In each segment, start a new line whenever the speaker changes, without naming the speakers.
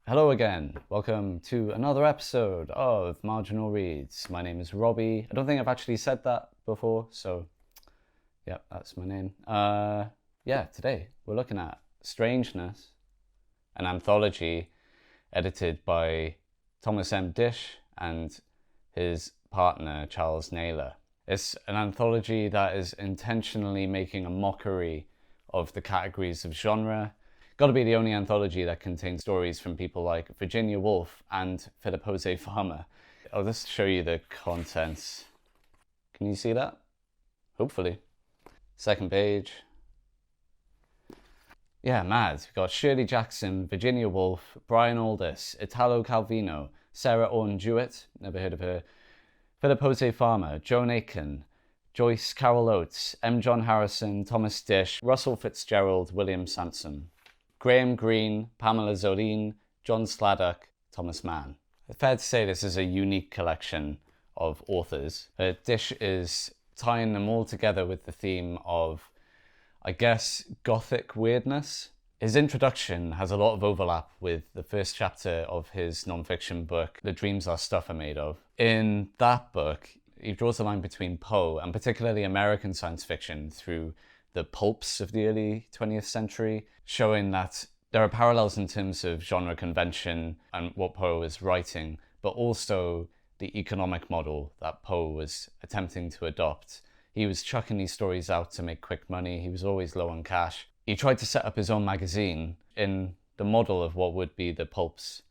Hello again, welcome to another episode of Marginal Reads. My name is Robbie. I don't think I've actually said that before, so yeah, that's my name. Today we're looking at Strangeness, an anthology edited by Thomas M. Disch and his partner Charles Naylor. It's an anthology that is intentionally making a mockery of the categories of genre. Got to be the only anthology that contains stories from people like Virginia Woolf and Philip Jose Farmer. I'll just show you the contents. Can you see that? Hopefully. Second page. Yeah, mad. We've got Shirley Jackson, Virginia Woolf, Brian Aldiss, Italo Calvino, Sarah Orne Jewett, never heard of her, Philip Jose Farmer, Joan Aiken, Joyce Carol Oates, M. John Harrison, Thomas Disch, Russell Fitzgerald, William Sansom, Graham Greene, Pamela Zoline, John Sladek, Thomas Mann. It's fair to say this is a unique collection of authors. Disch is tying them all together with the theme of, I guess, gothic weirdness. His introduction has a lot of overlap with the first chapter of his non-fiction book, The Dreams Our Stuff Are Made Of. In that book, he draws a line between Poe and particularly American science fiction through the pulps of the early 20th century, showing that there are parallels in terms of genre convention and what Poe was writing, but also the economic model that Poe was attempting to adopt. He was chucking these stories out to make quick money. He was always low on cash. He tried to set up his own magazine in the model of what would be the pulps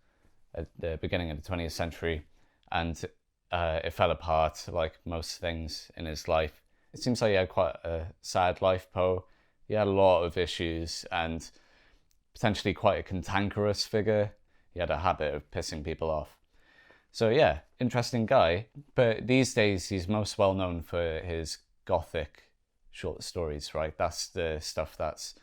at the beginning of the 20th century, and it fell apart like most things in his life. It seems like he had quite a sad life, Poe. He had a lot of issues and potentially quite a cantankerous figure. He had a habit of pissing people off. So yeah, interesting guy. But these days he's most well known for his gothic short stories, right? That's the stuff that's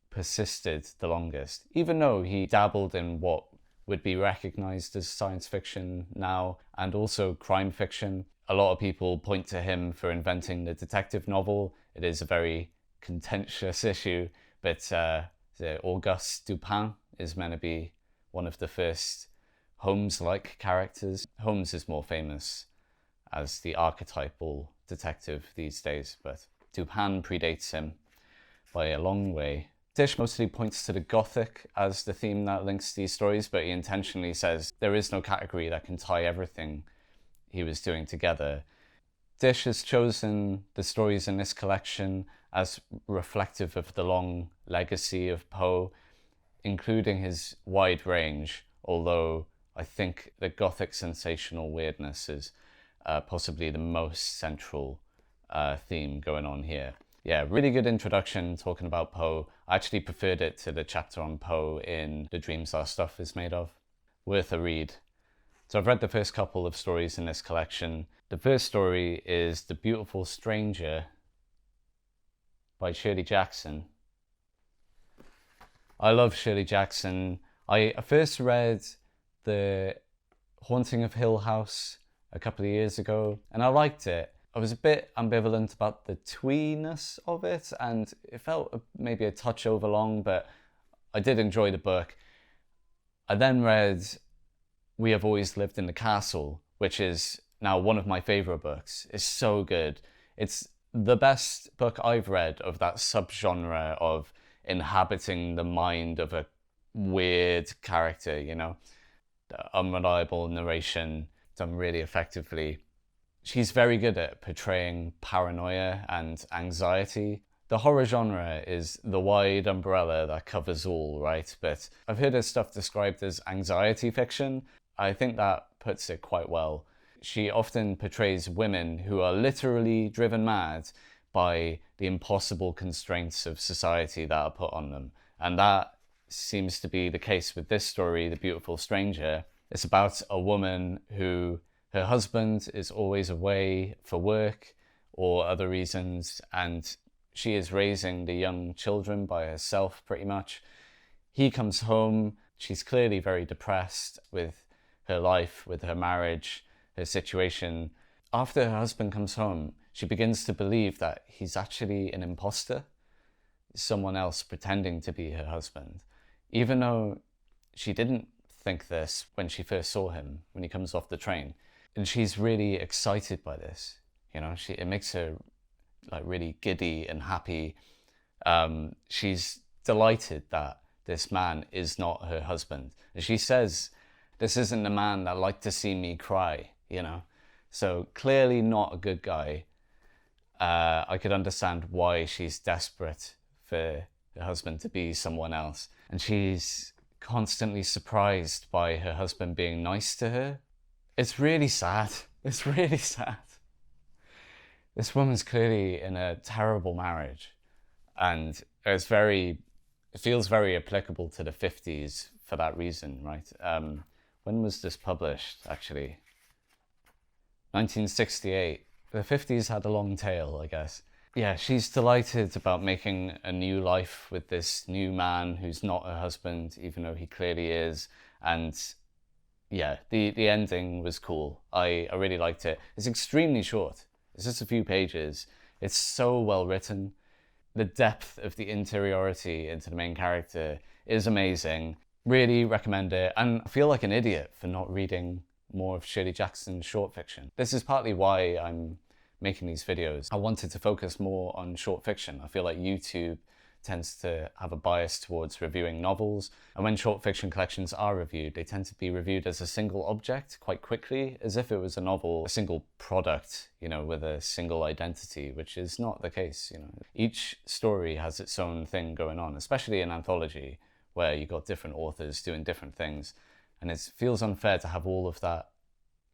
persisted the longest. Even though he dabbled in what would be recognized as science fiction now and also crime fiction. A lot of people point to him for inventing the detective novel. It is a very contentious issue, but the Auguste Dupin is meant to be one of the first Holmes-like characters. Holmes is more famous as the archetypal detective these days, but Dupin predates him by a long way. Disch mostly points to the Gothic as the theme that links these stories, but he intentionally says there is no category that can tie everything he was doing together. Disch has chosen the stories in this collection as reflective of the long legacy of Poe, including his wide range, although I think the Gothic sensational weirdness is possibly the most central theme going on here. Yeah, really good introduction talking about Poe. I actually preferred it to the chapter on Poe in The Dreams Our Stuff Is Made Of. Worth a read. So I've read the first couple of stories in this collection. The first story is The Beautiful Stranger by Shirley Jackson. I love Shirley Jackson. I first read The Haunting of Hill House a couple of years ago, and I liked it. I was a bit ambivalent about the tweeness of it, and it felt maybe a touch overlong, but I did enjoy the book. I then read We Have Always Lived in the Castle, which is now one of my favourite books. It's so good. It's the best book I've read of that subgenre of inhabiting the mind of a weird character, you know? The unreliable narration done really effectively. She's very good at portraying paranoia and anxiety. The horror genre is the wide umbrella that covers all, right? But I've heard her stuff described as anxiety fiction. I think that puts it quite well. She often portrays women who are literally driven mad by the impossible constraints of society that are put on them. And that seems to be the case with this story, The Beautiful Stranger. It's about a woman who her husband is always away for work or other reasons, and she is raising the young children by herself pretty much. He comes home. She's clearly very depressed with her life, with her marriage, her situation. After her husband comes home, she begins to believe that he's actually an imposter, someone else pretending to be her husband, even though she didn't think this when she first saw him, when he comes off the train. And she's really excited by this. You know, it makes her like really giddy and happy. She's delighted that this man is not her husband. And she says, this isn't the man that liked to see me cry, you know? So clearly not a good guy. I could understand why she's desperate for her husband to be someone else. And she's constantly surprised by her husband being nice to her. It's really sad. It's really sad. This woman's clearly in a terrible marriage. And it feels very applicable to the 50s for that reason, right? When was this published, actually? 1968. The 50s had a long tail, I guess. Yeah, she's delighted about making a new life with this new man who's not her husband, even though he clearly is. And yeah, the ending was cool. I really liked it. It's extremely short. It's just a few pages. It's so well written. The depth of the interiority into the main character is amazing. Really recommend it. And I feel like an idiot for not reading more of Shirley Jackson's short fiction. This is partly why I'm making these videos. I wanted to focus more on short fiction. I feel like YouTube tends to have a bias towards reviewing novels, and when short fiction collections are reviewed, they tend to be reviewed as a single object quite quickly, as if it was a novel, a single product, you know, with a single identity, which is not the case, you know. Each story has its own thing going on, especially in anthology, where you've got different authors doing different things, and it feels unfair to have all of that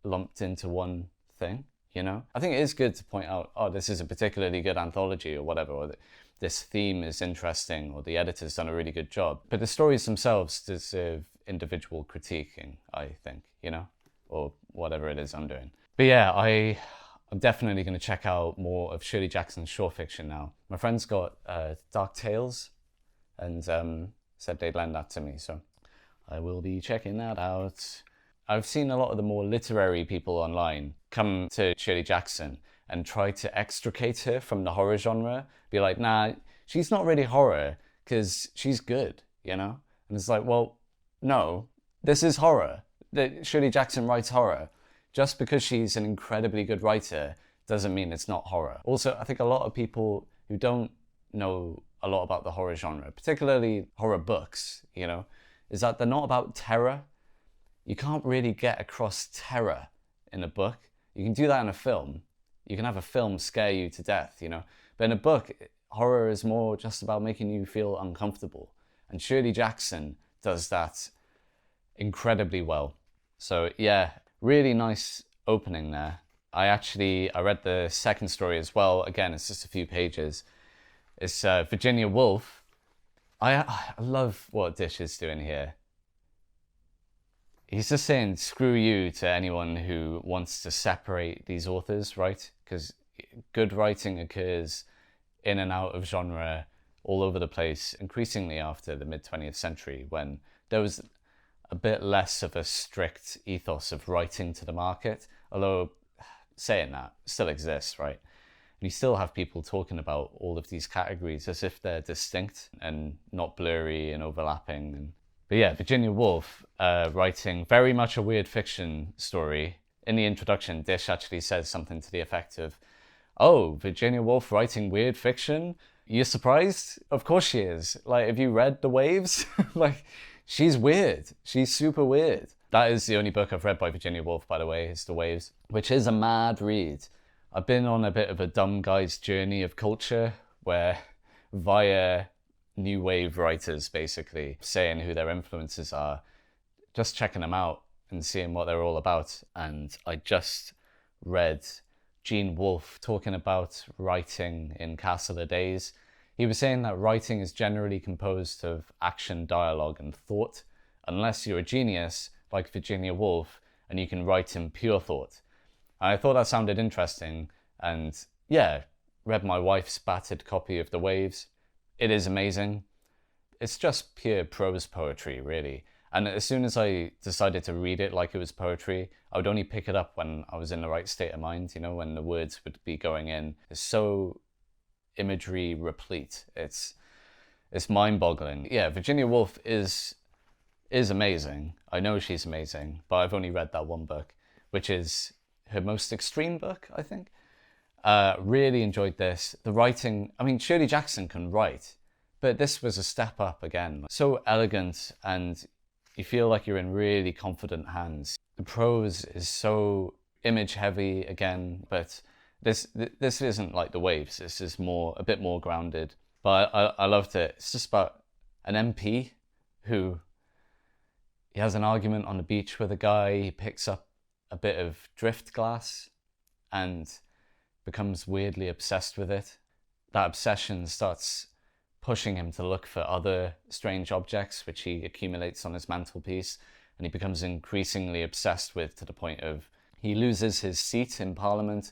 lumped into one thing, you know? I think it is good to point out, oh, this is a particularly good anthology or whatever, or this theme is interesting, or the editor's done a really good job. But the stories themselves deserve individual critiquing, I think, you know? Or whatever it is I'm doing. But yeah, I'm definitely going to check out more of Shirley Jackson's short fiction now. My friend's got Dark Tales, and said they'd lend that to me, so I will be checking that out. I've seen a lot of the more literary people online come to Shirley Jackson and try to extricate her from the horror genre. Be like, nah, she's not really horror because she's good, you know? And it's like, well, no, this is horror. Shirley Jackson writes horror. Just because she's an incredibly good writer doesn't mean it's not horror. Also, I think a lot of people who don't know a lot about the horror genre, particularly horror books, you know, is that they're not about terror. You can't really get across terror in a book. You can do that in a film. You can have a film scare you to death, you know. But in a book, horror is more just about making you feel uncomfortable. And Shirley Jackson does that incredibly well. So yeah, really nice opening there. I read the second story as well. Again, it's just a few pages. It's Virginia Woolf. I love what Disch is doing here. He's just saying screw you to anyone who wants to separate these authors, right? Because good writing occurs in and out of genre all over the place, increasingly after the mid-20th century, when there was a bit less of a strict ethos of writing to the market, although saying that still exists, right? And you still have people talking about all of these categories as if they're distinct and not blurry and overlapping. But yeah, Virginia Woolf, writing very much a weird fiction story. In the introduction, Disch actually says something to the effect of, oh, Virginia Woolf writing weird fiction? You're surprised? Of course she is. Like, have you read The Waves? Like, she's weird. She's super weird. That is the only book I've read by Virginia Woolf, by the way, is The Waves, which is a mad read. I've been on a bit of a dumb guy's journey of culture, where via new wave writers, basically, saying who their influences are, just checking them out and seeing what they're all about. And I just read Gene Wolfe talking about writing in Castle of Days. He was saying that writing is generally composed of action, dialogue, and thought, unless you're a genius like Virginia Woolf and you can write in pure thought. And I thought that sounded interesting, and yeah, read my wife's battered copy of The Waves. It is amazing. It's just pure prose poetry, really. And as soon as I decided to read it like it was poetry, I would only pick it up when I was in the right state of mind, you know, when the words would be going in. It's so imagery replete. It's mind-boggling. Yeah, Virginia Woolf is is amazing. I know she's amazing, but I've only read that one book, which is her most extreme book, I think. Really enjoyed this. The writing, I mean, Shirley Jackson can write, but this was a step up again. So elegant, and you feel like you're in really confident hands. The prose is so image heavy again, but this isn't like The Waves. This is a bit more grounded. But I loved it. It's just about an MP who, he has an argument on the beach with a guy. He picks up a bit of drift glass and becomes weirdly obsessed with it. That obsession starts pushing him to look for other strange objects, which he accumulates on his mantelpiece, and he becomes increasingly obsessed with, to the point of he loses his seat in Parliament,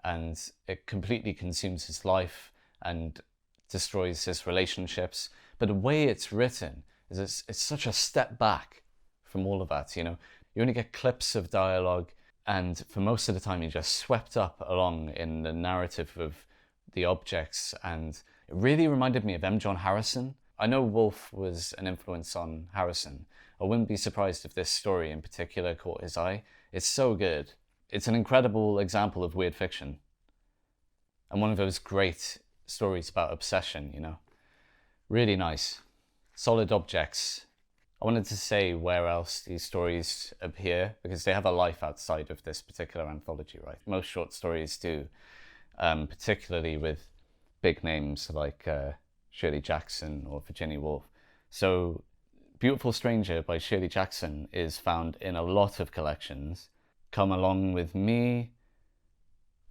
and it completely consumes his life and destroys his relationships. But the way it's written is it's such a step back from all of that, you know. You only get clips of dialogue, and for most of the time you're just swept up along in the narrative of the objects, and it really reminded me of M. John Harrison. I know Woolf was an influence on Harrison. I wouldn't be surprised if this story in particular caught his eye. It's so good. It's an incredible example of weird fiction, and one of those great stories about obsession, you know. Really nice. Solid objects. I wanted to say where else these stories appear, because they have a life outside of this particular anthology, right? Most short stories do, particularly with big names like Shirley Jackson or Virginia Woolf. So Beautiful Stranger by Shirley Jackson is found in a lot of collections. Come Along With Me,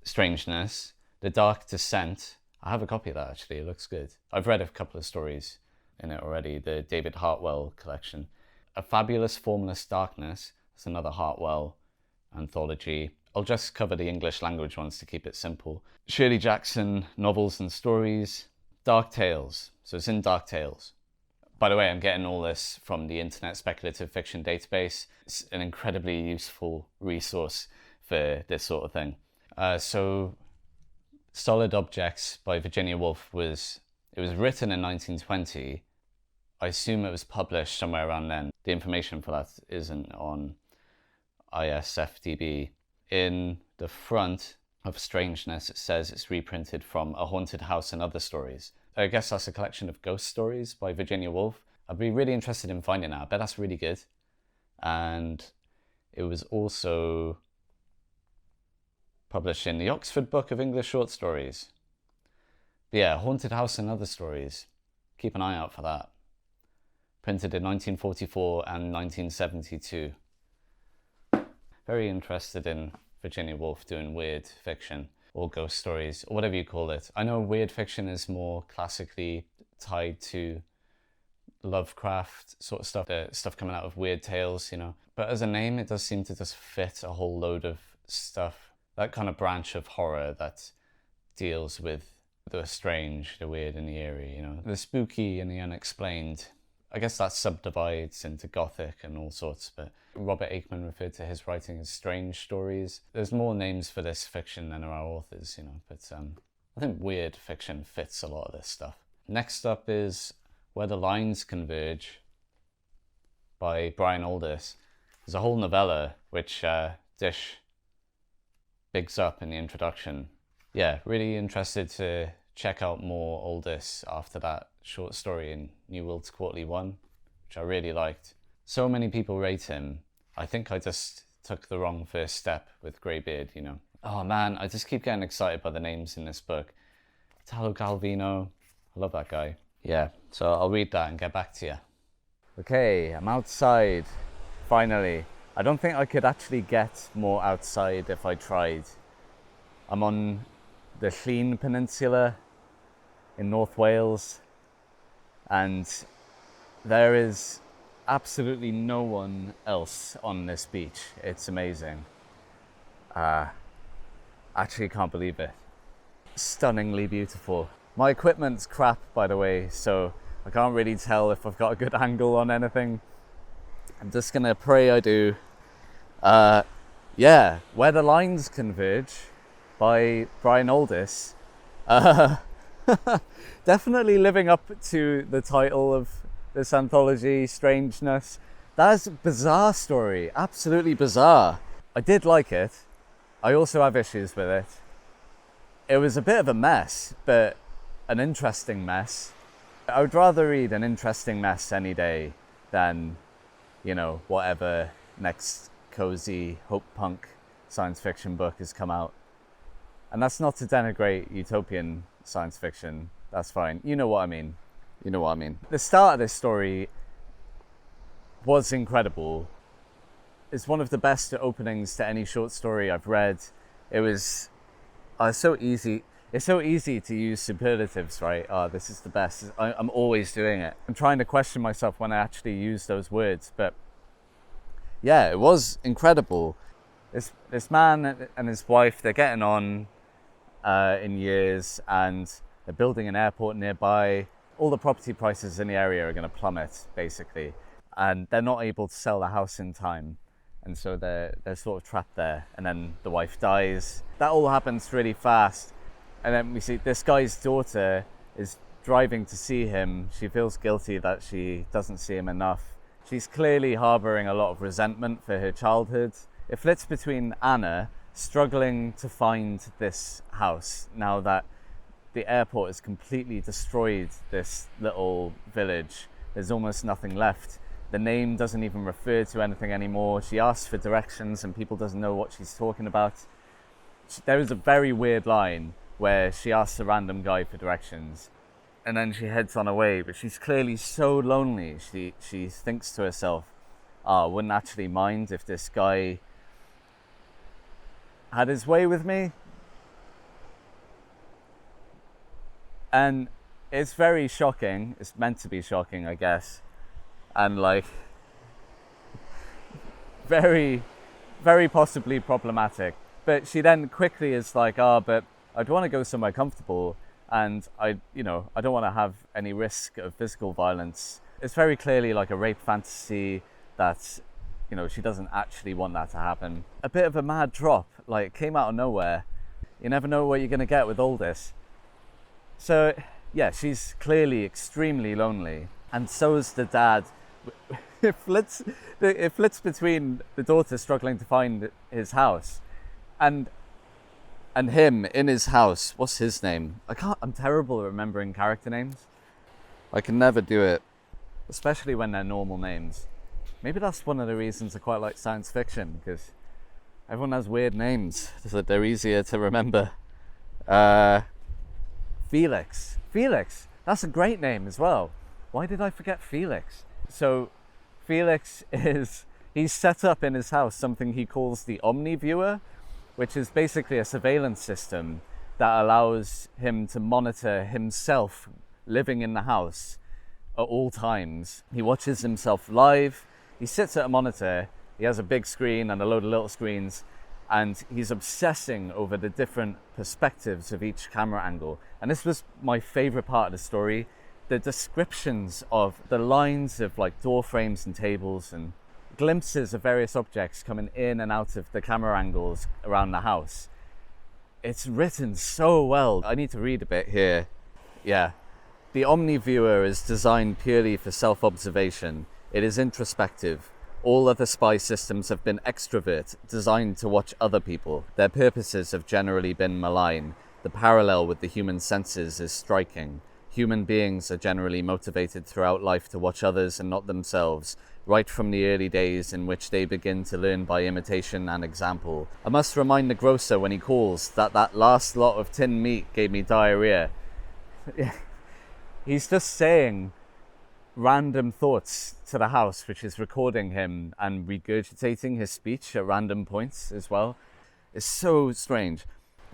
Strangeness, The Dark Descent. I have a copy of that actually, it looks good. I've read a couple of stories in it already, the David Hartwell collection. A Fabulous Formless Darkness, that's another Hartwell anthology. I'll just cover the English language ones to keep it simple. Shirley Jackson novels and stories. Dark Tales, so it's in Dark Tales. By the way, I'm getting all this from the Internet Speculative Fiction Database. It's an incredibly useful resource for this sort of thing. So Solid Objects by Virginia Woolf was written in 1920. I assume it was published somewhere around then. The information for that isn't on ISFDB. In the front of Strangeness, it says it's reprinted from A Haunted House and Other Stories. I guess that's a collection of ghost stories by Virginia Woolf. I'd be really interested in finding that. I bet that's really good. And it was also published in the Oxford Book of English Short Stories. But yeah, Haunted House and Other Stories. Keep an eye out for that. Printed in 1944 and 1972. Very interested in Virginia Woolf doing weird fiction or ghost stories or whatever you call it. I know weird fiction is more classically tied to Lovecraft sort of stuff, the stuff coming out of Weird Tales, you know. But as a name, it does seem to just fit a whole load of stuff. That kind of branch of horror that deals with the strange, the weird and the eerie, you know. The spooky and the unexplained. I guess that subdivides into gothic and all sorts, but Robert Aiken referred to his writing as strange stories. There's more names for this fiction than there are authors, you know, but I think weird fiction fits a lot of this stuff. Next up is Where the Lines Converge by Brian Aldiss. There's a whole novella which Disch bigs up in the introduction. Yeah, really interested to check out more Aldiss after that short story in New Worlds Quarterly 1, which I really liked. So many people rate him. I think I just took the wrong first step with Greybeard, you know. Oh man, I just keep getting excited by the names in this book. Italo Calvino, I love that guy. Yeah, so I'll read that and get back to you. Okay, I'm outside, finally. I don't think I could actually get more outside if I tried. I'm on the Llŷn Peninsula in North Wales, and there is absolutely no one else on this beach. It's amazing. Actually can't believe it. Stunningly beautiful. My equipment's crap, by the way, so I can't really tell if I've got a good angle on anything. I'm just gonna pray I do. Yeah, Where the Lines Converge by Brian Aldiss. Definitely living up to the title of this anthology, Strangeness. That's a bizarre story, absolutely bizarre. I did like it. I also have issues with it. It was a bit of a mess, but an interesting mess. I would rather read an interesting mess any day than, you know, whatever next cozy hope punk science fiction book has come out. And that's not to denigrate utopian science fiction. That's fine. You know what I mean. You know what I mean. The start of this story was incredible. It's one of the best openings to any short story I've read. It was so easy. It's so easy to use superlatives, right? Oh, this is the best. I'm always doing it. I'm trying to question myself when I actually use those words. But yeah, it was incredible. This man and his wife, they're getting on in years, and they're building an airport nearby. All the property prices in the area are going to plummet, basically. And they're not able to sell the house in time. And so they're sort of trapped there. And then the wife dies. That all happens really fast. And then we see this guy's daughter is driving to see him. She feels guilty that she doesn't see him enough. She's clearly harboring a lot of resentment for her childhood. It flits between Anna struggling to find this house now that the airport has completely destroyed this little village. There's almost nothing left. The name doesn't even refer to anything anymore. She asks for directions and people doesn't know what she's talking about. There is a very weird line where she asks a random guy for directions and then she heads on her way, but she's clearly so lonely. She thinks to herself, I wouldn't actually mind if this guy had his way with me. And it's very shocking. It's meant to be shocking, I guess. And like, very, very possibly problematic. But she then quickly is like, but I'd want to go somewhere comfortable, and I don't want to have any risk of physical violence. It's very clearly like a rape fantasy that, she doesn't actually want that to happen. A bit of a mad drop, like it came out of nowhere. You never know what you're going to get with Aldiss. So yeah, she's clearly extremely lonely, and so is the dad. It flits between the daughter struggling to find his house and him in his house. What's his name? I'm terrible at remembering character names. I can never do it, especially when they're normal names. Maybe that's one of the reasons I quite like science fiction, because everyone has weird names so that they're easier to remember. Felix, that's a great name as well. Why did I forget Felix? So Felix he's set up in his house something he calls the Omni Viewer, which is basically a surveillance system that allows him to monitor himself living in the house at all times. He watches himself live. He sits at a monitor. He has a big screen and a load of little screens, and he's obsessing over the different perspectives of each camera angle. And this was my favorite part of the story. The descriptions of the lines of like door frames and tables and glimpses of various objects coming in and out of the camera angles around the house. It's written so well. I need to read a bit here. Yeah. The Omni Viewer is designed purely for self-observation. It is introspective. All other spy systems have been extrovert, designed to watch other people. Their purposes have generally been malign. The parallel with the human senses is striking. Human beings are generally motivated throughout life to watch others and not themselves, right from the early days in which they begin to learn by imitation and example. I must remind the grocer when he calls that last lot of tinned meat gave me diarrhea. He's just saying random thoughts to the house, which is recording him and regurgitating his speech at random points as well. It's so strange.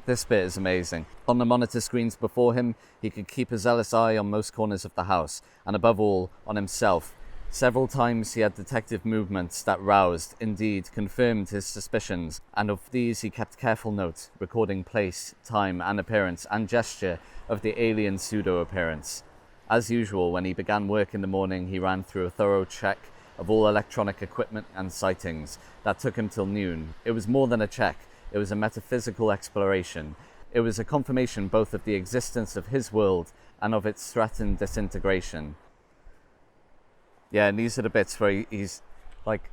This bit is amazing. On the monitor screens before him, he could keep a zealous eye on most corners of the house, and above all, on himself. Several times he had detective movements that roused, indeed confirmed his suspicions, and of these he kept careful note, recording place, time, and appearance, and gesture of the alien pseudo-appearance. As usual, when he began work in the morning, he ran through a thorough check of all electronic equipment and sightings. That took him till noon. It was more than a check. It was a metaphysical exploration. It was a confirmation both of the existence of his world and of its threatened disintegration. Yeah, and these are the bits where he's like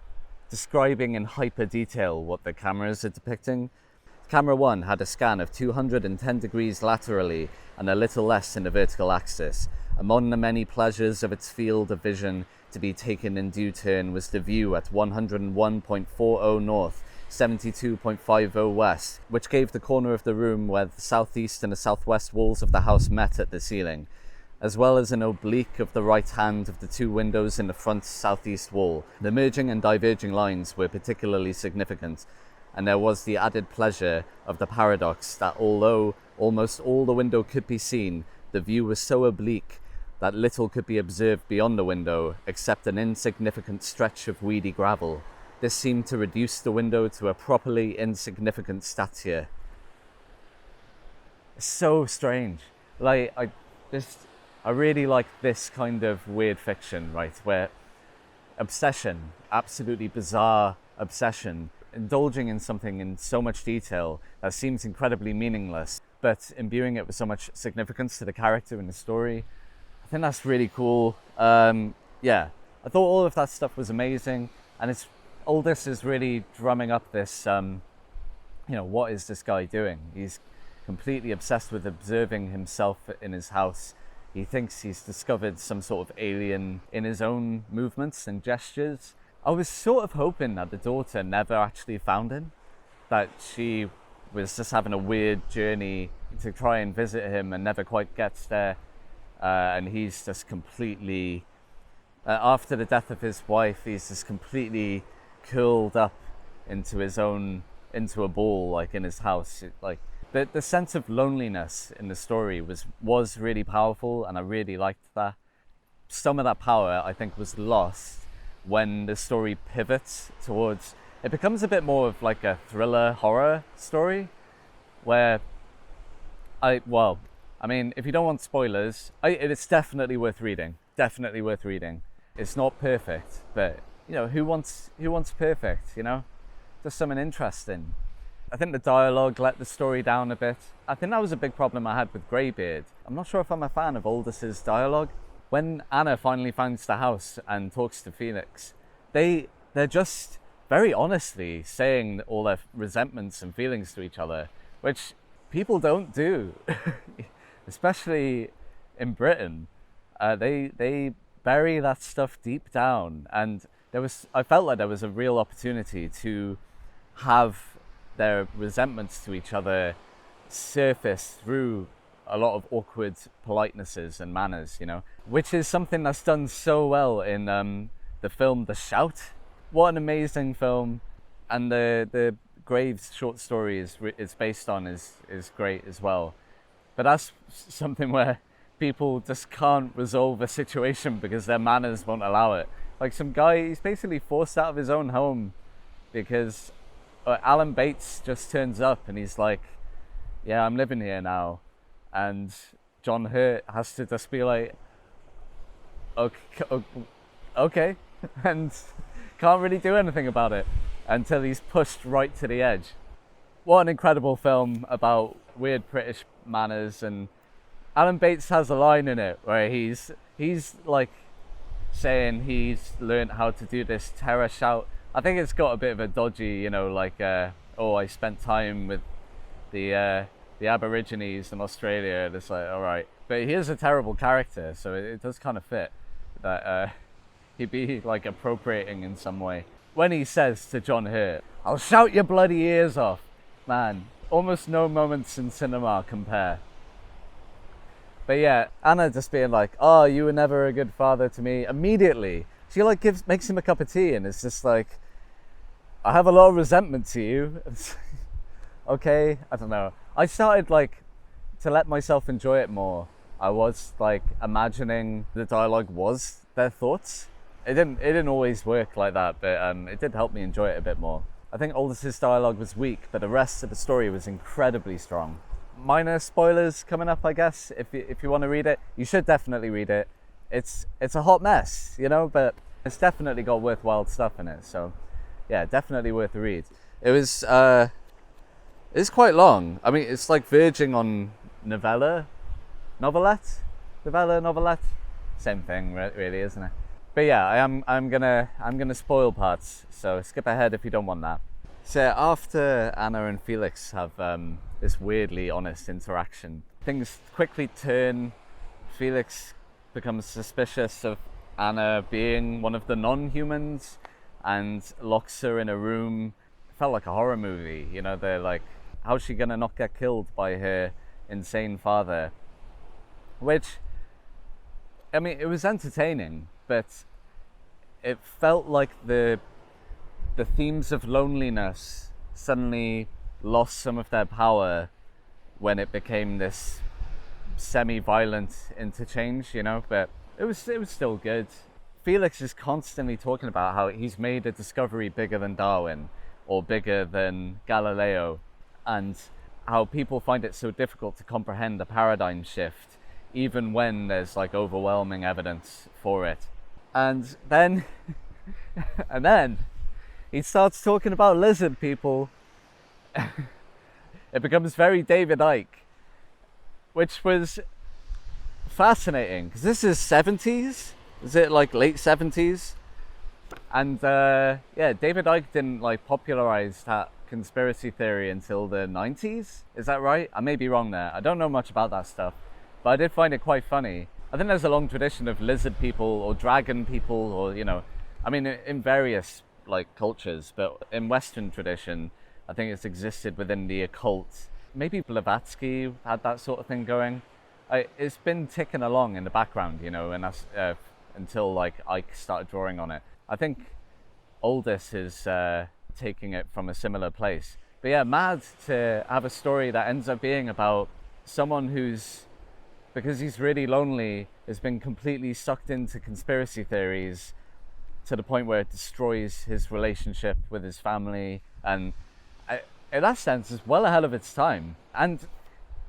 describing in hyper detail what the cameras are depicting. Camera 1 had a scan of 210 degrees laterally and a little less in the vertical axis. Among the many pleasures of its field of vision to be taken in due turn was the view at 101.40 north, 72.50 west, which gave the corner of the room where the southeast and the southwest walls of the house met at the ceiling, as well as an oblique of the right hand of the two windows in the front southeast wall. The merging and diverging lines were particularly significant, and there was the added pleasure of the paradox that although almost all the window could be seen, the view was so oblique that little could be observed beyond the window except an insignificant stretch of weedy gravel. This seemed to reduce the window to a properly insignificant stature. It's so strange. Like, I really like this kind of weird fiction, right, where obsession, absolutely bizarre obsession, indulging in something in so much detail that seems incredibly meaningless, but imbuing it with so much significance to the character and the story. I think that's really cool. Yeah, I thought all of that stuff was amazing, and Aldiss is really drumming up this, what is this guy doing? He's completely obsessed with observing himself in his house. He thinks he's discovered some sort of alien in his own movements and gestures. I was sort of hoping that the daughter never actually found him, that she was just having a weird journey to try and visit him and never quite gets there. And he's just completely, after the death of his wife, he's just completely curled up into a ball, like in his house. The sense of loneliness in the story was really powerful, and I really liked that. Some of that power, I think, was lost when the story pivots towards, it becomes a bit more of like a thriller horror story, where if you don't want spoilers, it's definitely worth reading. Definitely worth reading. It's not perfect, but who wants perfect? Just something interesting. I think the dialogue let the story down a bit. I think that was a big problem I had with Greybeard. I'm not sure if I'm a fan of Aldiss's dialogue. When Anna finally finds the house and talks to Phoenix, they're just very honestly saying all their resentments and feelings to each other, which people don't do, especially in Britain. They bury that stuff deep down, and I felt like there was a real opportunity to have their resentments to each other surface through a lot of awkward politenesses and manners, which is something that's done so well in the film The Shout. What an amazing film, and the Graves short story is based on is great as well. But that's something where people just can't resolve a situation because their manners won't allow it. Like some guy, he's basically forced out of his own home because Alan Bates just turns up and he's like, yeah, I'm living here now. And John Hurt has to just be like, okay, and can't really do anything about it until he's pushed right to the edge. What an incredible film about weird British manners. And Alan Bates has a line in it where he's like saying he's learned how to do this terror shout. I think it's got a bit of a dodgy, I spent time with the Aborigines in Australia. And it's like, all right, but he is a terrible character, so it does kind of fit that he'd be like appropriating in some way. When he says to John Hurt, "I'll shout your bloody ears off," man, almost no moments in cinema compare. But yeah, Anna just being like, "Oh, you were never a good father to me." Immediately, she like makes him a cup of tea, and it's just like, "I have a lot of resentment to you." Okay, I don't know. I started to let myself enjoy it more. I was imagining the dialogue was their thoughts. It didn't always work like that, but it did help me enjoy it a bit more. I think Aldiss's dialogue was weak, but the rest of the story was incredibly strong. Minor spoilers coming up, I guess. If you want to read it, you should definitely read it. It's a hot mess, but it's definitely got worthwhile stuff in it. So yeah, definitely worth a read. It's quite long. I mean, it's verging on novelette, same thing, really, isn't it? But yeah, I'm gonna spoil parts, so skip ahead if you don't want that. So after Anna and Felix have this weirdly honest interaction, things quickly turn. Felix becomes suspicious of Anna being one of the non-humans and locks her in a room. It felt like a horror movie, you know. They're like, how's she gonna not get killed by her insane father? Which, I mean, it was entertaining, but it felt like the themes of loneliness suddenly lost some of their power when it became this semi-violent interchange, you know. But it was still good. Felix is constantly talking about how he's made a discovery bigger than Darwin or bigger than Galileo, and how people find it so difficult to comprehend a paradigm shift even when there's like overwhelming evidence for it. And then he starts talking about lizard people. It becomes very David Icke, which was fascinating because this is 70s. Is it like late 70s? And yeah, David Icke didn't like popularize that conspiracy theory until the 90s. Is that right? I may be wrong there. I don't know much about that stuff, but I did find it quite funny. I think there's a long tradition of lizard people or dragon people, or, you know, I mean, in various like cultures, but in Western tradition, I think it's existed within the occult. Maybe Blavatsky had that sort of thing going. It's been ticking along in the background, you know, and that's until like Icke started drawing on it. I think Aldiss is taking it from a similar place. But yeah, mad to have a story that ends up being about someone who's, because he's really lonely, has been completely sucked into conspiracy theories to the point where it destroys his relationship with his family, and in that sense is well ahead of its time. And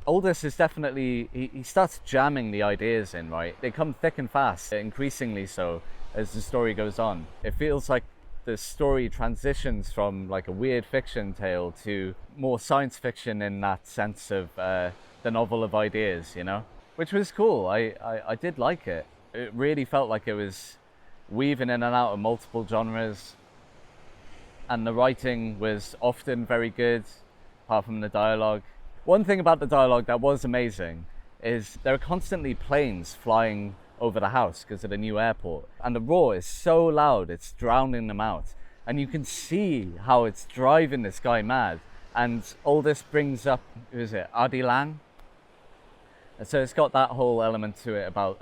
Aldiss is definitely, he starts jamming the ideas in, right? They come thick and fast, increasingly so as the story goes on. It feels like the story transitions from like a weird fiction tale to more science fiction in that sense of the novel of ideas, you know? Which was cool. I did like it. It really felt like it was weaving in and out of multiple genres, and the writing was often very good, apart from the dialogue. One thing about the dialogue that was amazing is there are constantly planes flying over the house because of the new airport, and the roar is so loud it's drowning them out, and you can see how it's driving this guy mad. And all this brings up, who is it, Allan? And so it's got that whole element to it about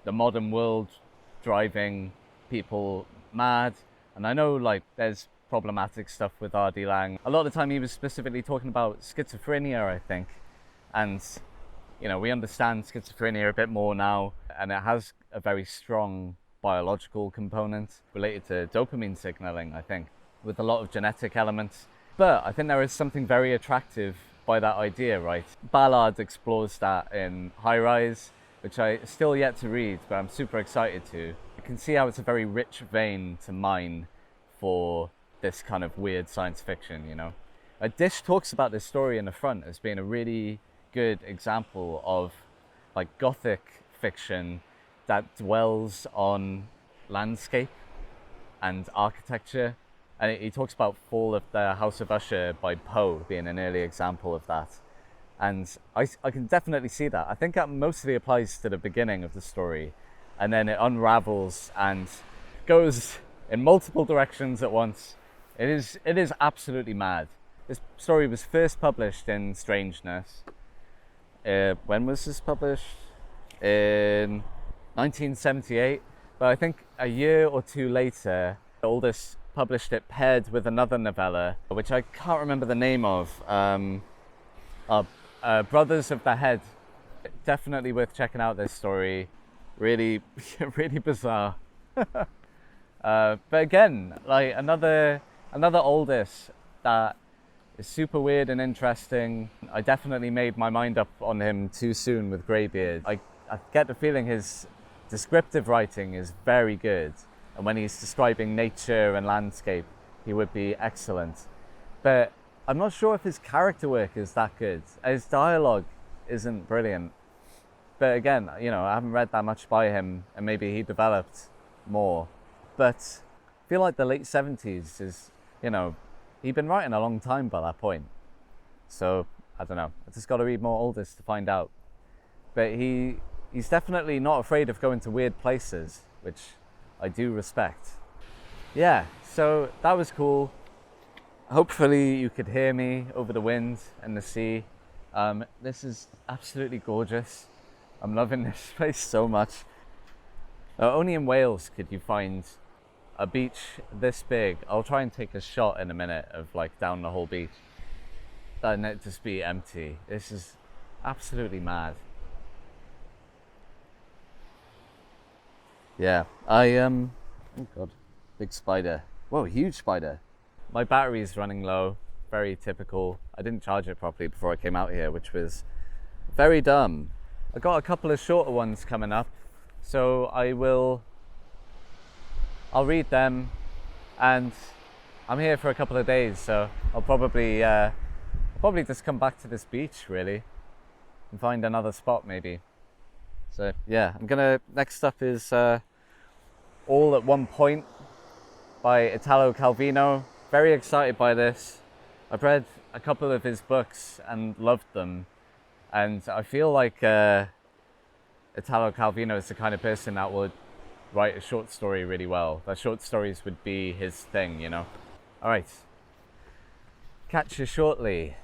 the modern world driving people mad. And I know like there's problematic stuff with Allan. A lot of the time he was specifically talking about schizophrenia, I think. And, you know, we understand schizophrenia a bit more now, and it has a very strong biological component related to dopamine signaling, I think, with a lot of genetic elements. But I think there is something very attractive by that idea, right? Ballard explores that in High Rise, which I still yet to read, but I'm super excited to. You can see how it's a very rich vein to mine for this kind of weird science fiction, you know. Disch talks about this story in the front as being a really good example of like gothic fiction that dwells on landscape and architecture. And he talks about Fall of the House of Usher by Poe being an early example of that. And I can definitely see that. I think that mostly applies to the beginning of the story, and then it unravels and goes in multiple directions at once. It is absolutely mad. This story was first published in Strangeness. When was this published? In 1978. But I think a year or two later, Aldiss published it paired with another novella, which I can't remember the name of. Brothers of the Head. Definitely worth checking out this story. Really, really bizarre. But again, like another Aldiss that is super weird and interesting. I definitely made my mind up on him too soon with Greybeard. I get the feeling his descriptive writing is very good, and when he's describing nature and landscape, he would be excellent. But I'm not sure if his character work is that good. His dialogue isn't brilliant. But again, you know, I haven't read that much by him, and maybe he developed
more. But I feel like the late 70s is, he'd been writing a long time by that point. So, I don't know. I just got to read more Aldiss to find out. But he's definitely not afraid of going to weird places, which I do respect. Yeah, so that was cool. Hopefully you could hear me over the wind and the sea. This is absolutely gorgeous. I'm loving this place so much. Only in Wales could you find a beach this big. I'll try and take a shot in a minute of like down the whole beach. And it just be empty. This is absolutely mad. Yeah, oh god, big spider. Whoa, huge spider. My battery's running low, very typical. I didn't charge it properly before I came out here, which was very dumb. I got a couple of shorter ones coming up, so I'll read them, and I'm here for a couple of days, so I'll probably just come back to this beach really, and find another spot maybe. So yeah, next up is All at One Point by Italo Calvino. Very excited by this. I've read a couple of his books and loved them, and I feel like Italo Calvino is the kind of person that would write a short story really well. That short stories would be his thing, Alright, catch you shortly.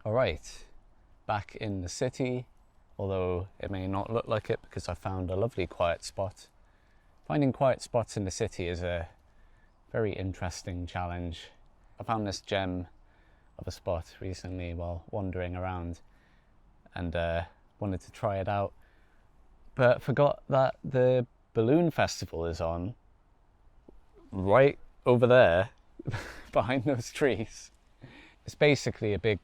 Alright, back in the city, although it may not look like it because I found a lovely quiet spot. Finding quiet spots in the city is a very interesting challenge. I found this gem of a spot recently while wandering around and wanted to try it out, but forgot that the balloon festival is on right over there behind those trees. It's basically a big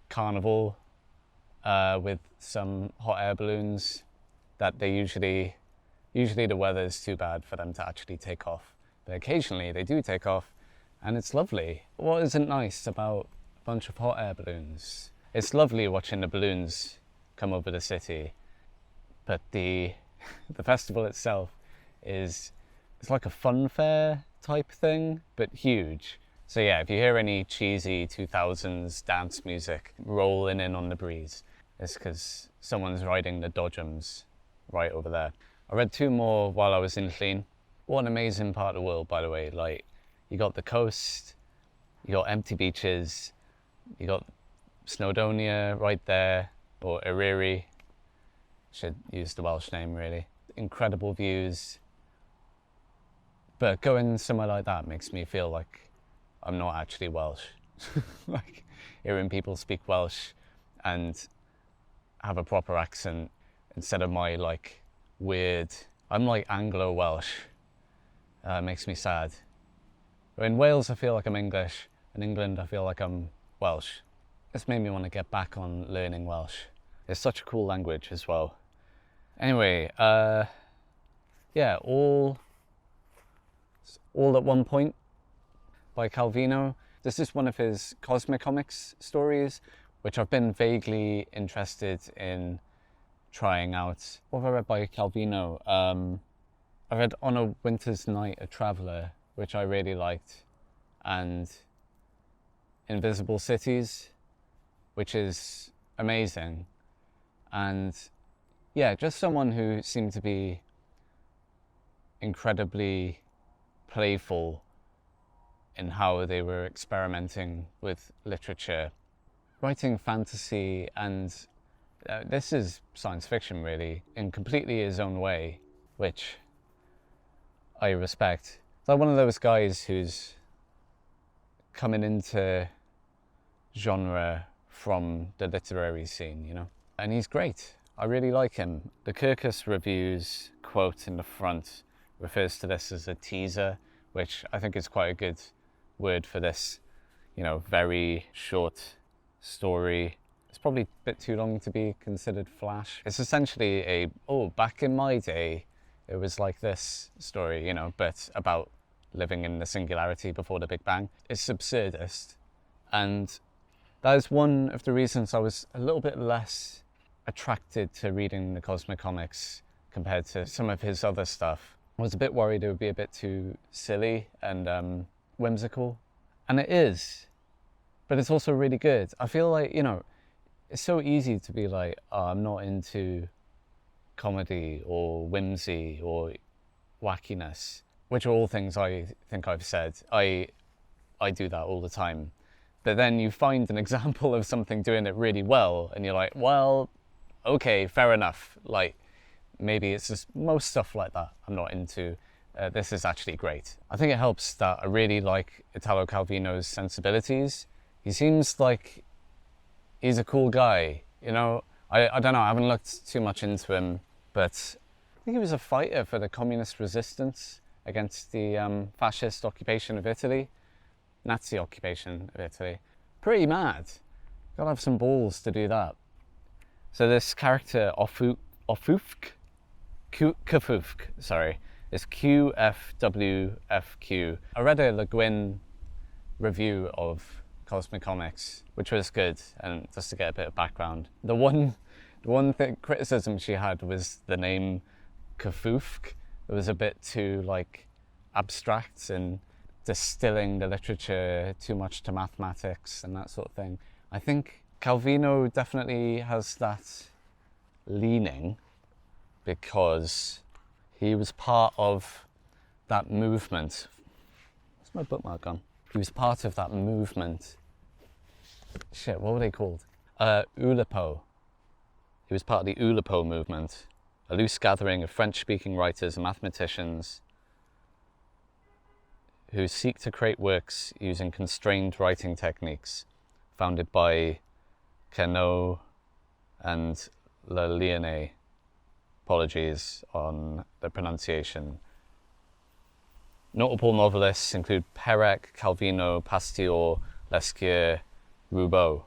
carnival with some hot air balloons that they usually the weather's too bad for them to actually take off, but occasionally they do take off and it's lovely. What isn't nice about a bunch of hot air balloons? It's lovely watching the balloons come over the city, but the festival itself it's like a fun fair type thing, but huge. So yeah, if you hear any cheesy 2000s dance music rolling in on the breeze, it's because someone's riding the dodgems right over there. I read 2 more while I was in Greene. What an amazing part of the world, by the way. Like, you got the coast, you got empty beaches, you got Snowdonia right there, or Eryri, should use the Welsh name really. Incredible views. But going somewhere like that makes me feel like I'm not actually Welsh. Like, hearing people speak Welsh and have a proper accent instead of my like weird, I'm like Anglo-Welsh. Makes me sad. But in Wales I feel like I'm English, in England I feel like I'm Welsh. This made me want to get back on learning Welsh. It's such a cool language as well. Anyway, yeah, all at One Point by Calvino. This is one of his Cosmic Comics stories, which I've been vaguely interested in trying out. What have I read by Calvino? I read On a Winter's Night, A Traveller, which I really liked, and Invisible Cities, which is amazing. And yeah, just someone who seemed to be incredibly playful in how they were experimenting with literature. Writing fantasy, and this is science fiction really, in completely his own way, which I respect. It's like one of those guys who's coming into genre from the literary scene, you know? And he's great. I really like him. The Kirkus Reviews quote in the front refers to this as a teaser, which I think is quite a good word for this, you know, very short story. It's probably a bit too long to be considered flash. It's essentially back in my day, it was like this story, you know, but about living in the singularity before the Big Bang. It's absurdist, and that is one of the reasons I was a little bit less attracted to reading the Cosmic Comics compared to some of his other stuff. was a bit worried it would be a bit too silly and whimsical. And it is, but it's also really good. I feel like, it's so easy to be like, oh, I'm not into comedy or whimsy or wackiness, which are all things I think I've said. I do that all the time. But then you find an example of something doing it really well, and you're like, well, okay, fair enough. Like, maybe it's just most stuff like that I'm not into. This is actually great. I think it helps that I really like Italo Calvino's sensibilities. He seems like he's a cool guy, I don't know, I haven't looked too much into him, but I think he was a fighter for the communist resistance against the fascist occupation of Italy. Nazi occupation of Italy. Pretty mad. Gotta have some balls to do that. So this character, Kafufk, sorry, is QFWFQ. I read a Le Guin review of Cosmic Comics, which was good, and just to get a bit of background. The one criticism she had was the name Kafufk. It was a bit too abstract and distilling the literature too much to mathematics and that sort of thing. I think Calvino definitely has that leaning because he was part of that movement. Where's my bookmark gone? He was part of that movement. Shit, what were they called? Oulipo. He was part of the Oulipo movement, a loose gathering of French-speaking writers and mathematicians who seek to create works using constrained writing techniques, founded by Queneau and Lalliane. Apologies on the pronunciation. Notable novelists include Perec, Calvino, Pasteur, Lescure, Roubaud.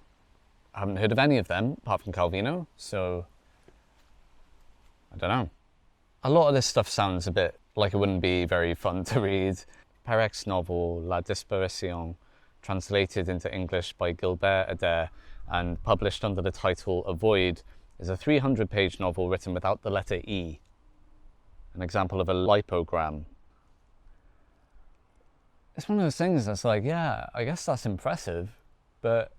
I haven't heard of any of them, apart from Calvino, so I don't know. A lot of this stuff sounds a bit like it wouldn't be very fun to read. Perec's novel La Disparition, translated into English by Gilbert Adair and published under the title Avoid, is a 300-page novel written without the letter E, an example of a lipogram. It's one of those things that's like, yeah, I guess that's impressive, but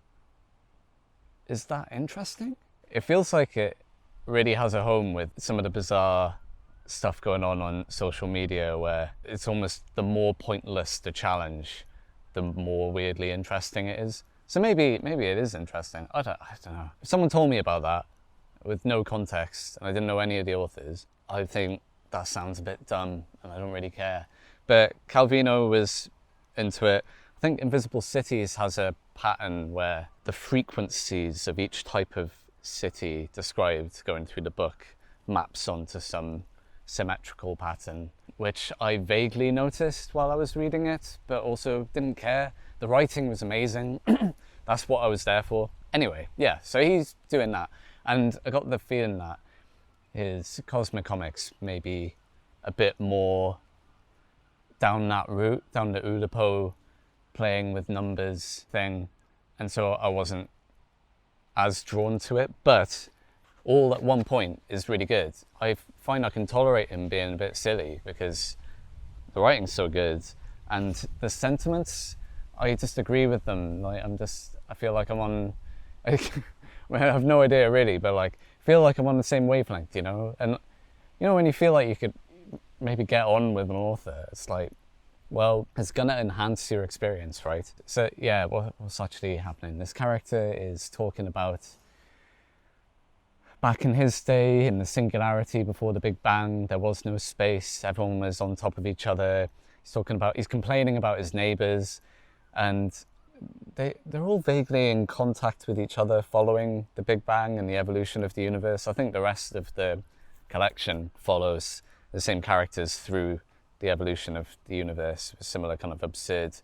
is that interesting? It feels like it really has a home with some of the bizarre stuff going on social media, where it's almost the more pointless the challenge, the more weirdly interesting it is. So maybe it is interesting. I don't know. If someone told me about that with no context and I didn't know any of the authors, I think that sounds a bit dumb and I don't really care. But Calvino was into it. I think Invisible Cities has a pattern where the frequencies of each type of city described going through the book maps onto some symmetrical pattern, which I vaguely noticed while I was reading it, but also didn't care. The writing was amazing. That's what I was there for. Anyway, yeah, so he's doing that. And I got the feeling that his Cosmic Comics may be a bit more down that route, down the Oulipo playing with numbers thing. And so I wasn't as drawn to it, but all at one point is really good. I find I can tolerate him being a bit silly because the writing's so good, and the sentiments, I just agree with them. I feel like I'm on, I have no idea really, but I feel like I'm on the same wavelength, And when you feel like you could maybe get on with an author, it's like, well, it's gonna enhance your experience, right? So yeah, what's actually happening? This character is talking about back in his day, in the singularity before the Big Bang, there was no space, everyone was on top of each other. He's complaining about his neighbours, and they're all vaguely in contact with each other following the Big Bang and the evolution of the universe. I think the rest of the collection follows the same characters through the evolution of the universe, with similar kind of absurd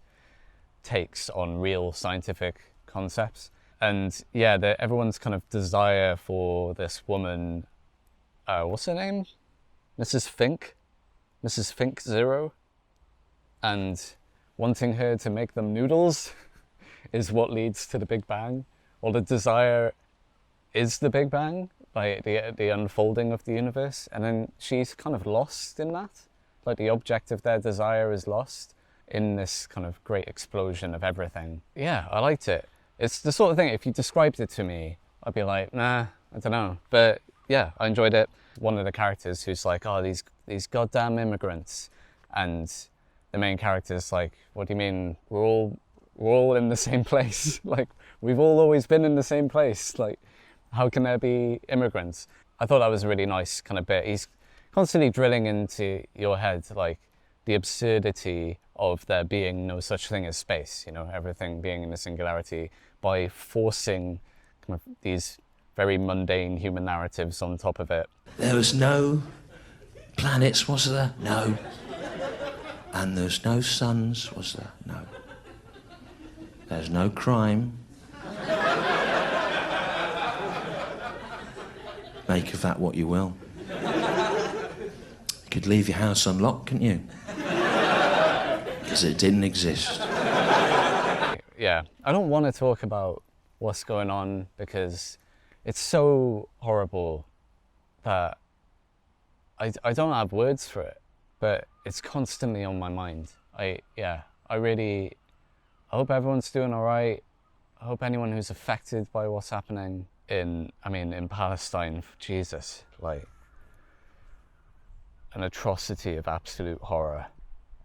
takes on real scientific concepts. And yeah, everyone's kind of desire for this woman, what's her name? Mrs. Fink Zero, and wanting her to make them noodles is what leads to the Big Bang. Or the desire is the Big Bang, like the unfolding of the universe, and then she's kind of lost in that. like the object of their desire is lost in this kind of great explosion of everything. Yeah, I liked it. It's the sort of thing, if you described it to me, I'd be like, nah, I don't know. But yeah, I enjoyed it. One of the characters who's like, oh, these goddamn immigrants. And the main character's like, what do you mean? We're all in the same place. Like, we've all always been in the same place. Like, how can there be immigrants? I thought that was a really nice kind of bit. He's constantly drilling into your head, like, the absurdity of there being no such thing as space, you know, everything being in a singularity, by forcing kind of these very mundane human narratives on top of it.
There was no planets, was there? No. And there's no suns, was there? No. There's no crime. Make of that what you will. You could leave your house unlocked, couldn't you? Because it didn't exist.
Yeah, I don't want to talk about what's going on because it's so horrible that I don't have words for it, but it's constantly on my mind. I hope everyone's doing all right. I hope anyone who's affected by what's happening in Palestine, Jesus, like an atrocity of absolute horror.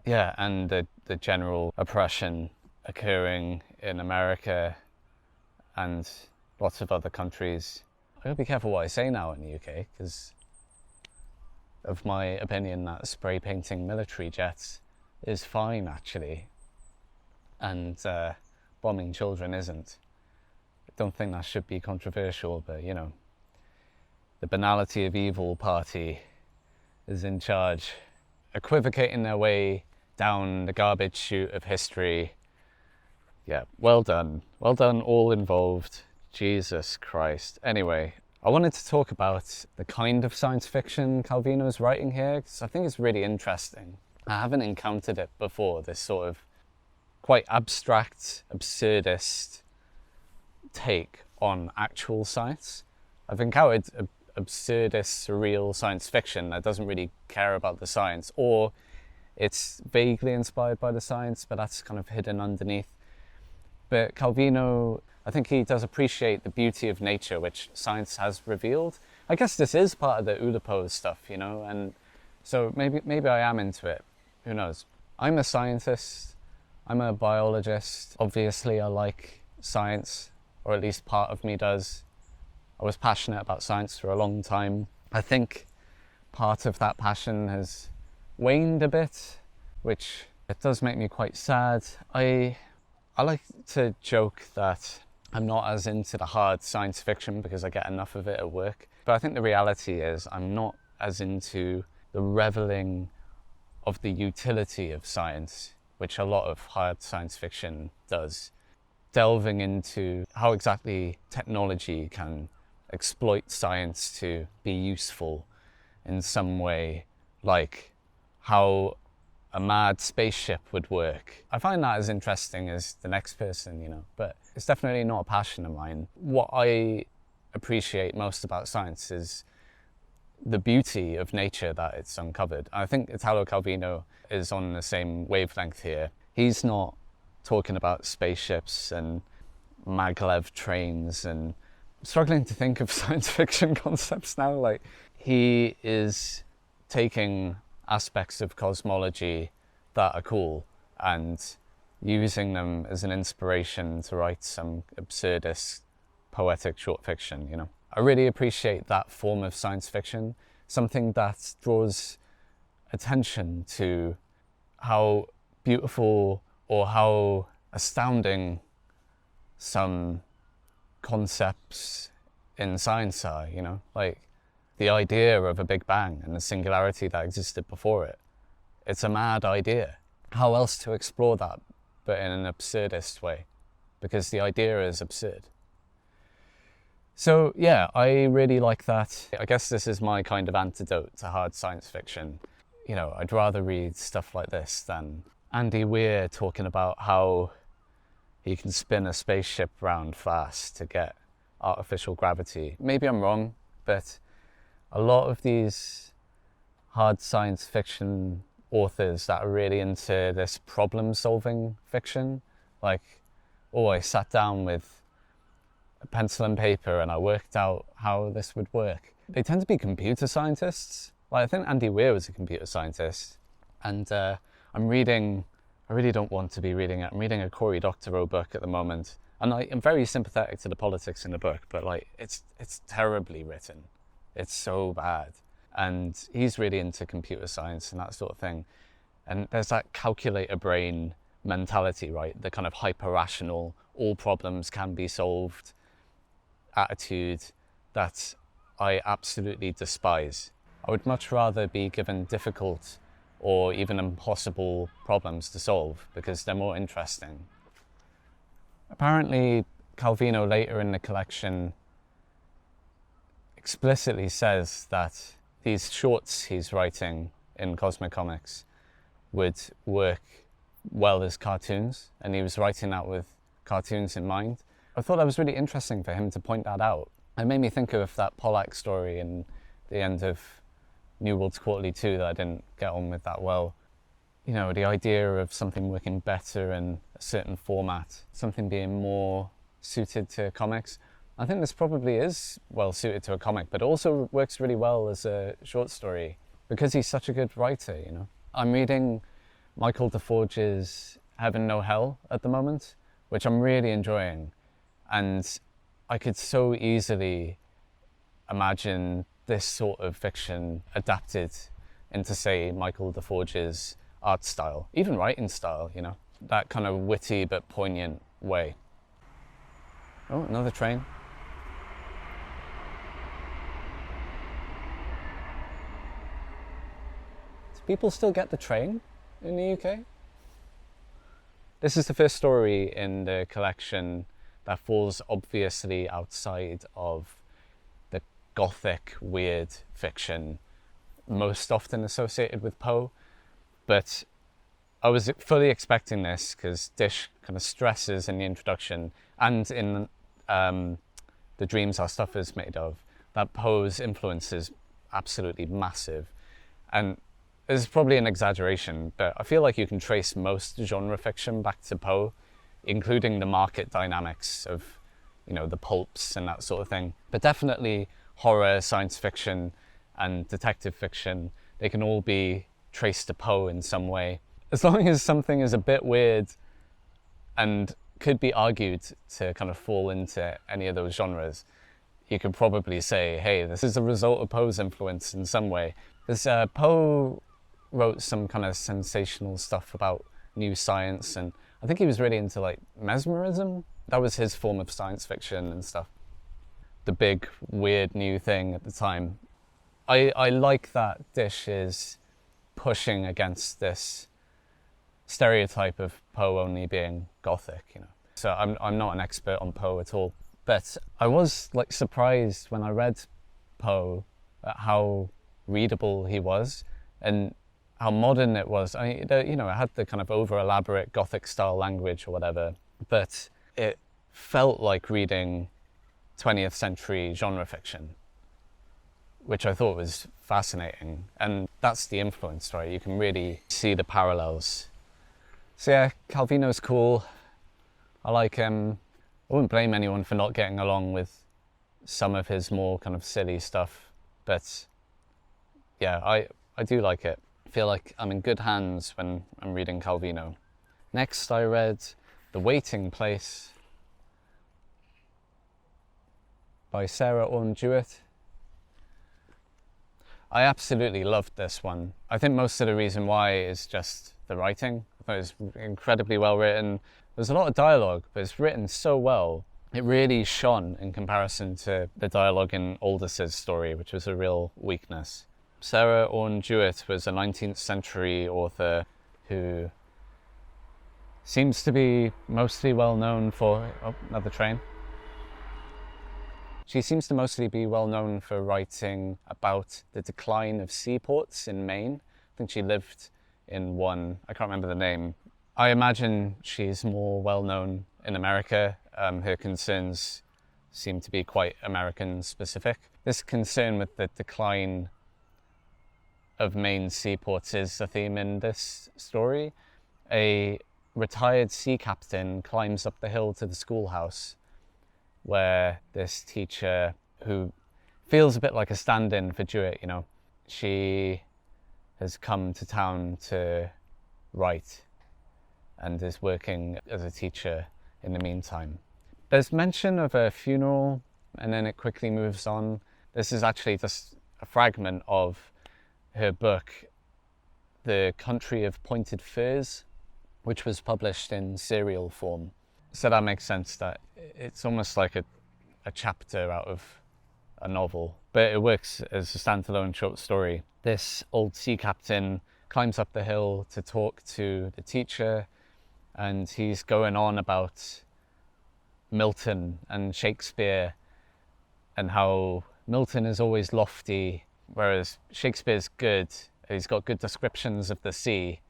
Yeah, and the general oppression occurring in America and lots of other countries. I gotta be careful what I say now in the UK because of my opinion that spray painting military jets is fine actually, and bombing children isn't. I don't think that should be controversial, but you know, the banality of evil party is in charge, equivocating their way down the garbage chute of history. Yeah, well done all involved. Jesus Christ. Anyway, I wanted to talk about the kind of science fiction Calvino's writing here, because I think it's really interesting. I haven't encountered it before, this sort of quite abstract, absurdist take on actual science. I've encountered absurdist, surreal science fiction that doesn't really care about the science, or it's vaguely inspired by the science, but that's kind of hidden underneath. But Calvino, I think he does appreciate the beauty of nature, which science has revealed. I guess this is part of the Oedipus stuff, you know, and so maybe I am into it. Who knows? I'm a scientist. I'm a biologist. Obviously, I like science, or at least part of me does. I was passionate about science for a long time. I think part of that passion has waned a bit, which it does make me quite sad. I like to joke that I'm not as into the hard science fiction because I get enough of it at work. But I think the reality is I'm not as into the reveling of the utility of science, which a lot of hard science fiction does. Delving into how exactly technology can exploit science to be useful in some way, like how a mad spaceship would work. I find that as interesting as the next person, you know, but it's definitely not a passion of mine. What I appreciate most about science is the beauty of nature that it's uncovered. I think Italo Calvino is on the same wavelength here. He's not talking about spaceships and maglev trains, and I'm struggling to think of science fiction concepts now. Like, he is taking aspects of cosmology that are cool and using them as an inspiration to write some absurdist poetic short fiction, you know. I really appreciate that form of science fiction, something that draws attention to how beautiful or how astounding some concepts in science are, you know, like the idea of a Big Bang and the singularity that existed before it. It's a mad idea. How else to explore that but in an absurdist way? Because the idea is absurd. So yeah, I really like that. I guess this is my kind of antidote to hard science fiction. You know, I'd rather read stuff like this than Andy Weir talking about how he can spin a spaceship round fast to get artificial gravity. Maybe I'm wrong, but a lot of these hard science fiction authors that are really into this problem-solving fiction. Like, I sat down with a pencil and paper and I worked out how this would work. They tend to be computer scientists. Like, I think Andy Weir was a computer scientist. And I really don't want to be reading it. I'm reading a Cory Doctorow book at the moment. And I'm very sympathetic to the politics in the book, but like, it's terribly written. It's so bad. And he's really into computer science and that sort of thing. And there's that calculator brain mentality, right? The kind of hyper-rational, all problems can be solved attitude that I absolutely despise. I would much rather be given difficult or even impossible problems to solve because they're more interesting. Apparently, Calvino later in the collection explicitly says that these shorts he's writing in Cosmic Comics would work well as cartoons, and he was writing that with cartoons in mind. I thought that was really interesting for him to point that out. It made me think of that Pollack story in the end of New Worlds Quarterly 2 that I didn't get on with that well. You know, the idea of something working better in a certain format, something being more suited to comics. I think this probably is well suited to a comic, but also works really well as a short story because he's such a good writer, you know. I'm reading Michael DeForge's Heaven No Hell at the moment, which I'm really enjoying. And I could so easily imagine this sort of fiction adapted into, say, Michael DeForge's art style, even writing style, you know, that kind of witty but poignant way. Oh, another train. Do people still get the train in the UK? This is the first story in the collection that falls obviously outside of the gothic, weird fiction most often associated with Poe. But I was fully expecting this because Disch kind of stresses in the introduction and in The Dreams Our Stuff Is Made Of that Poe's influence is absolutely massive. And this is probably an exaggeration, but I feel like you can trace most genre fiction back to Poe, including the market dynamics of, you know, the pulps and that sort of thing. But definitely horror, science fiction, and detective fiction, they can all be traced to Poe in some way. As long as something is a bit weird and could be argued to kind of fall into any of those genres, you could probably say, hey, this is a result of Poe's influence in some way. Because Poe wrote some kind of sensational stuff about new science, and I think he was really into like mesmerism. That was his form of science fiction and stuff. The big, weird new thing at the time. I like that Disch is pushing against this stereotype of Poe only being gothic, you know. So I'm not an expert on Poe at all, but I was like surprised when I read Poe at how readable he was and how modern it was. I mean, you know, it had the kind of over elaborate gothic style language or whatever, but it felt like reading 20th century genre fiction, which I thought was fascinating. And that's the influence, right? You can really see the parallels. So yeah, Calvino's cool. I like him. I wouldn't blame anyone for not getting along with some of his more kind of silly stuff, but yeah, I do like it. I feel like I'm in good hands when I'm reading Calvino. Next I read The Waiting Place by Sarah Orne Jewett. I absolutely loved this one. I think most of the reason why is just the writing. I thought it was incredibly well written. There's a lot of dialogue, but it's written so well. It really shone in comparison to the dialogue in Aldiss's story, which was a real weakness. Sarah Orne Jewett was a 19th century author who seems to be mostly well known for... Oh, another train. She seems to mostly be well known for writing about the decline of seaports in Maine. I think she lived in one, I can't remember the name. I imagine she's more well known in America. Her concerns seem to be quite American specific. This concern with the decline of Maine seaports is a theme in this story. A retired sea captain climbs up the hill to the schoolhouse where this teacher, who feels a bit like a stand-in for Jewett, you know, she has come to town to write and is working as a teacher in the meantime. There's mention of a funeral and then it quickly moves on. This is actually just a fragment of her book, The Country of Pointed Firs, which was published in serial form. So that makes sense that it's almost like a chapter out of a novel, but it works as a standalone short story. This old sea captain climbs up the hill to talk to the teacher, and he's going on about Milton and Shakespeare and how Milton is always lofty, whereas Shakespeare's good. He's got good descriptions of the sea,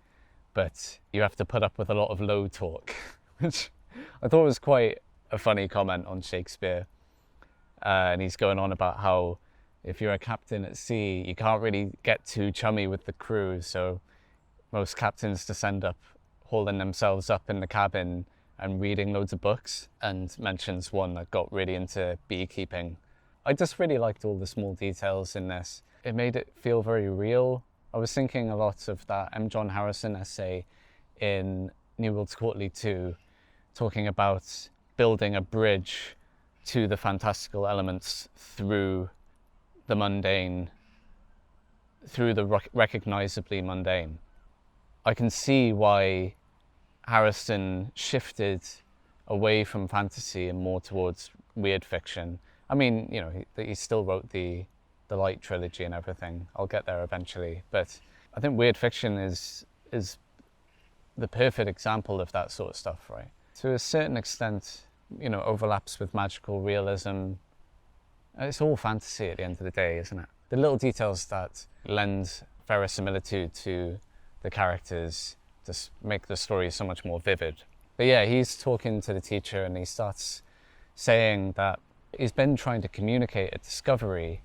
but you have to put up with a lot of low talk, which I thought was quite a funny comment on Shakespeare. And he's going on about how if you're a captain at sea, you can't really get too chummy with the crew, so most captains just end up hauling themselves up in the cabin and reading loads of books, and mentions one that got really into beekeeping. I just really liked all the small details in this. It made it feel very real. I was thinking a lot of that M. John Harrison essay in New Worlds Quarterly 2, talking about building a bridge to the fantastical elements through the mundane, through the recognizably mundane. I can see why Harrison shifted away from fantasy and more towards weird fiction. I mean, you know, he still wrote the Light trilogy and everything. I'll get there eventually, but I think weird fiction is the perfect example of that sort of stuff, right? To a certain extent, you know, overlaps with magical realism. It's all fantasy at the end of the day, isn't it? The little details that lend verisimilitude to the characters just make the story so much more vivid. But yeah, he's talking to the teacher and he starts saying that he's been trying to communicate a discovery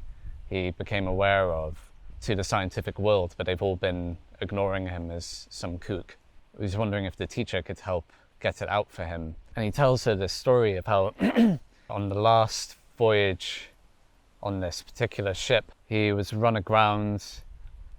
he became aware of to the scientific world, but they've all been ignoring him as some kook. He's wondering if the teacher could help get it out for him. And he tells her this story of how on the last voyage on this particular ship, he was run aground.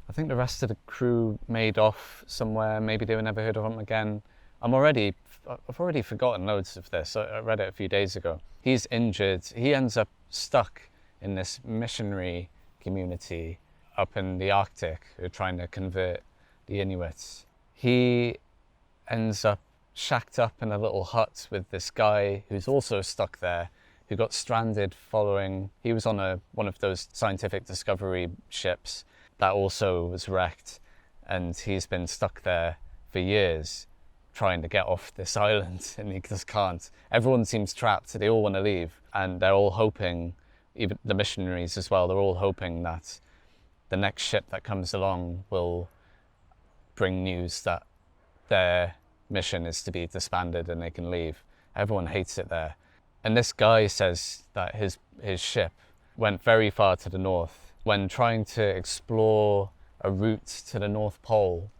I think the rest of the crew made off somewhere. Maybe they were never heard of him again. I've already forgotten loads of this. I read it a few days ago. He's injured. He ends up stuck in this missionary community up in the Arctic who are trying to convert the Inuits. He ends up shacked up in a little hut with this guy who's also stuck there, who got stranded following... He was on one of those scientific discovery ships that also was wrecked, and he's been stuck there for years trying to get off this island, and he just can't. Everyone seems trapped, so they all want to leave, and they're all hoping, even the missionaries as well, they're all hoping that the next ship that comes along will bring news that their mission is to be disbanded and they can leave. Everyone hates it there. And this guy says that his ship went very far to the north. When trying to explore a route to the North Pole,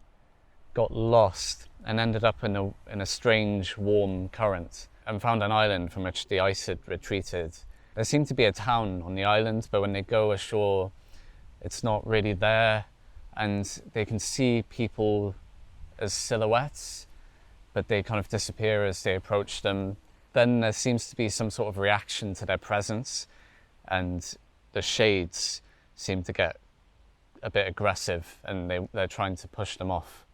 got lost and ended up in a strange warm current and found an island from which the ice had retreated. There seemed to be a town on the island, but when they go ashore, it's not really there, and they can see people as silhouettes, but they kind of disappear as they approach them. Then there seems to be some sort of reaction to their presence, and the shades seem to get a bit aggressive, and they're trying to push them off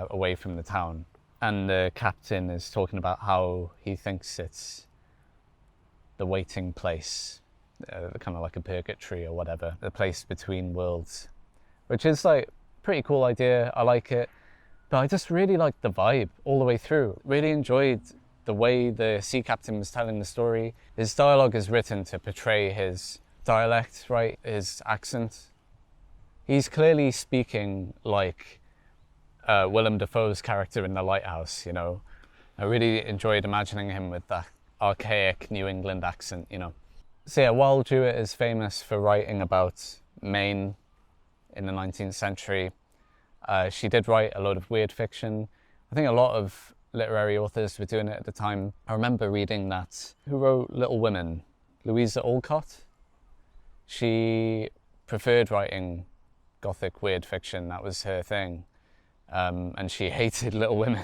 away from the town. And the captain is talking about how he thinks it's the waiting place, kind of like a purgatory or whatever, the place between worlds, which is like a pretty cool idea. I like it, but I just really liked the vibe all the way through. Really enjoyed the way the sea captain was telling the story. His dialogue is written to portray his dialect, right? His accent. He's clearly speaking like Willem Dafoe's character in The Lighthouse, you know. I really enjoyed imagining him with that archaic New England accent, you know. So yeah, while Jewett is famous for writing about Maine in the 19th century. She did write a load of weird fiction. I think a lot of literary authors were doing it at the time. I remember reading that, who wrote Little Women? Louisa Alcott? She preferred writing gothic weird fiction, that was her thing. And she hated Little Women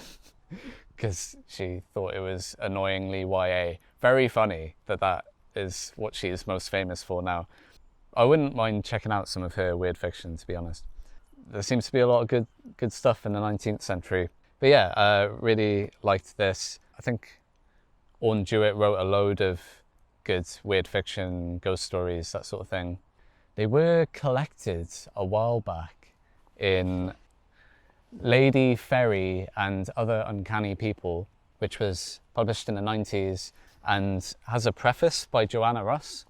because she thought it was annoyingly YA. Very funny that is what she is most famous for now. I wouldn't mind checking out some of her weird fiction, to be honest. There seems to be a lot of good stuff in the 19th century. But yeah, I really liked this. I think Orne Jewett wrote a load of good weird fiction, ghost stories, that sort of thing. They were collected a while back in Lady Fairy and Other Uncanny People, which was published in the 90s and has a preface by Joanna Russ,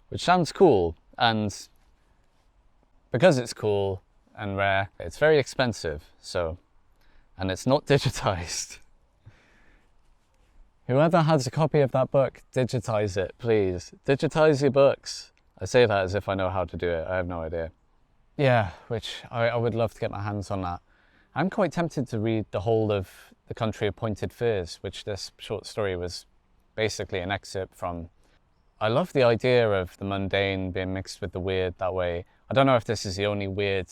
which sounds cool. And because it's cool and rare, it's very expensive, and it's not digitized. Whoever has a copy of that book, digitize it, please. Digitize your books. I say that as if I know how to do it. I have no idea. Yeah, which I would love to get my hands on that. I'm quite tempted to read the whole of The Country of Pointed Firs, which this short story was basically an excerpt from. I love the idea of the mundane being mixed with the weird that way. I don't know if this is the only weird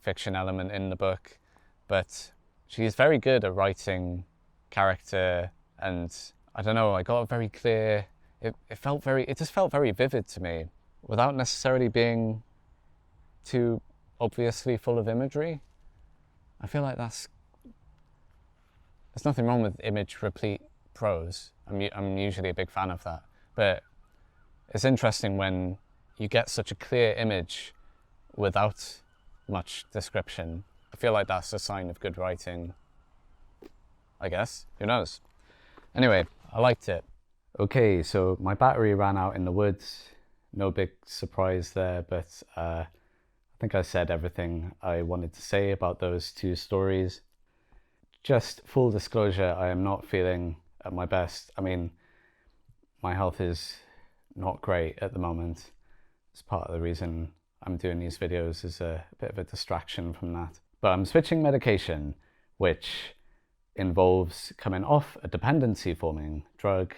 fiction element in the book, but she's very good at writing character, and I don't know, I got a very clear, it just felt very vivid to me without necessarily being too obviously full of imagery. I feel like there's nothing wrong with image replete prose. I'm usually a big fan of that, but it's interesting when you get such a clear image without much description. I feel like that's a sign of good writing, I guess. Who knows? Anyway, I liked it. Okay, so my battery ran out in the woods. No big surprise there, but I think I said everything I wanted to say about those two stories. Just full disclosure, I am not feeling at my best. I mean, my health is not great at the moment. It's part of the reason I'm doing these videos, is a bit of a distraction from that. But I'm switching medication, which involves coming off a dependency-forming drug,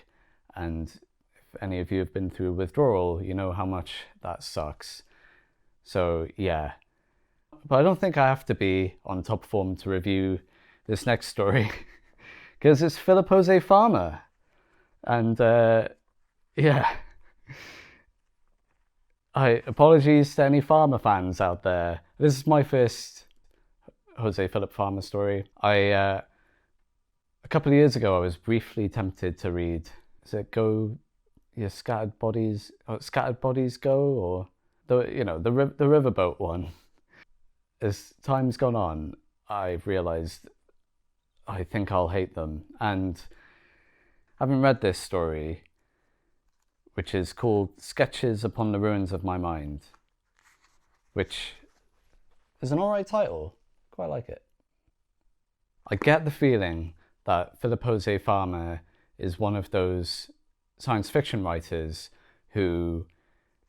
and if any of you have been through withdrawal, you know how much that sucks. So yeah, but I don't think I have to be on top form to review this next story, because it's Philip Jose Farmer, and yeah. Apologies to any Farmer fans out there. This is my first Jose Philip Farmer story. A couple of years ago, I was briefly tempted to read, is it Go Your Scattered Bodies, or Scattered Bodies Go, or the riverboat one. As time's gone on, I've realised I think I'll hate them. And having read this story, which is called Sketches Upon the Ruins of My Mind, which is an alright title. Quite like it. I get the feeling that Philip Jose Farmer is one of those science fiction writers who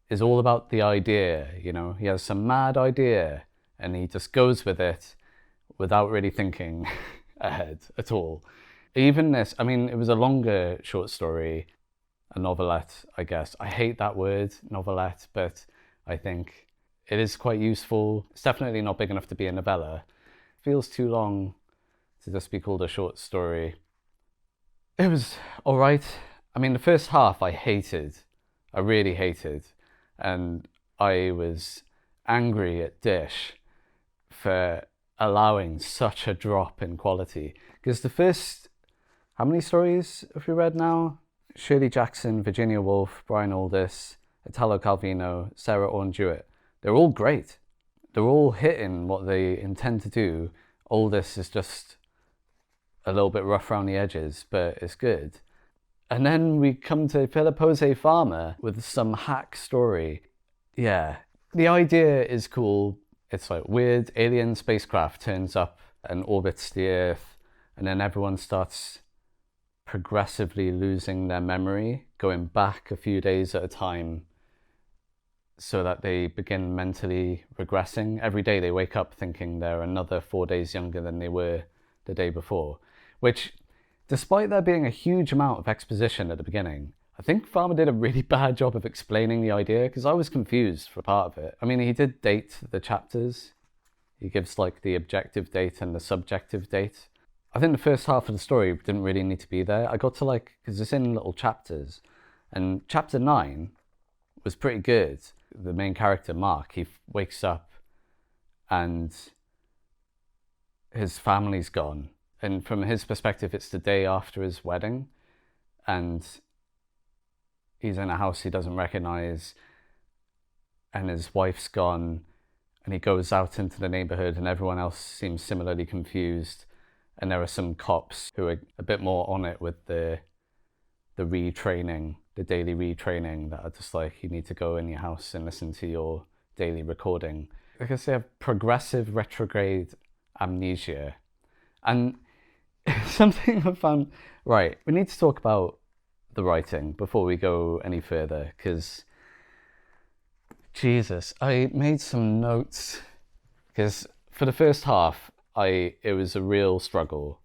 is all about the idea, you know? He has some mad idea and he just goes with it without really thinking ahead at all. Even this, I mean, it was a longer short story, a novelette, I guess. I hate that word, novelette, but I think it is quite useful. It's definitely not big enough to be a novella. It feels too long to just be called a short story. It was all right. I mean, the first half I hated. I really hated. And I was angry at Disch for allowing such a drop in quality. Because the first, how many stories have we read now? Shirley Jackson, Virginia Woolf, Brian Aldiss, Italo Calvino, Sarah Orne Jewett. They're all great. They're all hitting what they intend to do. Aldiss is just a little bit rough around the edges, but it's good. And then we come to Philip Jose Farmer with some hack story. Yeah, the idea is cool. It's like weird alien spacecraft turns up and orbits the Earth, and then everyone starts progressively losing their memory, going back a few days at a time so that they begin mentally regressing. Every day they wake up thinking they're another 4 days younger than they were the day before, which, despite there being a huge amount of exposition at the beginning, I think Farmer did a really bad job of explaining the idea, because I was confused for part of it. I mean, he did date the chapters. He gives like the objective date and the subjective date. I think the first half of the story didn't really need to be there. I got to like, because it's in little chapters, and chapter 9 was pretty good. The main character, Mark, he wakes up and his family's gone. And from his perspective, it's the day after his wedding, and he's in a house he doesn't recognize, and his wife's gone, and he goes out into the neighborhood and everyone else seems similarly confused, and there are some cops who are a bit more on it with the retraining, the daily retraining, that are just like, you need to go in your house and listen to your daily recording. I guess they have progressive retrograde amnesia. And something I found, right, we need to talk about the writing before we go any further, because Jesus, I made some notes, because for the first half it was a real struggle,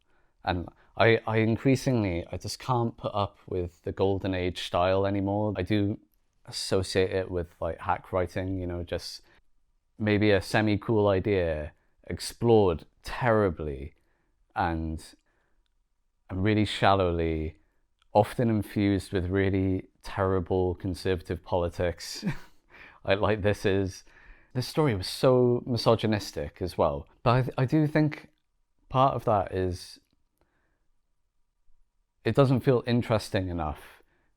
and I increasingly, I just can't put up with the golden age style anymore. I do associate it with like hack writing, you know, just maybe a semi-cool idea explored terribly and really shallowly, often infused with really terrible conservative politics. Like this story was so misogynistic as well. But I do think part of that is it doesn't feel interesting enough.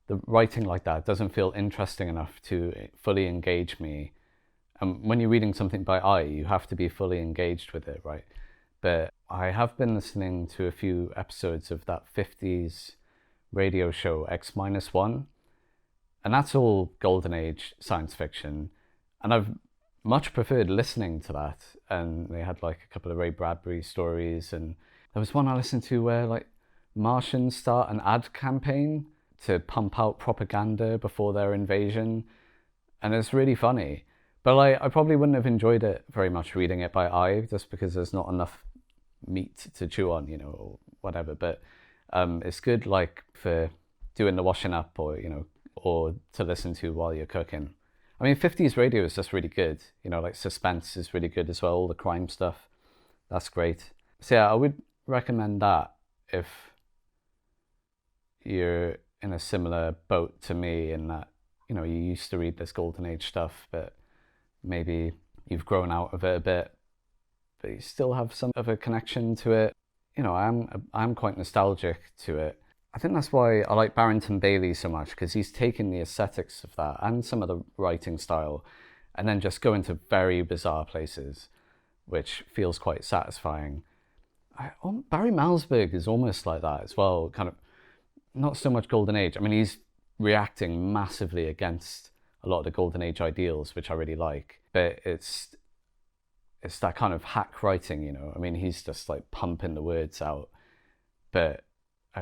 The writing like that doesn't feel interesting enough to fully engage me. And when you're reading something by eye, you have to be fully engaged with it, right? But I have been listening to a few episodes of that 50s radio show X-1, and that's all golden age science fiction, and I've much preferred listening to that. And they had like a couple of Ray Bradbury stories, and there was one I listened to where like Martians start an ad campaign to pump out propaganda before their invasion, and it's really funny. But like, I probably wouldn't have enjoyed it very much reading it by eye, just because there's not enough meat to chew on, you know, or whatever. But it's good like for doing the washing up, or, you know, or to listen to while you're cooking. I mean, 50s radio is just really good, you know, like suspense is really good as well, all the crime stuff, that's great. So yeah, I would recommend that if you're in a similar boat to me, in that, you know, you used to read this golden age stuff, but maybe you've grown out of it a bit, but you still have some of a connection to it. You know, I'm quite nostalgic to it. I think that's why I like Barrington Bailey so much, because he's taken the aesthetics of that and some of the writing style and then just go into very bizarre places, which feels quite satisfying. Barry Malzberg is almost like that as well, kind of not so much golden age. I mean, he's reacting massively against a lot of the golden age ideals, which I really like, but it's that kind of hack writing, you know. I mean, he's just like pumping the words out, but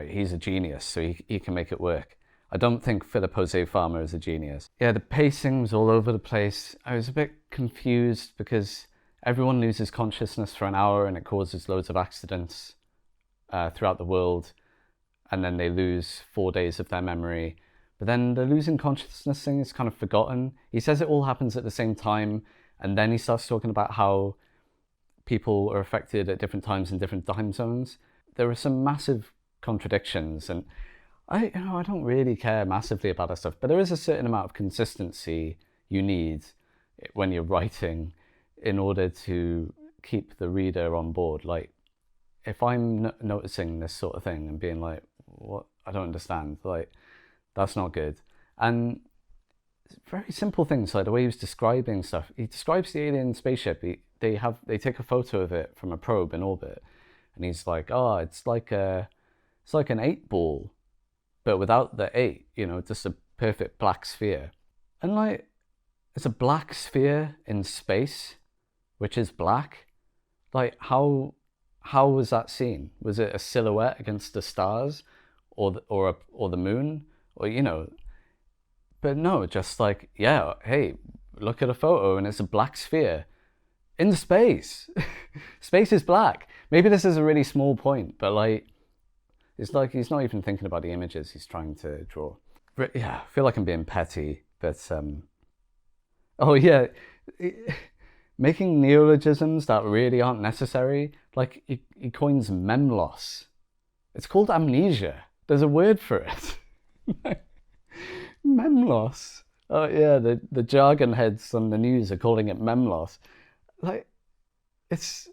he's a genius, so he can make it work. I don't think Philip Jose Farmer is a genius. Yeah, the pacing was all over the place. I was a bit confused because everyone loses consciousness for an hour and it causes loads of accidents throughout the world, and then they lose 4 days of their memory. But then the losing consciousness thing is kind of forgotten. He says it all happens at the same time, and then he starts talking about how people are affected at different times in different time zones. There are some massive contradictions, and I don't really care massively about that stuff, but there is a certain amount of consistency you need when you're writing in order to keep the reader on board. Like, if I'm noticing this sort of thing and being like, what, I don't understand, like, that's not good. And very simple things, like the way he was describing stuff. He describes the alien spaceship. They take a photo of it from a probe in orbit, and he's like, oh, it's like an 8-ball, but without the 8, you know, just a perfect black sphere. And like, it's a black sphere in space, which is black. Like, how was that seen? Was it a silhouette against the stars, or the moon, or, you know? But no, just like, yeah, hey, look at a photo and it's a black sphere in the space. Space is black. Maybe this is a really small point, but like, it's like he's not even thinking about the images he's trying to draw. But yeah, I feel like I'm being petty, but oh yeah, making neologisms that really aren't necessary. Like he coins memloss. It's called amnesia. There's a word for it. Memloss. Oh yeah, the jargon heads on the news are calling it memloss. Like, it's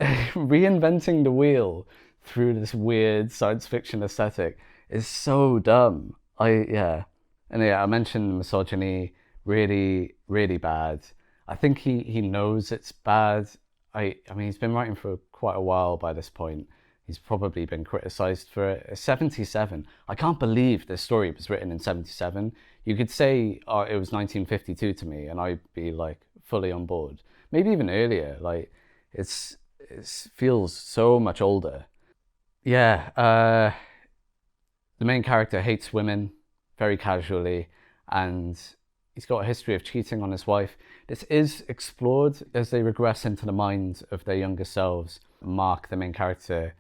reinventing the wheel through this weird science fiction aesthetic is so dumb. And yeah, I mentioned misogyny, really, really bad. I think he knows it's bad. I mean, he's been writing for quite a while by this point. He's probably been criticised for it. 77. I can't believe this story was written in 77. You could say it was 1952 to me, and I'd be like fully on board. Maybe even earlier. Like, it feels so much older. Yeah, the main character hates women very casually, and he's got a history of cheating on his wife. This is explored as they regress into the mind of their younger selves. Mark, the main character,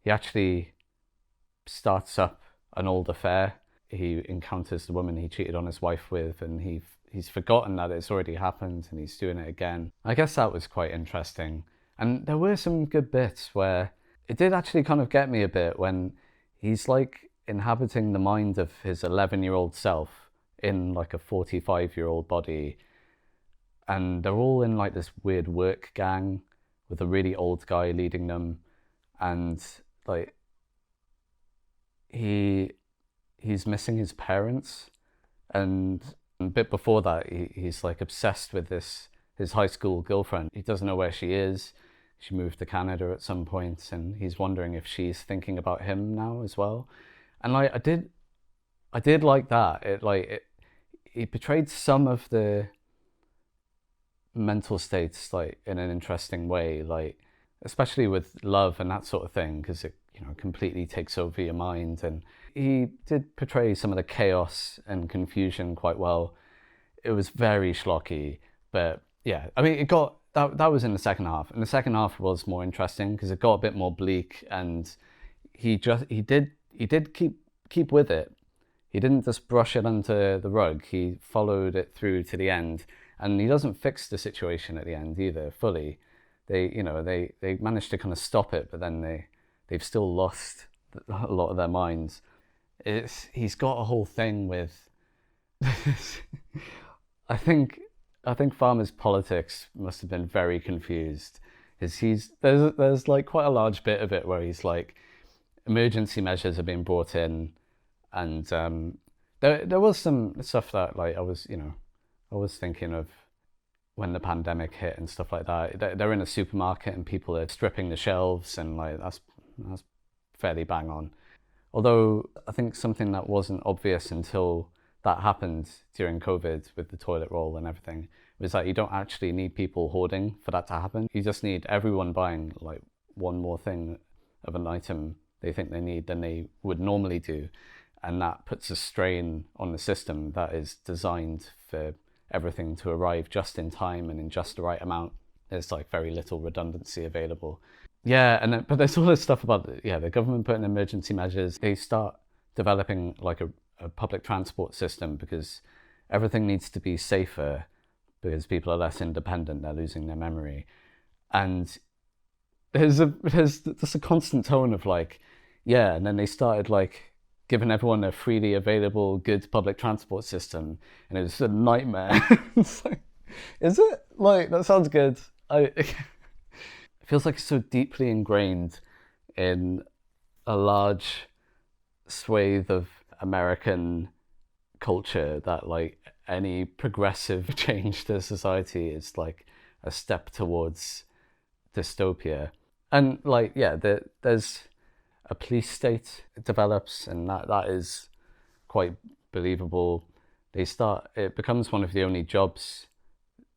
he actually starts up an old affair. He encounters the woman he cheated on his wife with, and he's forgotten that it's already happened, and he's doing it again. I guess that was quite interesting. And there were some good bits where it did actually kind of get me a bit when he's like inhabiting the mind of his 11-year-old self in like a 45-year-old body. And they're all in like this weird work gang with a really old guy leading them. And like, he's missing his parents. And a bit before that, he's like obsessed with his high school girlfriend. He doesn't know where she is. She moved to Canada at some point, and he's wondering if she's thinking about him now as well. And like, I did like that. It portrayed some of the mental states like in an interesting way, like especially with love and that sort of thing, because it completely takes over your mind. And he did portray some of the chaos and confusion quite well. It was very schlocky, but yeah, I mean, it got that was in the second half, and the second half was more interesting because it got a bit more bleak, and he did keep with it. He didn't just brush it under the rug. He followed it through to the end, and he doesn't fix the situation at the end either fully. They managed to kind of stop it, but then they've still lost a lot of their minds. He's got a whole thing with I think Farmer's politics must have been very confused. There's like quite a large bit of it where he's like, emergency measures are being brought in, and there was some stuff that like I was thinking of when the pandemic hit and stuff like that. They're in a supermarket and people are stripping the shelves, and like that's fairly bang on. Although I think something that wasn't obvious until that happened during COVID with the toilet roll and everything was that you don't actually need people hoarding for that to happen. You just need everyone buying like one more thing of an item they think they need than they would normally do. And that puts a strain on the system that is designed for everything to arrive just in time and in just the right amount. There's like very little redundancy available. Yeah, but there's all this stuff about the government putting emergency measures. They start developing like a public transport system because everything needs to be safer because people are less independent, they're losing their memory. And there's just a constant tone of like, yeah, and then they started like giving everyone a freely available good public transport system, and it was a nightmare. It's like, is it? Like, that sounds good. It feels like it's so deeply ingrained in a large swathe of American culture that like any progressive change to society is like a step towards dystopia. And like, yeah, there's a police state develops, and that is quite believable. It becomes one of the only jobs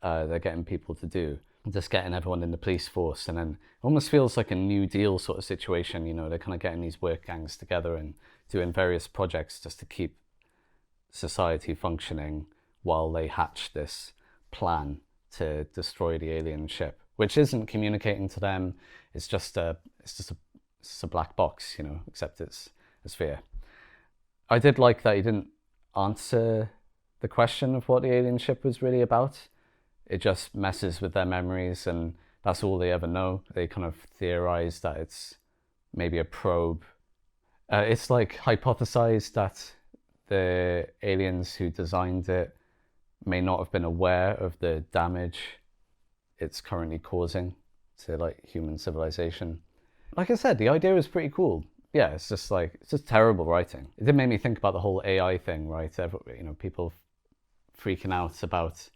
they're getting people to do, just getting everyone in the police force. And then it almost feels like a New Deal sort of situation, they're kind of getting these work gangs together and doing various projects just to keep society functioning while they hatch this plan to destroy the alien ship, which isn't communicating to them. It's just a black box, you know, except it's a sphere. I did like that he didn't answer the question of what the alien ship was really about. It just messes with their memories, and that's all they ever know. They kind of theorize that it's maybe a probe. It's like hypothesized that the aliens who designed it may not have been aware of the damage it's currently causing to like human civilization. Like I said, the idea was pretty cool. Yeah, it's just terrible writing. It did make me think about the whole AI thing, right? You know, people freaking out about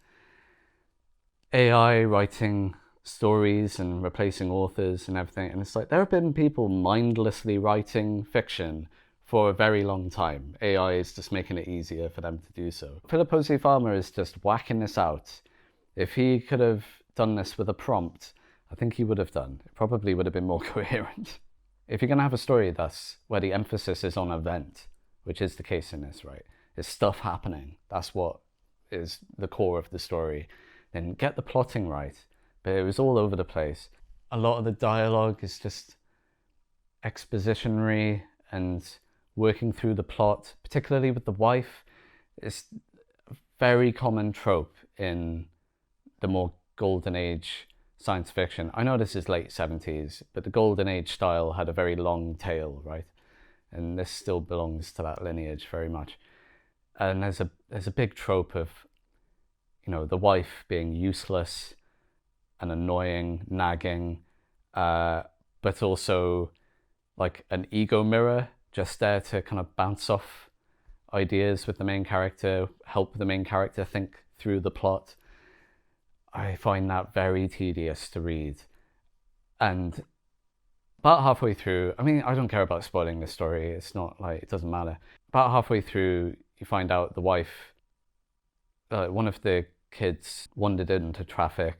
AI writing stories and replacing authors and everything. And it's like, there have been people mindlessly writing fiction for a very long time. AI is just making it easier for them to do so. Philip Jose Farmer is just whacking this out. If he could have done this with a prompt, I think he would have done. It probably would have been more coherent. If you're going to have a story thus, where the emphasis is on event, which is the case in this, right? It's stuff happening. That's what is the core of the story. Then get the plotting right. But it was all over the place. A lot of the dialogue is just expositionary and working through the plot, particularly with the wife. It's a very common trope in the more golden age science fiction. I know this is late 70s, but the golden age style had a very long tail, right? And this still belongs to that lineage very much. And there's a big trope of, you know, the wife being useless and annoying, nagging, but also like an ego mirror, just there to kind of bounce off ideas with the main character, help the main character think through the plot. I find that very tedious to read. And about halfway through, I mean, I don't care about spoiling this story. It's not like, it doesn't matter. About halfway through, you find out the wife, one of the kids wandered into traffic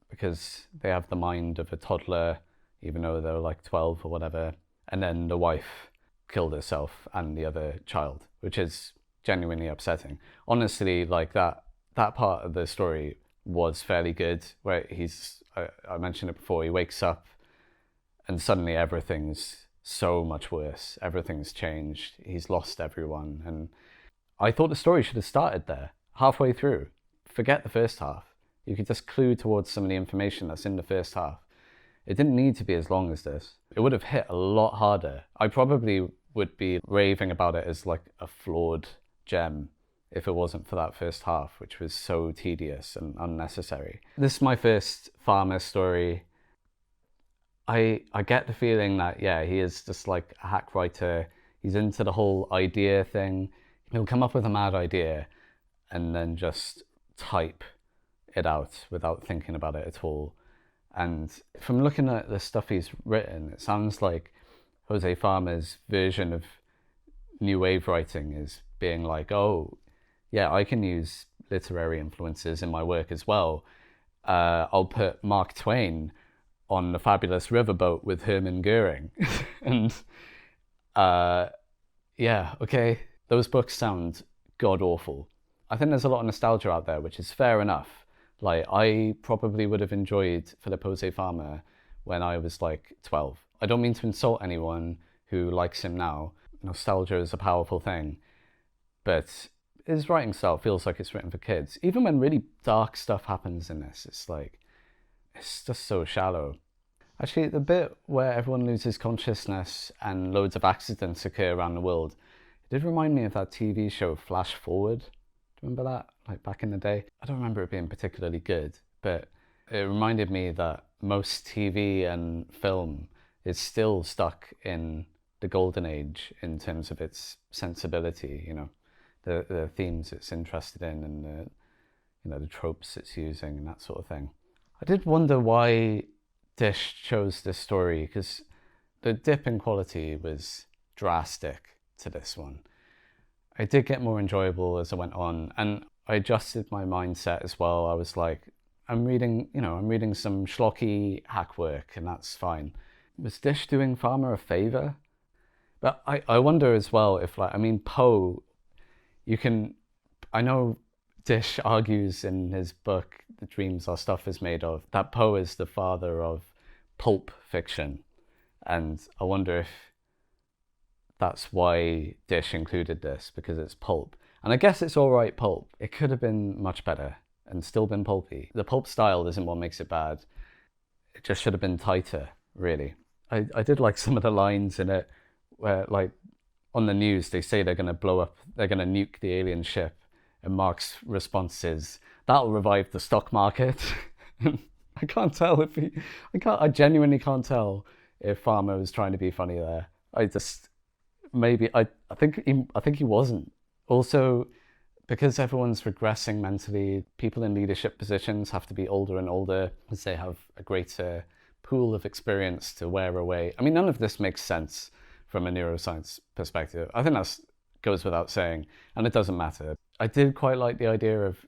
because they have the mind of a toddler, even though they're like 12 or whatever. And then the wife killed herself and the other child, which is genuinely upsetting. Honestly, like that part of the story was fairly good, where I mentioned it before, he wakes up and suddenly everything's so much worse. Everything's changed. He's lost everyone. And I thought the story should have started there, halfway through. Forget the first half. You could just clue towards some of the information that's in the first half. It didn't need to be as long as this. It would have hit a lot harder. I probably would be raving about it as like a flawed gem if it wasn't for that first half, which was so tedious and unnecessary. This is my first Farmer story. I get the feeling that, yeah, he is just like a hack writer. He's into the whole idea thing. He'll come up with a mad idea and then just type it out without thinking about it at all. And from looking at the stuff he's written, it sounds like Jose Farmer's version of new wave writing is being like, oh, yeah, I can use literary influences in my work as well. I'll put Mark Twain on the fabulous riverboat with Hermann Goering. And yeah, okay, those books sound god-awful. I think there's a lot of nostalgia out there, which is fair enough. Like, I probably would have enjoyed Philip Jose Farmer when I was like 12. I don't mean to insult anyone who likes him now. Nostalgia is a powerful thing. But his writing style feels like it's written for kids. Even when really dark stuff happens in this, it's just so shallow. Actually, the bit where everyone loses consciousness and loads of accidents occur around the world, it did remind me of that TV show Flash Forward. Do you remember that? Like back in the day? I don't remember it being particularly good, but it reminded me that most TV and film is still stuck in the golden age in terms of its sensibility, you know, the themes it's interested in and the tropes it's using and that sort of thing. I did wonder why Disch chose this story, because the dip in quality was drastic to this one. It did get more enjoyable as I went on, and I adjusted my mindset as well. I was like, I'm reading some schlocky hack work, and that's fine. Was Disch doing Farmer a favor? But I wonder as well if, like, I mean, Poe, I know Disch argues in his book, The Dreams Our Stuff Is Made Of, that Poe is the father of pulp fiction. And I wonder if that's why Disch included this, because it's pulp. And I guess it's all right pulp. It could have been much better and still been pulpy. The pulp style isn't what makes it bad. It just should have been tighter, really. I did like some of the lines in it where, like, on the news, they say they're going to blow up, they're going to nuke the alien ship. And Mark's response is, that'll revive the stock market. I can't tell if I genuinely can't tell if Farmer was trying to be funny there. I think he wasn't. Also, because everyone's regressing mentally, people in leadership positions have to be older and older as they have a greater pool of experience to wear away. I mean, none of this makes sense from a neuroscience perspective. I think that goes without saying, and it doesn't matter. I did quite like the idea of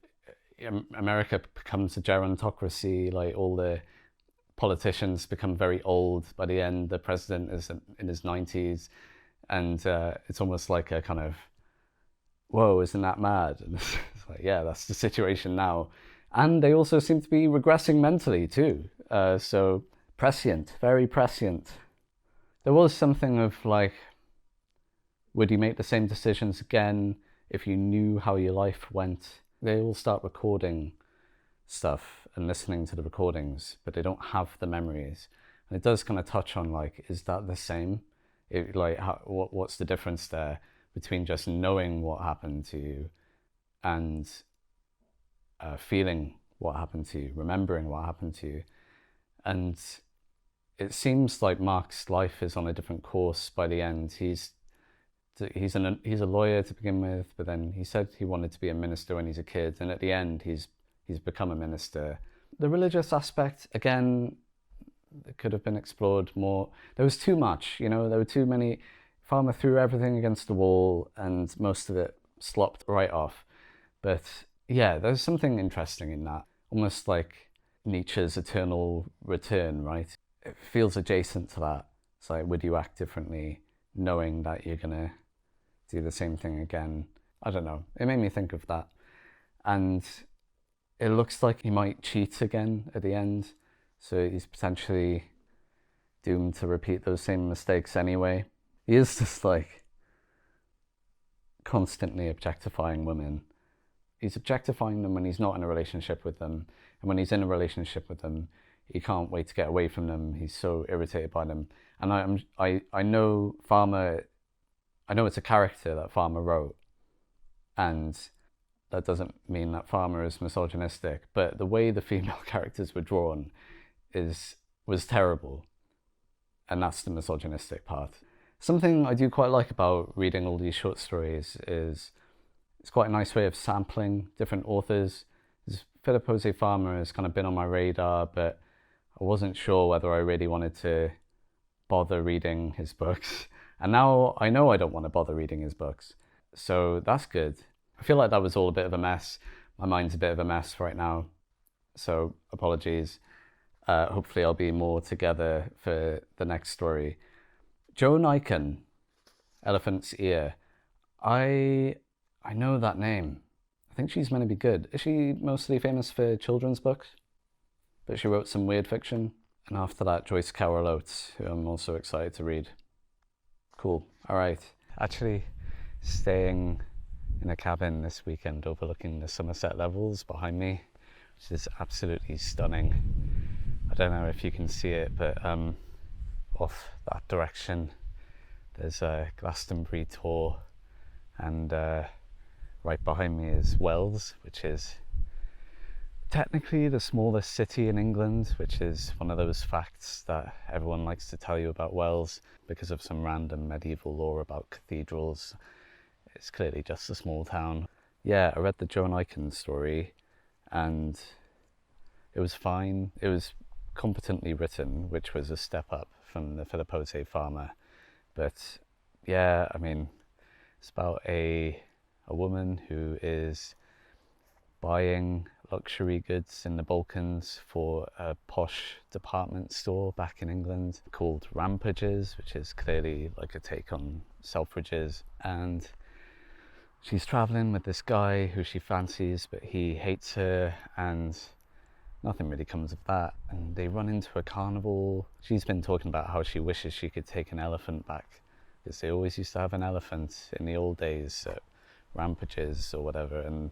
America becomes a gerontocracy, like all the politicians become very old. By the end, the president is in his 90s, and it's almost like a kind of, whoa, isn't that mad? And it's like, yeah, that's the situation now. And they also seem to be regressing mentally too. So prescient, very prescient. There was something of like, would you make the same decisions again if you knew how your life went? They all start recording stuff and listening to the recordings, but they don't have the memories. And it does kind of touch on like, is that the same? What's the difference there between just knowing what happened to you and feeling what happened to you, remembering what happened to you? And it seems like Mark's life is on a different course by the end. He's a lawyer to begin with, but then he said he wanted to be a minister when he's a kid, and at the end he's become a minister. The religious aspect, again, it could have been explored more. There was too much, there were too many. Farmer threw everything against the wall and most of it slopped right off. But yeah, there's something interesting in that, almost like Nietzsche's eternal return, right? It feels adjacent to that. It's like, would you act differently knowing that you're gonna do the same thing again? I don't know. It made me think of that. And it looks like he might cheat again at the end. So he's potentially doomed to repeat those same mistakes anyway. He is just like constantly objectifying women. He's objectifying them when he's not in a relationship with them. And when he's in a relationship with them, he can't wait to get away from them. He's so irritated by them. And I know Farmer, I know it's a character that Farmer wrote. And that doesn't mean that Farmer is misogynistic, but the way the female characters were drawn was terrible. And that's the misogynistic part. Something I do quite like about reading all these short stories is it's quite a nice way of sampling different authors. Philip Jose Farmer has kind of been on my radar, but I wasn't sure whether I really wanted to bother reading his books. And now I know I don't want to bother reading his books. So that's good. I feel like that was all a bit of a mess. My mind's a bit of a mess right now. So apologies. Hopefully I'll be more together for the next story. Joan Aiken, Elephant's Ear. I know that name. I think she's meant to be good. Is she mostly famous for children's books? But she wrote some weird fiction. And after that, Joyce Carol Oates, who I'm also excited to read. Cool. All right. Actually, staying in a cabin this weekend overlooking the Somerset Levels behind me, which is absolutely stunning. I don't know if you can see it, but off that direction there's a Glastonbury Tor, and right behind me is Wells, which is technically the smallest city in England, which is one of those facts that everyone likes to tell you about Wells because of some random medieval lore about cathedrals. It's clearly just a small town. Yeah, I read the Joan Aiken story and it was fine. It was competently written, which was a step up from the Philip Jose Farmer. But yeah, I mean, it's about a woman who is buying luxury goods in the Balkans for a posh department store back in England called Rampages, which is clearly like a take on Selfridges. And she's traveling with this guy who she fancies, but he hates her, and nothing really comes of that. And they run into a carnival. She's been talking about how she wishes she could take an elephant back, because they always used to have an elephant in the old days at rampages or whatever. And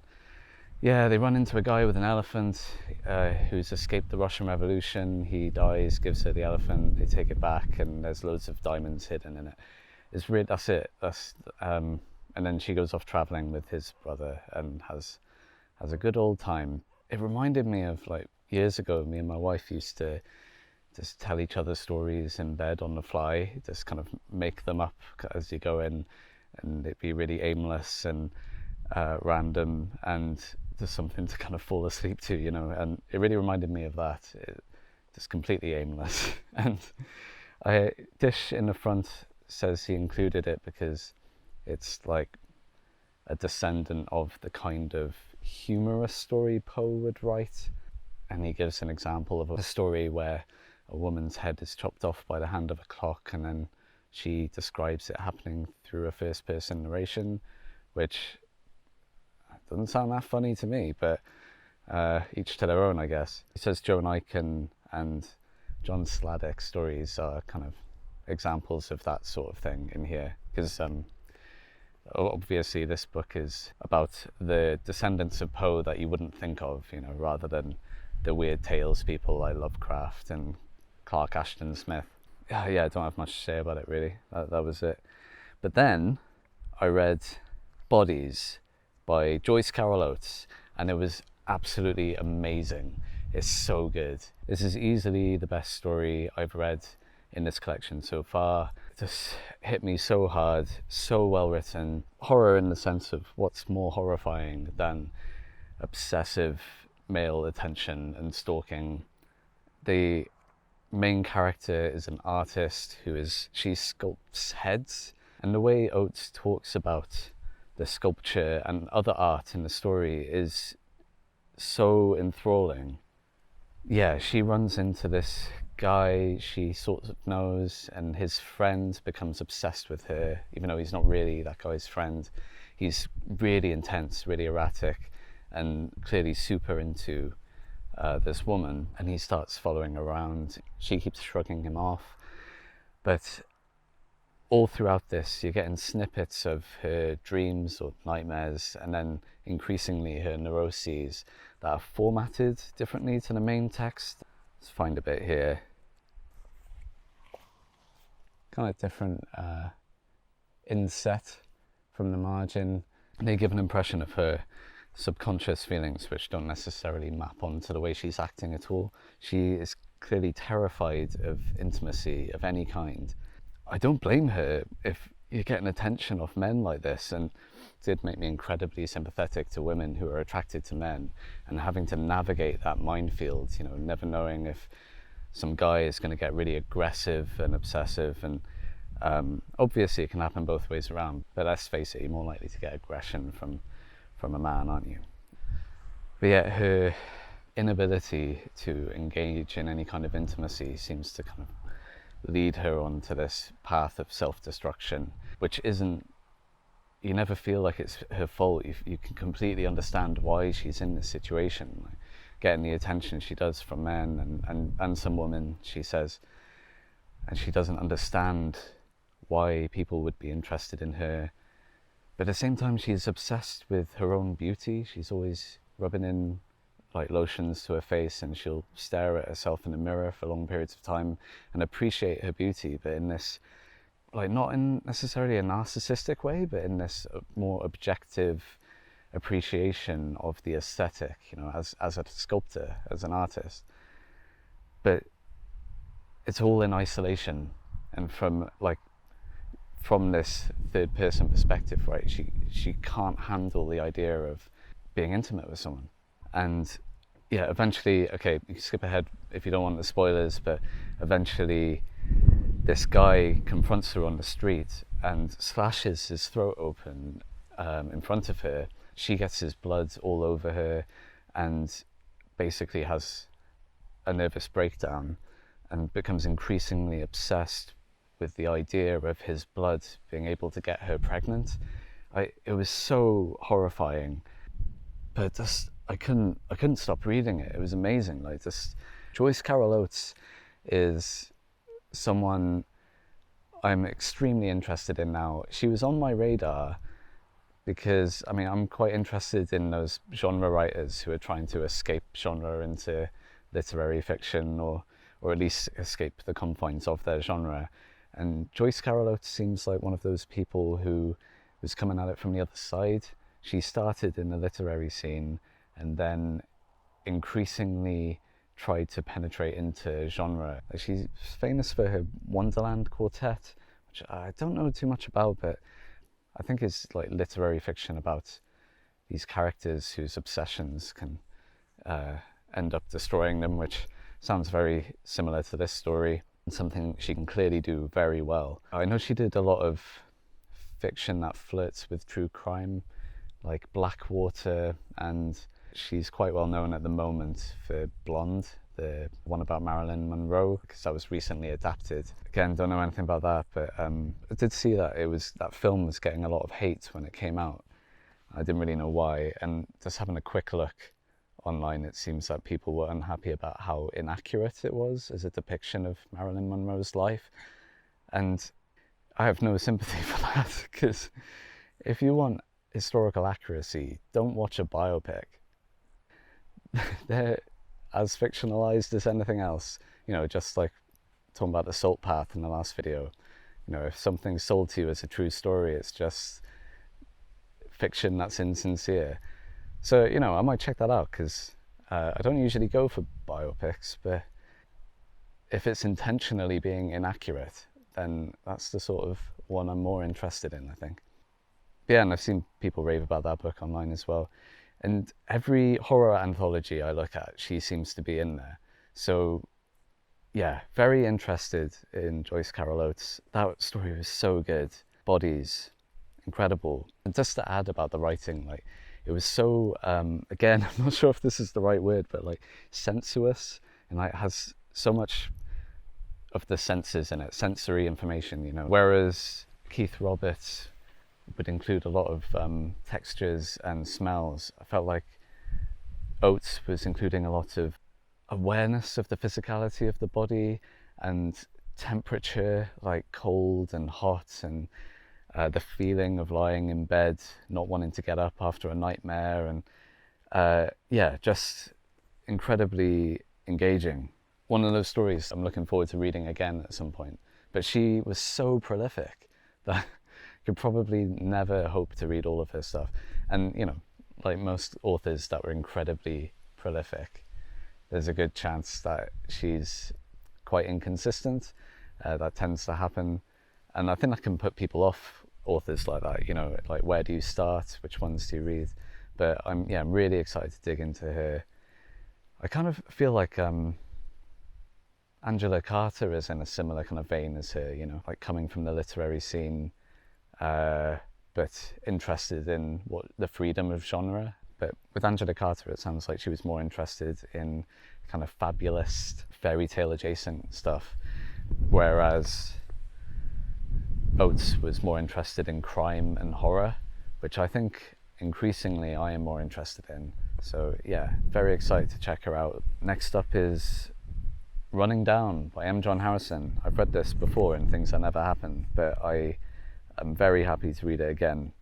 yeah, they run into a guy with an elephant who's escaped the Russian Revolution. He dies, gives her the elephant, they take it back, and there's loads of diamonds hidden in it. That's it. And then she goes off traveling with his brother and has a good old time. It reminded me of, like, years ago, me and my wife used to just tell each other stories in bed on the fly, just kind of make them up as you go in, and it'd be really aimless and random and just something to kind of fall asleep to, you know. And it really reminded me of that. Just completely aimless. And Disch in the front says he included it because it's like a descendant of the kind of humorous story Poe would write. And he gives an example of a story where a woman's head is chopped off by the hand of a clock, and then she describes it happening through a first-person narration, which doesn't sound that funny to me, but each to their own, I guess. He says Joan Aiken and John Sladek stories are kind of examples of that sort of thing in here, because obviously this book is about the descendants of Poe that you wouldn't think of, you know, rather than the weird tales people like Lovecraft and Clark Ashton Smith. Yeah, I don't have much to say about it really. That was it. But then I read Bodies by Joyce Carol Oates, and it was absolutely amazing. It's so good. This is easily the best story I've read in this collection so far. It just hit me so hard, so well written. Horror in the sense of what's more horrifying than obsessive male attention and stalking. The main character is an artist she sculpts heads, and the way Oates talks about the sculpture and other art in the story is so enthralling. Yeah, she runs into this guy she sort of knows, and his friend becomes obsessed with her, even though he's not really that guy's friend. He's really intense, really erratic, and clearly super into this woman, and he starts following around. She keeps shrugging him off, but all throughout this you're getting snippets of her dreams or nightmares, and then increasingly her neuroses that are formatted differently to the main text. Let's find a bit here. Kind of different inset from the margin. They give an impression of her subconscious feelings which don't necessarily map onto the way she's acting at all. She is clearly terrified of intimacy of any kind. I don't blame her if you're getting attention off men like this, and it did make me incredibly sympathetic to women who are attracted to men and having to navigate that minefield, you know, never knowing if some guy is going to get really aggressive and obsessive. And obviously it can happen both ways around, but let's face it, you're more likely to get aggression from a man, aren't you? But yet her inability to engage in any kind of intimacy seems to kind of lead her onto this path of self-destruction, which isn't, you never feel like it's her fault. You can completely understand why she's in this situation, like getting the attention she does from men and some women, she says, and she doesn't understand why people would be interested in her. But at the same time, she's obsessed with her own beauty. She's always rubbing in like lotions to her face, and she'll stare at herself in the mirror for long periods of time and appreciate her beauty, but in this, like, not in necessarily a narcissistic way, but in this more objective appreciation of the aesthetic, you know, as a sculptor, as an artist. But it's all in isolation, and from this third person perspective, right? She can't handle the idea of being intimate with someone. And yeah, eventually, okay, you can skip ahead if you don't want the spoilers, but eventually this guy confronts her on the street and slashes his throat open in front of her. She gets his blood all over her and basically has a nervous breakdown and becomes increasingly obsessed with the idea of his blood being able to get her pregnant. It was so horrifying, but just I couldn't stop reading it. It was amazing. Like, just Joyce Carol Oates is someone I'm extremely interested in now. She was on my radar because, I mean, I'm quite interested in those genre writers who are trying to escape genre into literary fiction, or at least escape the confines of their genre. And Joyce Carol Oates seems like one of those people who was coming at it from the other side. She started in the literary scene and then increasingly tried to penetrate into genre. Like, she's famous for her Wonderland quartet, which I don't know too much about, but I think it's like literary fiction about these characters whose obsessions can end up destroying them, which sounds very similar to this story, and something she can clearly do very well. I know she did a lot of fiction that flirts with true crime, like Blackwater, and she's quite well known at the moment for Blonde, the one about Marilyn Monroe, because that was recently adapted. Again, don't know anything about that, but I did see that that film was getting a lot of hate when it came out. I didn't really know why, and just having a quick look online, it seems that people were unhappy about how inaccurate it was as a depiction of Marilyn Monroe's life. And I have no sympathy for that, because if you want historical accuracy, don't watch a biopic. They're as fictionalized as anything else. You know, just like talking about the Salt Path in the last video. You know, if something's sold to you as a true story, it's just fiction that's insincere. So, you know, I might check that out, because I don't usually go for biopics, but if it's intentionally being inaccurate, then that's the sort of one I'm more interested in, I think. Yeah, and I've seen people rave about that book online as well. And every horror anthology I look at, she seems to be in there. So, yeah, very interested in Joyce Carol Oates. That story was so good. Bodies, incredible. And just to add about the writing, like, it was so, again, I'm not sure if this is the right word, but like sensuous, and like has so much of the senses in it, sensory information, you know. Whereas Keith Roberts would include a lot of textures and smells, I felt like Oates was including a lot of awareness of the physicality of the body and temperature, like cold and hot, and the feeling of lying in bed, not wanting to get up after a nightmare, and yeah, just incredibly engaging. One of those stories I'm looking forward to reading again at some point. But she was so prolific that I could probably never hope to read all of her stuff. And, you know, like most authors that were incredibly prolific, there's a good chance that she's quite inconsistent. That tends to happen. And I think that can put people off authors like that, you know, like, where do you start? Which ones do you read? But I'm really excited to dig into her. I kind of feel like Angela Carter is in a similar kind of vein as her, you know, like coming from the literary scene, but interested in the freedom of genre. But with Angela Carter, it sounds like she was more interested in kind of fabulous fairy tale adjacent stuff, whereas Oates was more interested in crime and horror, which I think increasingly I am more interested in. So yeah, very excited to check her out. Next up is Running Down by M. John Harrison. I've read this before in Things That Never Happened, but I am very happy to read it again.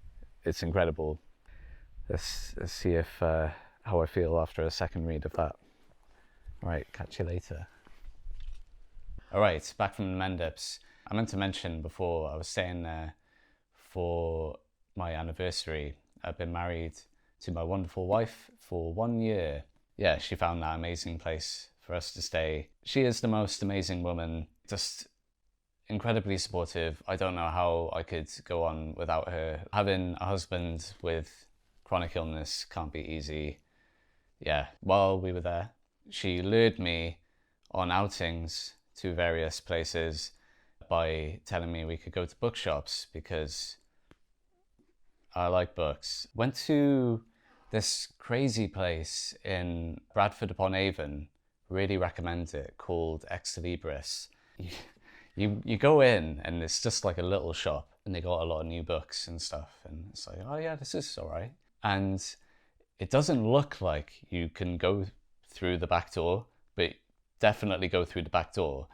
It's incredible. Let's see if how I feel after a second read of that. All right, catch you later. All right, back from the Mendips. I meant to mention before, I was staying there for my anniversary. I've been married to my wonderful wife for 1 year. Yeah, she found that amazing place for us to stay. She is the most amazing woman, just incredibly supportive. I don't know how I could go on without her. Having a husband with chronic illness can't be easy. Yeah, while we were there, she lured me on outings to various places by telling me we could go to bookshops because I like books. Went to this crazy place in Bradford upon Avon, really recommend it, called Ex Libris. You go in and it's just like a little shop. and they got a lot of new books and stuff, and it's like, oh yeah, this is all right. And it doesn't look like you can go through the back door, but definitely go through the back door.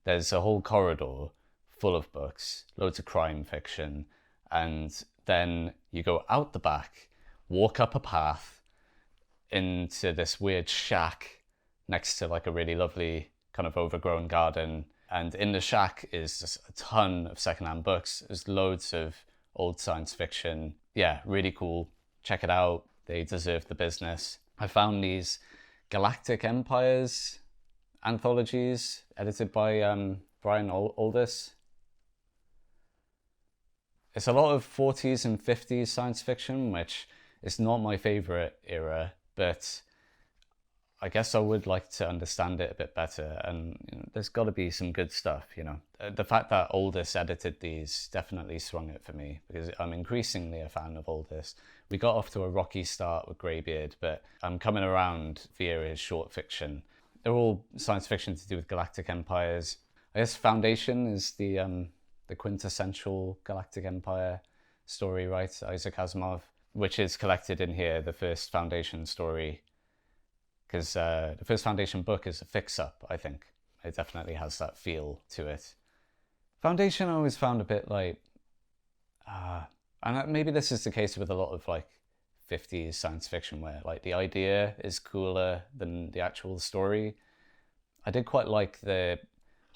There's a whole corridor full of books, loads of crime fiction, and then you go out the back, walk up a path into this weird shack next to like a really lovely kind of overgrown garden. And in the shack is just a ton of secondhand books. There's loads of old science fiction. Yeah, really cool. Check it out. They deserve the business. I found these Galactic Empires anthologies edited by Brian Aldiss. It's a lot of 40s and 50s science fiction, which is not my favorite era, but I guess I would like to understand it a bit better, and there's got to be some good stuff, The fact that Aldiss edited these definitely swung it for me, because I'm increasingly a fan of Aldiss. We got off to a rocky start with Greybeard, but I'm coming around via his short fiction. They're all science fiction to do with galactic empires. I guess Foundation is the quintessential Galactic Empire story, right? Isaac Asimov, which is collected in here, the first Foundation story, because the first Foundation book is a fix-up, I think. It definitely has that feel to it. Foundation I always found a bit like, and maybe this is the case with a lot of like 50s science fiction where like the idea is cooler than the actual story. I did quite like the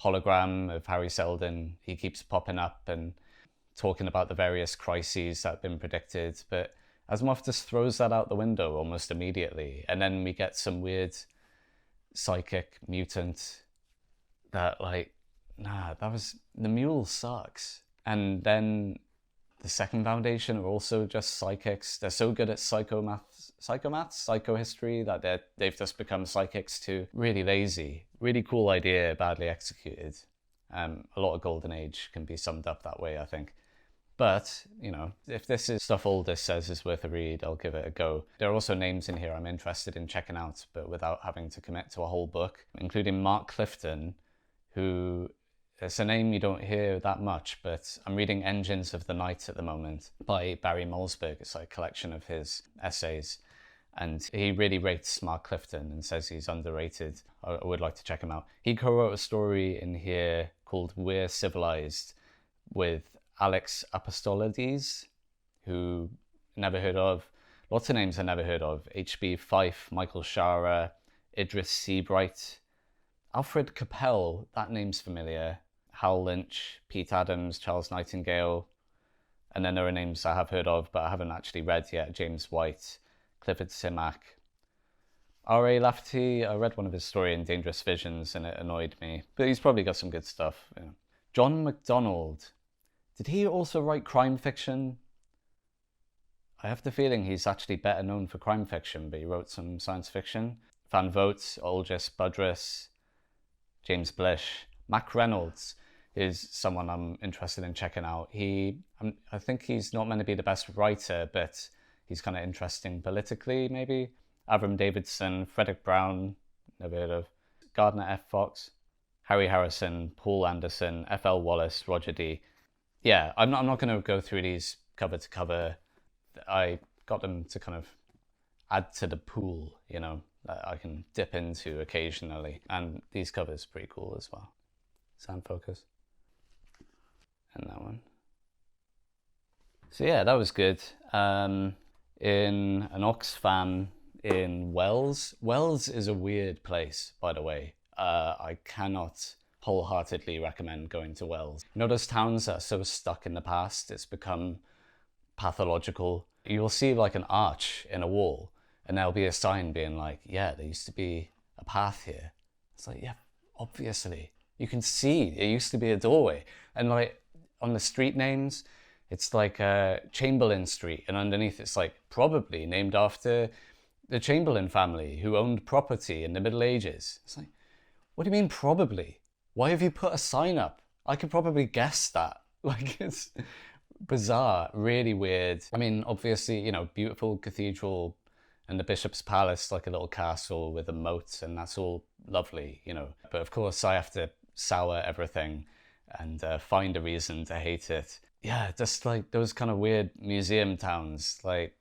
hologram of Harry Seldon. He keeps popping up and talking about the various crises that have been predicted, but Asimov just throws that out the window almost immediately, and then we get some weird psychic mutant that like, the mule sucks. And then the second Foundation are also just psychics. They're so good at psychohistory that they've just become psychics too. Really lazy. Really cool idea, badly executed. A lot of Golden Age can be summed up that way, I think. But, if this is stuff Aldiss says is worth a read, I'll give it a go. There are also names in here I'm interested in checking out, but without having to commit to a whole book, including Mark Clifton, who, it's a name you don't hear that much, but I'm reading Engines of the Night at the moment by Barry Malzberg. It's like a collection of his essays, and he really rates Mark Clifton and says he's underrated. I would like to check him out. He co-wrote a story in here called We're Civilized with Alex Apostolides, who never heard of. Lots of names I never heard of. H.B. Fife, Michael Shara, Idris Seabright, Alfred Capel, that name's familiar. Hal Lynch, Pete Adams, Charles Nightingale. And then there are names I have heard of, but I haven't actually read yet. James White, Clifford Simak. R.A. Lafferty, I read one of his stories in Dangerous Visions and it annoyed me. But he's probably got some good stuff. John MacDonald. Did he also write crime fiction? I have the feeling he's actually better known for crime fiction, but he wrote some science fiction. Van Vogt, Olgis Budrus, James Blish. Mac Reynolds is someone I'm interested in checking out. I think he's not meant to be the best writer, but he's kind of interesting politically, maybe. Avram Davidson, Frederick Brown, never heard of. Gardner F. Fox, Harry Harrison, Paul Anderson, F.L. Wallace, Roger D. Yeah, I'm not going to go through these cover to cover. I got them to kind of add to the pool, that I can dip into occasionally. And these covers are pretty cool as well. Sound focus. And that one. So yeah, that was good. In an Oxfam in Wells. Wells is a weird place, by the way. I cannot wholeheartedly recommend going to Wells. Those towns that are so stuck in the past, it's become pathological. You'll see like an arch in a wall, and there'll be a sign being like, yeah, there used to be a path here. It's like, yeah, obviously. You can see it used to be a doorway. And like on the street names, it's like Chamberlain Street, and underneath it's like probably named after the Chamberlain family who owned property in the Middle Ages. It's like, what do you mean probably? Why have you put a sign up? I could probably guess that. Like, it's bizarre, really weird. I mean, obviously, beautiful cathedral and the Bishop's Palace, like a little castle with a moat, and that's all lovely, But of course, I have to sour everything and find a reason to hate it. yeah, just like those kind of weird museum towns, like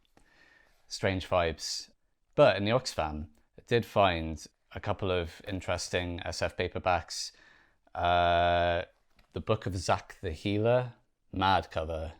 strange vibes. But in the Oxfam, I did find a couple of interesting SF paperbacks. The Book of Zack the Healer, mad cover.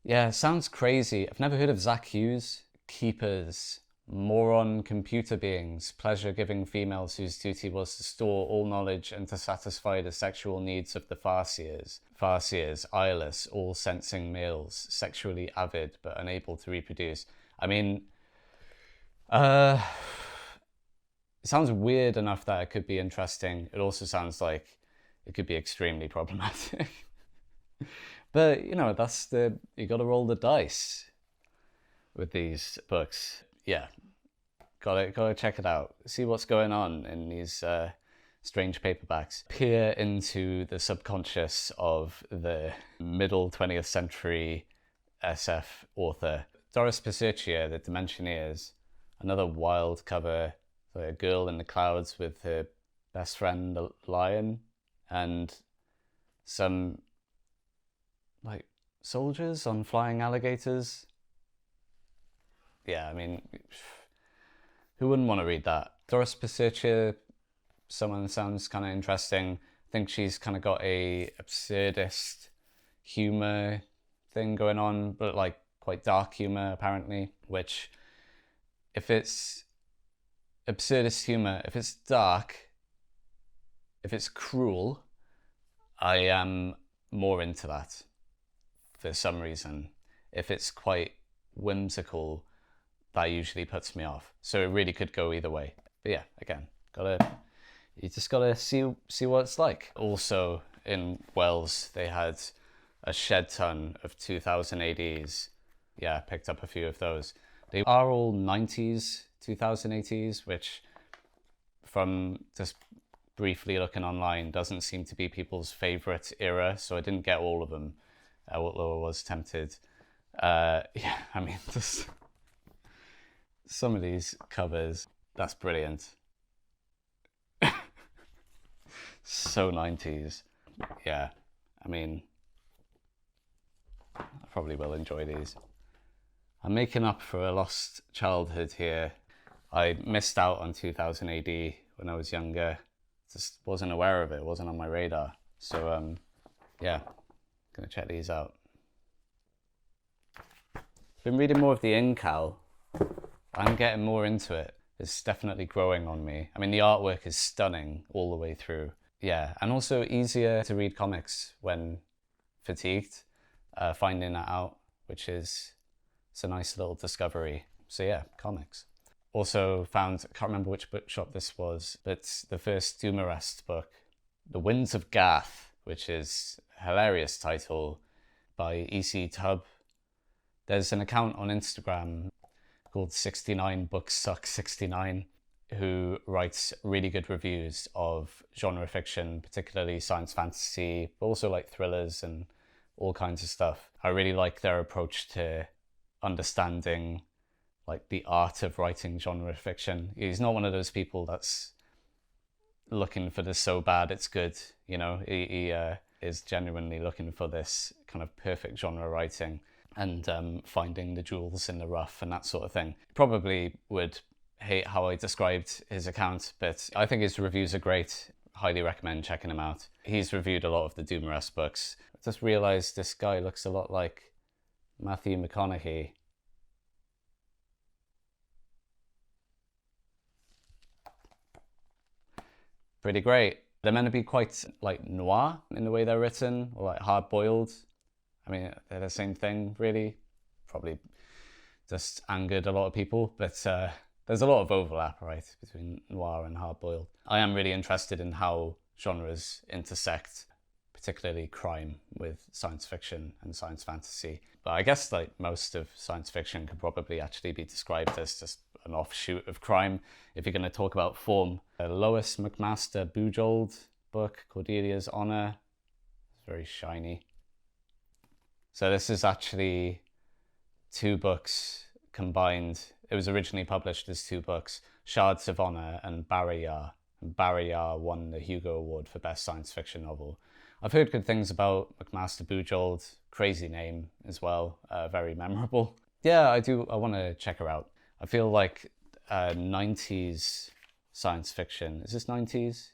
Yeah, sounds crazy. I've never heard of Zach Hughes. Keepers, moron computer beings, pleasure-giving females whose duty was to store all knowledge and to satisfy the sexual needs of the Farseers. Farseers, eyeless, all-sensing males, sexually avid but unable to reproduce. I mean, it sounds weird enough that it could be interesting. It also sounds like it could be extremely problematic. But, you know, you gotta roll the dice with these books. Yeah, gotta check it out. See what's going on in these strange paperbacks. Peer into the subconscious of the middle 20th century SF author. Doris Pasiccia, The Dimensioneers, another wild cover, like a girl in the clouds with her best friend, the lion, and some like soldiers on flying alligators. Yeah, I mean, who wouldn't want to read that? Doris Pasiccia, someone sounds kind of interesting. I think she's kind of got a absurdist humor thing going on, but like quite dark humor apparently, which if it's absurdist humor, if it's dark, if it's cruel, I am more into that for some reason. If it's quite whimsical, that usually puts me off. So it really could go either way. But yeah, again, you just gotta see what it's like. Also in Wells, they had a shed ton of 2000 ADs. Yeah, picked up a few of those. They are all 90s, 2000 ADs, which from just briefly looking online doesn't seem to be people's favorite era. So I didn't get all of them. Although I was tempted. Yeah, I mean, just some of these covers, that's brilliant. So 90s. Yeah, I mean, I probably will enjoy these. I'm making up for a lost childhood here. I missed out on 2000 AD when I was younger. Just wasn't aware of it, wasn't on my radar. So, yeah. Gonna check these out. Been reading more of the Incal. I'm getting more into it. It's definitely growing on me. I mean, the artwork is stunning all the way through. Yeah, and also easier to read comics when fatigued. Finding that out, which is it's a nice little discovery. So yeah, comics. Also found, I can't remember which bookshop this was, but the first Doomarest book, The Winds of Gath, which is a hilarious title by E.C. Tubb. There's an account on Instagram called 69 Books Suck 69 who writes really good reviews of genre fiction, particularly science fantasy, but also like thrillers and all kinds of stuff. I really like their approach to understanding like the art of writing genre fiction. He's not one of those people that's looking for this so bad it's good, you know. He is genuinely looking for this kind of perfect genre writing and finding the jewels in the rough and that sort of thing. Probably would hate how I described his account, but I think his reviews are great. Highly recommend checking him out. He's reviewed a lot of the Doomarest books. I just realised this guy looks a lot like Matthew McConaughey. Pretty great. They're meant to be quite like noir in the way they're written, or like hard-boiled. I mean, they're the same thing, really. Probably just angered a lot of people, but there's a lot of overlap, right, between noir and hard-boiled. I am really interested in how genres intersect, particularly crime with science fiction and science fantasy. But I guess like most of science fiction could probably actually be described as just an offshoot of crime if you're going to talk about form. Lois McMaster Bujold book, Cordelia's Honor, it's very shiny. So this is actually two books combined. It was originally published as two books, Shards of Honor and Barrayar. And Barrayar won the Hugo Award for Best Science Fiction Novel. I've heard good things about McMaster Bujold, crazy name as well, very memorable. Yeah, I want to check her out. I feel like 90s science fiction, is this 90s?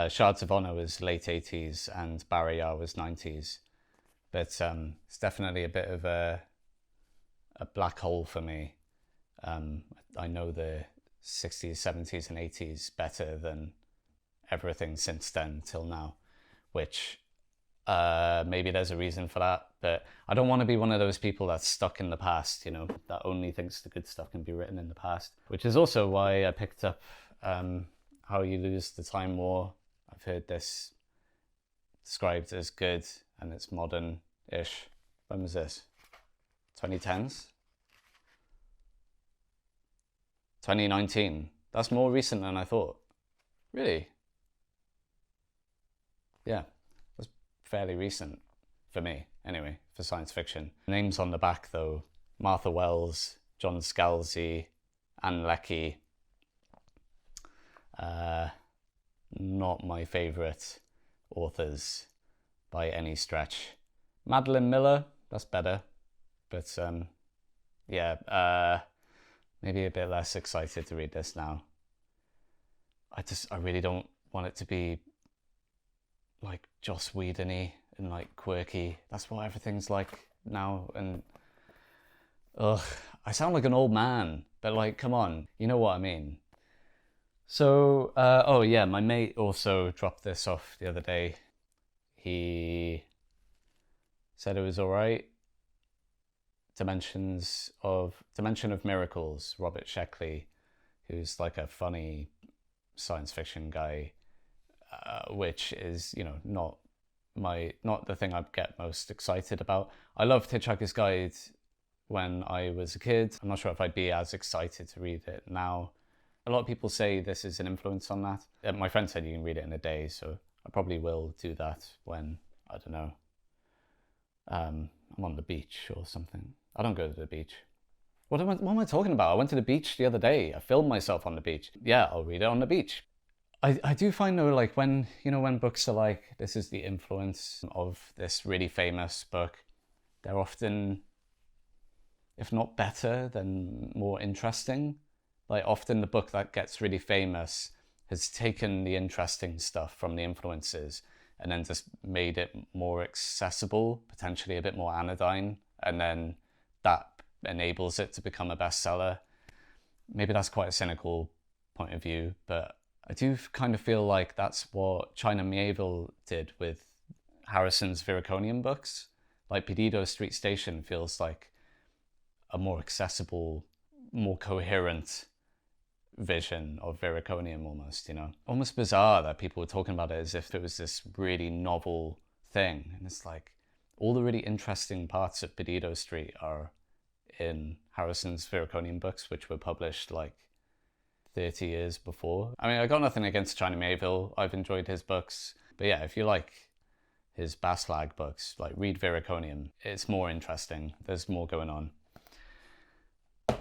Shards of Honor was late 80s and Barrier was 90s. But it's definitely a bit of a black hole for me. I know the 60s, 70s and 80s better than everything since then till now, which maybe there's a reason for that, but I don't want to be one of those people that's stuck in the past, you know, that only thinks the good stuff can be written in the past, which is also why I picked up How You Lose the Time War. I've heard this described as good and it's modern-ish. When was this? 2010s? 2019. That's more recent than I thought. Really? Yeah, that's fairly recent for me, anyway, for science fiction. Names on the back, though: Martha Wells, John Scalzi, Anne Leckie. Not my favourite authors by any stretch. Madeline Miller, that's better, but yeah, maybe a bit less excited to read this now. I really don't want it to be like Joss Whedon-y and like quirky. That's what everything's like now, and I sound like an old man, but like, come on, you know what I mean. So, oh yeah, my mate also dropped this off the other day. He said it was alright. Dimension of Miracles, Robert Sheckley, who's like a funny science fiction guy, which is, you know, not the thing I get most excited about. I loved Hitchhiker's Guide when I was a kid. I'm not sure if I'd be as excited to read it now. A lot of people say this is an influence on that. My friend said you can read it in a day, so I probably will do that when, I don't know, I'm on the beach or something. I don't go to the beach. What am I talking about? I went to the beach the other day. I filmed myself on the beach. Yeah, I'll read it on the beach. I do find though, like when books are like, this is the influence of this really famous book, they're often, if not better, then more interesting. Like often the book that gets really famous has taken the interesting stuff from the influences and then just made it more accessible, potentially a bit more anodyne, and then that enables it to become a bestseller. Maybe that's quite a cynical point of view, but I do kind of feel like that's what China Miéville did with Harrison's Viraconian books. Like Perdido Street Station feels like a more accessible, more coherent vision of Viraconian almost, you know. Almost bizarre that people were talking about it as if it was this really novel thing. And it's like, all the really interesting parts of Perdido Street are in Harrison's Viraconian books, which were published like 30 years before. I mean, I got nothing against China Miéville. I've enjoyed his books. But yeah, if you like his Baslag books, like read Viraconian. It's more interesting. There's more going on.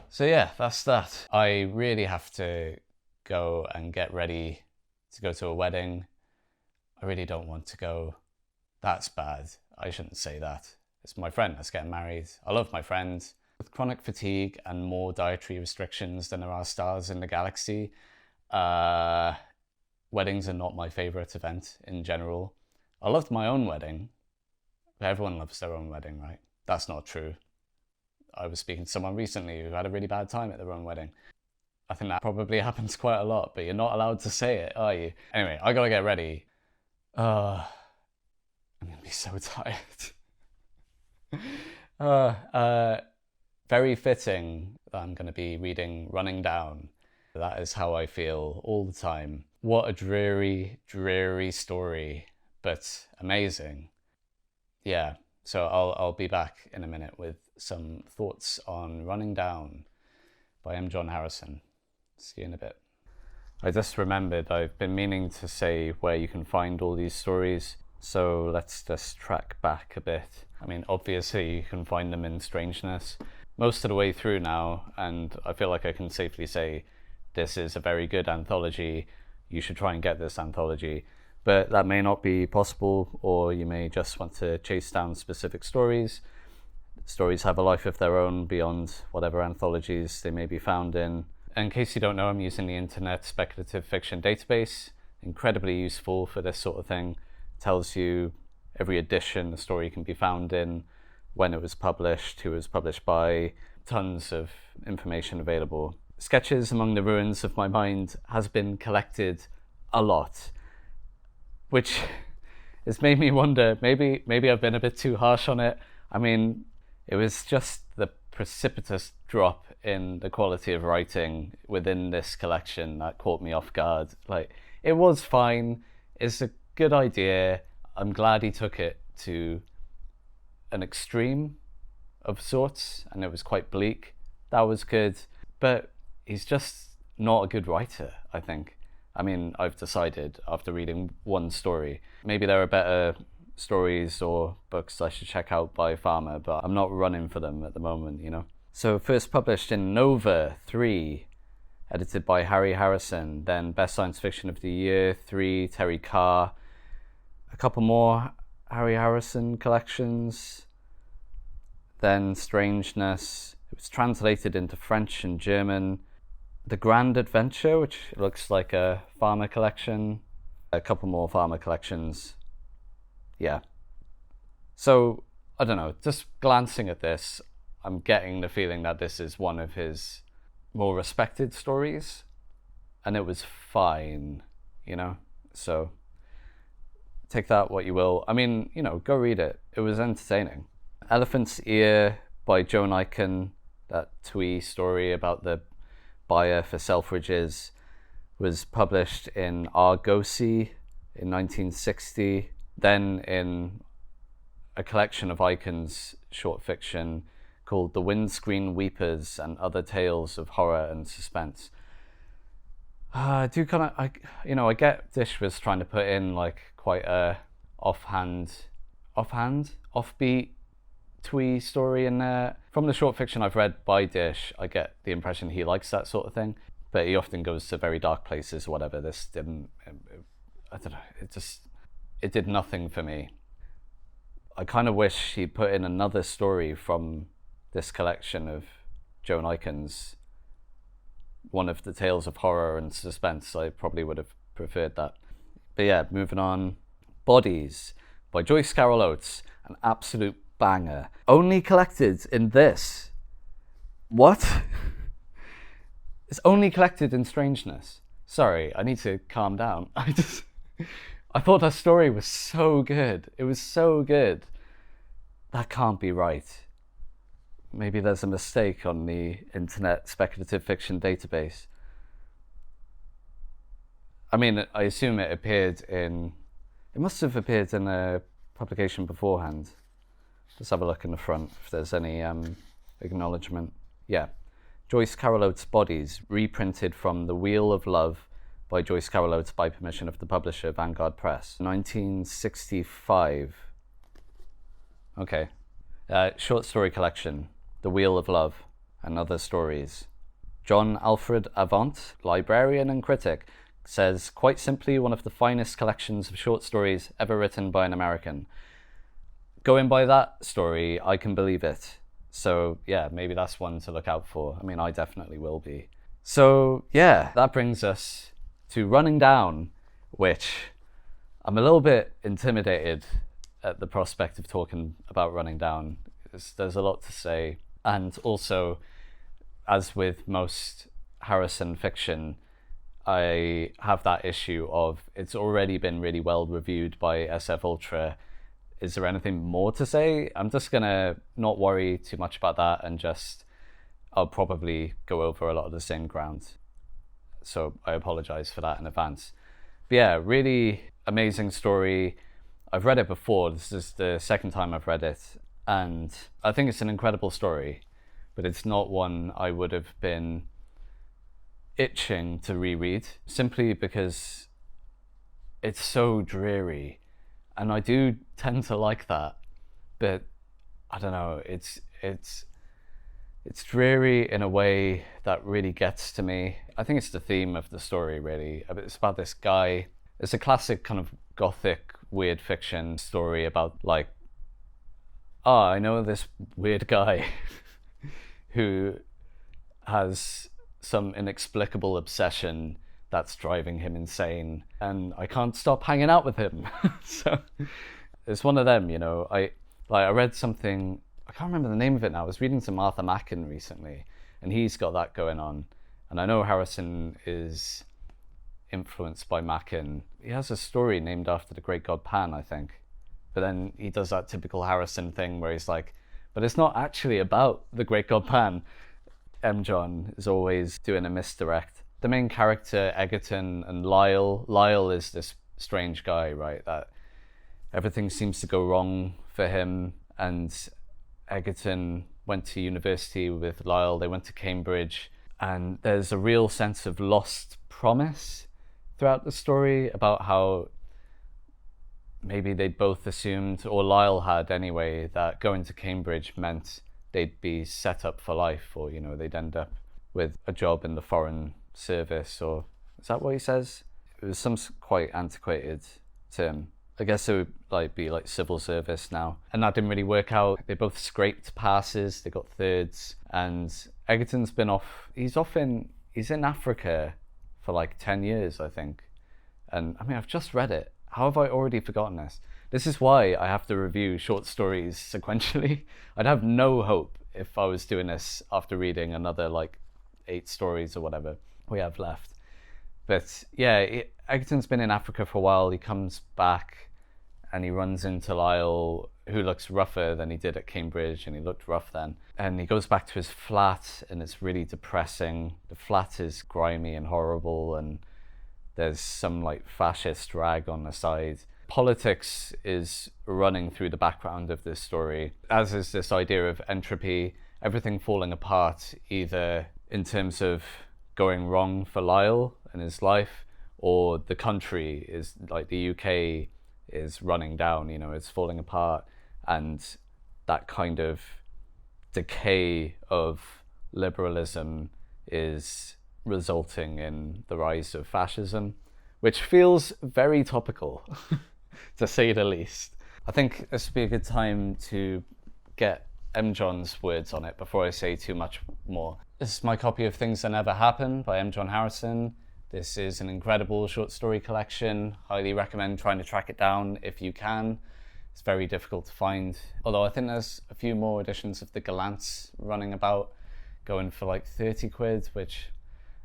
So yeah, that's that. I really have to go and get ready to go to a wedding. I really don't want to go. That's bad. I shouldn't say that. It's my friend that's getting married. I love my friend. With chronic fatigue and more dietary restrictions than there are stars in the galaxy, weddings are not my favourite event in general. I loved my own wedding. But everyone loves their own wedding, right? That's not true. I was speaking to someone recently who had a really bad time at their own wedding. I think that probably happens quite a lot, but you're not allowed to say it, are you? Anyway, I gotta get ready. I'm gonna be so tired. Very fitting that I'm gonna be reading Running Down. That is how I feel all the time. What a dreary, dreary story, but amazing. Yeah, so I'll be back in a minute with some thoughts on Running Down by M. John Harrison. See you in a bit. I just remembered I've been meaning to say where you can find all these stories, so let's just track back a bit. I mean, obviously you can find them in Strangeness most of the way through now, and I feel like I can safely say this is a very good anthology. You should try and get this anthology. but that may not be possible, or you may just want to chase down specific stories. Stories have a life of their own beyond whatever anthologies they may be found in. In case you don't know, I'm using the Internet Speculative Fiction Database. Incredibly useful for this sort of thing. Tells you every edition the story can be found in, when it was published, who it was published by, tons of information available. Sketches Among the Ruins of My Mind has been collected a lot, which has made me wonder, maybe I've been a bit too harsh on it. I mean, it was just the precipitous drop in the quality of writing within this collection that caught me off guard. Like, it was fine, it's a good idea. I'm glad he took it to an extreme of sorts, and it was quite bleak. That was good, but he's just not a good writer, I think. I mean, I've decided after reading one story. Maybe there are better stories or books I should check out by Farmer, but I'm not running for them at the moment, you know. So first published in Nova 3, edited by Harry Harrison, then Best Science Fiction of the Year 3, Terry Carr, a couple more Harry Harrison collections, then Strangeness. It was translated into French and German. The Grand Adventure, which looks like a Farmer collection, a couple more Farmer collections. Yeah. So, I don't know, just glancing at this, I'm getting the feeling that this is one of his more respected stories, and it was fine, you know? So, take that what you will. I mean, you know, go read it. It was entertaining. Elephant's Ear by Joan Aiken, that twee story about the buyer for Selfridges, was published in Argosy in 1960. Then in a collection of Aiken's short fiction called The Windscreen Weepers and Other Tales of Horror and Suspense. I do kind of, I get Disch was trying to put in like quite a offbeat twee story in there. From the short fiction I've read by Disch, I get the impression he likes that sort of thing, but he often goes to very dark places or whatever. This didn't, I don't know, it did nothing for me. I kind of wish he'd put in another story from this collection of Joan Aiken's, one of the tales of horror and suspense. I probably would have preferred that. But yeah, moving on. Bodies by Joyce Carol Oates, an absolute banger. Only collected in this. What? It's only collected in Strangeness. Sorry, I need to calm down. I thought that story was so good. It was so good. That can't be right. Maybe there's a mistake on the Internet Speculative Fiction Database. I mean, I assume it must have appeared in a publication beforehand. Let's have a look in the front if there's any acknowledgement. Yeah. Joyce Carol Oates' Bodies, reprinted from The Wheel of Love by Joyce Carol Oates by permission of the publisher, Vanguard Press, 1965. Okay. Short story collection, The Wheel of Love and Other Stories. John Alfred Avant, librarian and critic, says, quite simply, one of the finest collections of short stories ever written by an American. Going by that story, I can believe it. So yeah, maybe that's one to look out for. I mean, I definitely will be. So yeah, that brings us to Running Down, which I'm a little bit intimidated at the prospect of talking about Running Down. There's a lot to say. And also, as with most Harrison fiction, I have that issue of it's already been really well reviewed by SF Ultra. Is there anything more to say? I'm just gonna not worry too much about that and I'll probably go over a lot of the same ground. So I apologize for that in advance. But yeah, really amazing story. I've read it before. This is the second time I've read it. And I think it's an incredible story, but it's not one I would have been itching to reread, simply because it's so dreary. And I do tend to like that, but I don't know, it's dreary in a way that really gets to me. I think it's the theme of the story, really. It's about this guy, It's a classic kind of gothic weird fiction story about like, oh, I know this weird guy who has some inexplicable obsession that's driving him insane, and I can't stop hanging out with him. So it's one of them, you know. I read something, I can't remember the name of it now. I was reading some Arthur Machen recently, and he's got that going on. And I know Harrison is influenced by Machen. He has a story named after the great god Pan, I think. But then he does that typical Harrison thing where he's like, but it's not actually about the great god Pan. M. John is always doing a misdirect. The main character, Egerton and Lyle is this strange guy, right? That everything seems to go wrong for him. And Egerton went to university with Lyle. They went to Cambridge. And there's a real sense of lost promise throughout the story about how maybe they'd both assumed, or Lyle had anyway, that going to Cambridge meant they'd be set up for life, or, you know, they'd end up with a job in the foreign service, or is that what he says? It was some quite antiquated term. I guess it would be like civil service now. And that didn't really work out. They both scraped passes, they got thirds, and Egerton's been off, he's in Africa for like 10 years, I think. And I mean, I've just read it. How have I already forgotten this? This is why I have to review short stories sequentially. I'd have no hope if I was doing this after reading another like 8 stories or whatever we have left. But yeah, Egerton's been in Africa for a while. He comes back and he runs into Lyle, who looks rougher than he did at Cambridge, and he looked rough then. And he goes back to his flat, and it's really depressing. The flat is grimy and horrible, and there's some like fascist rag on the side. Politics is running through the background of this story, as is this idea of entropy, everything falling apart, either in terms of going wrong for Lyle and his life, or the country is like the UK is running down, you know, it's falling apart, and that kind of decay of liberalism is resulting in the rise of fascism, which feels very topical, to say the least. I think this would be a good time to get M. John's words on it before I say too much more. This is my copy of Things That Never Happen by M. John Harrison. This is an incredible short story collection. Highly recommend trying to track it down if you can. It's very difficult to find. Although I think there's a few more editions of the Gallants running about, going for like 30 quid, which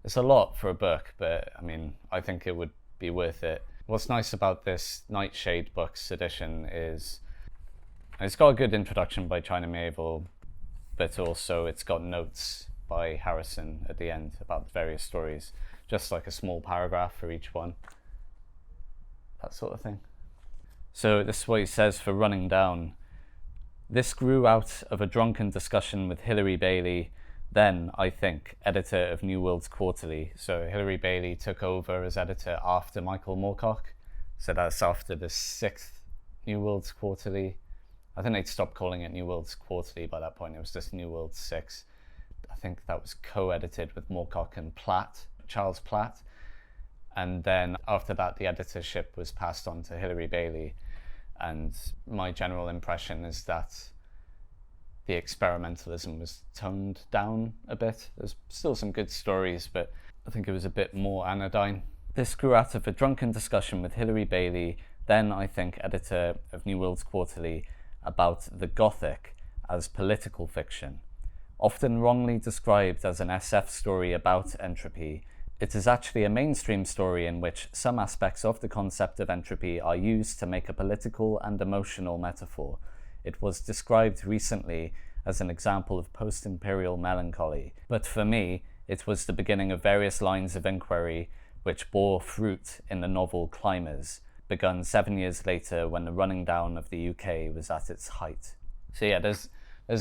is a lot for a book, but I mean, I think it would be worth it. What's nice about this Nightshade Books edition is it's got a good introduction by China Miéville, but also it's got notes by Harrison at the end about the various stories, just like a small paragraph for each one, that sort of thing. So this is what he says for Running Down. This grew out of a drunken discussion with Hilary Bailey, then, I think, editor of New Worlds Quarterly. So Hilary Bailey took over as editor after Michael Moorcock. So that's after the 6th New Worlds Quarterly. I think they'd stopped calling it New Worlds Quarterly by that point. It was just New Worlds 6. I think that was co-edited with Moorcock and Platt, Charles Platt. And then after that, the editorship was passed on to Hilary Bailey. And my general impression is that the experimentalism was toned down a bit. There's still some good stories, but I think it was a bit more anodyne. This grew out of a drunken discussion with Hilary Bailey, then, I think, editor of New Worlds Quarterly, about the Gothic as political fiction. Often wrongly described as an SF story about entropy, it is actually a mainstream story in which some aspects of the concept of entropy are used to make a political and emotional metaphor. It was described recently as an example of post-imperial melancholy, but for me, it was the beginning of various lines of inquiry which bore fruit in the novel Climbers, begun 7 years later when the running down of the UK was at its height. So yeah, there's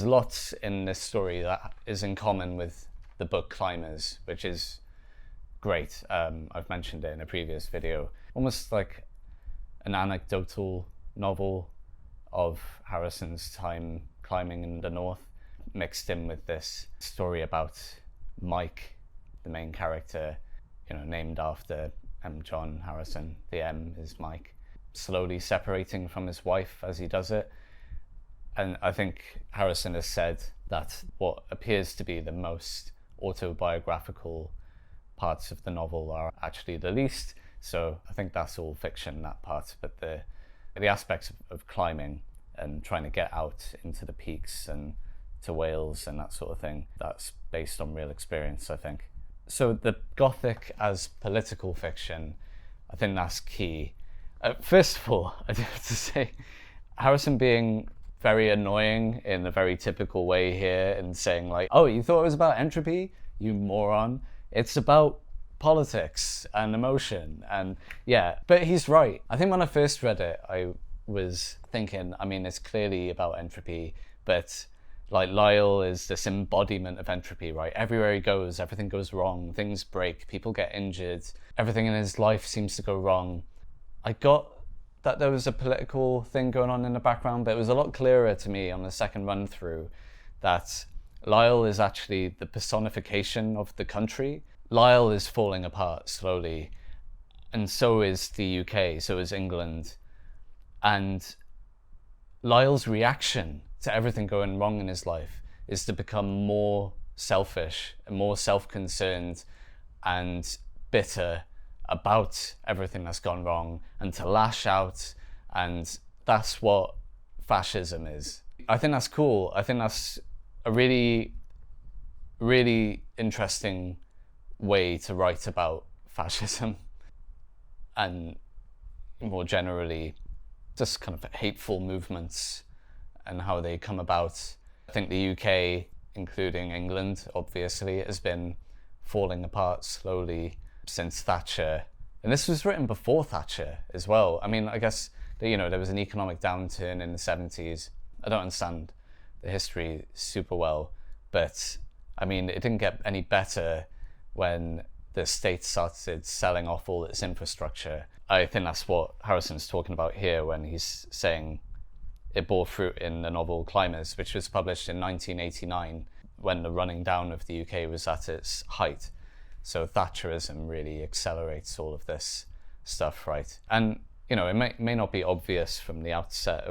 lots in this story that is in common with the book Climbers, which is great. I've mentioned it in a previous video. Almost like an anecdotal novel of Harrison's time climbing in the north, mixed in with this story about Mike, the main character, you know, named after I'm John Harrison. The M is Mike. Slowly separating from his wife as he does it. And I think Harrison has said that what appears to be the most autobiographical parts of the novel are actually the least. So I think that's all fiction, that part. But the aspects of climbing and trying to get out into the peaks and to Wales and that sort of thing, that's based on real experience, I think. So the Gothic as political fiction, I think that's key. First of all, I have to say, Harrison being very annoying in a very typical way here and saying like, oh, you thought it was about entropy? You moron. It's about politics and emotion. And yeah, but he's right. I think when I first read it, I was thinking, I mean, it's clearly about entropy, but like Lyle is this embodiment of entropy, right? Everywhere he goes, everything goes wrong, things break, people get injured, everything in his life seems to go wrong. I got that there was a political thing going on in the background, but it was a lot clearer to me on the second run through that Lyle is actually the personification of the country. Lyle is falling apart slowly, and so is the UK, so is England. And Lyle's reaction to everything going wrong in his life is to become more selfish and more self-concerned and bitter about everything that's gone wrong and to lash out, and that's what fascism is. I think that's cool. I think that's a really, really interesting way to write about fascism and more generally just kind of hateful movements and how they come about. I think the UK, including England, obviously, has been falling apart slowly since Thatcher. And this was written before Thatcher as well. I mean, I guess, you know, there was an economic downturn in the 70s. I don't understand the history super well, but I mean, it didn't get any better when the state started selling off all its infrastructure. I think that's what Harrison's talking about here when he's saying it bore fruit in the novel Climbers, which was published in 1989 when the running down of the UK was at its height. So Thatcherism really accelerates all of this stuff, right? And, you know, it may not be obvious from the outset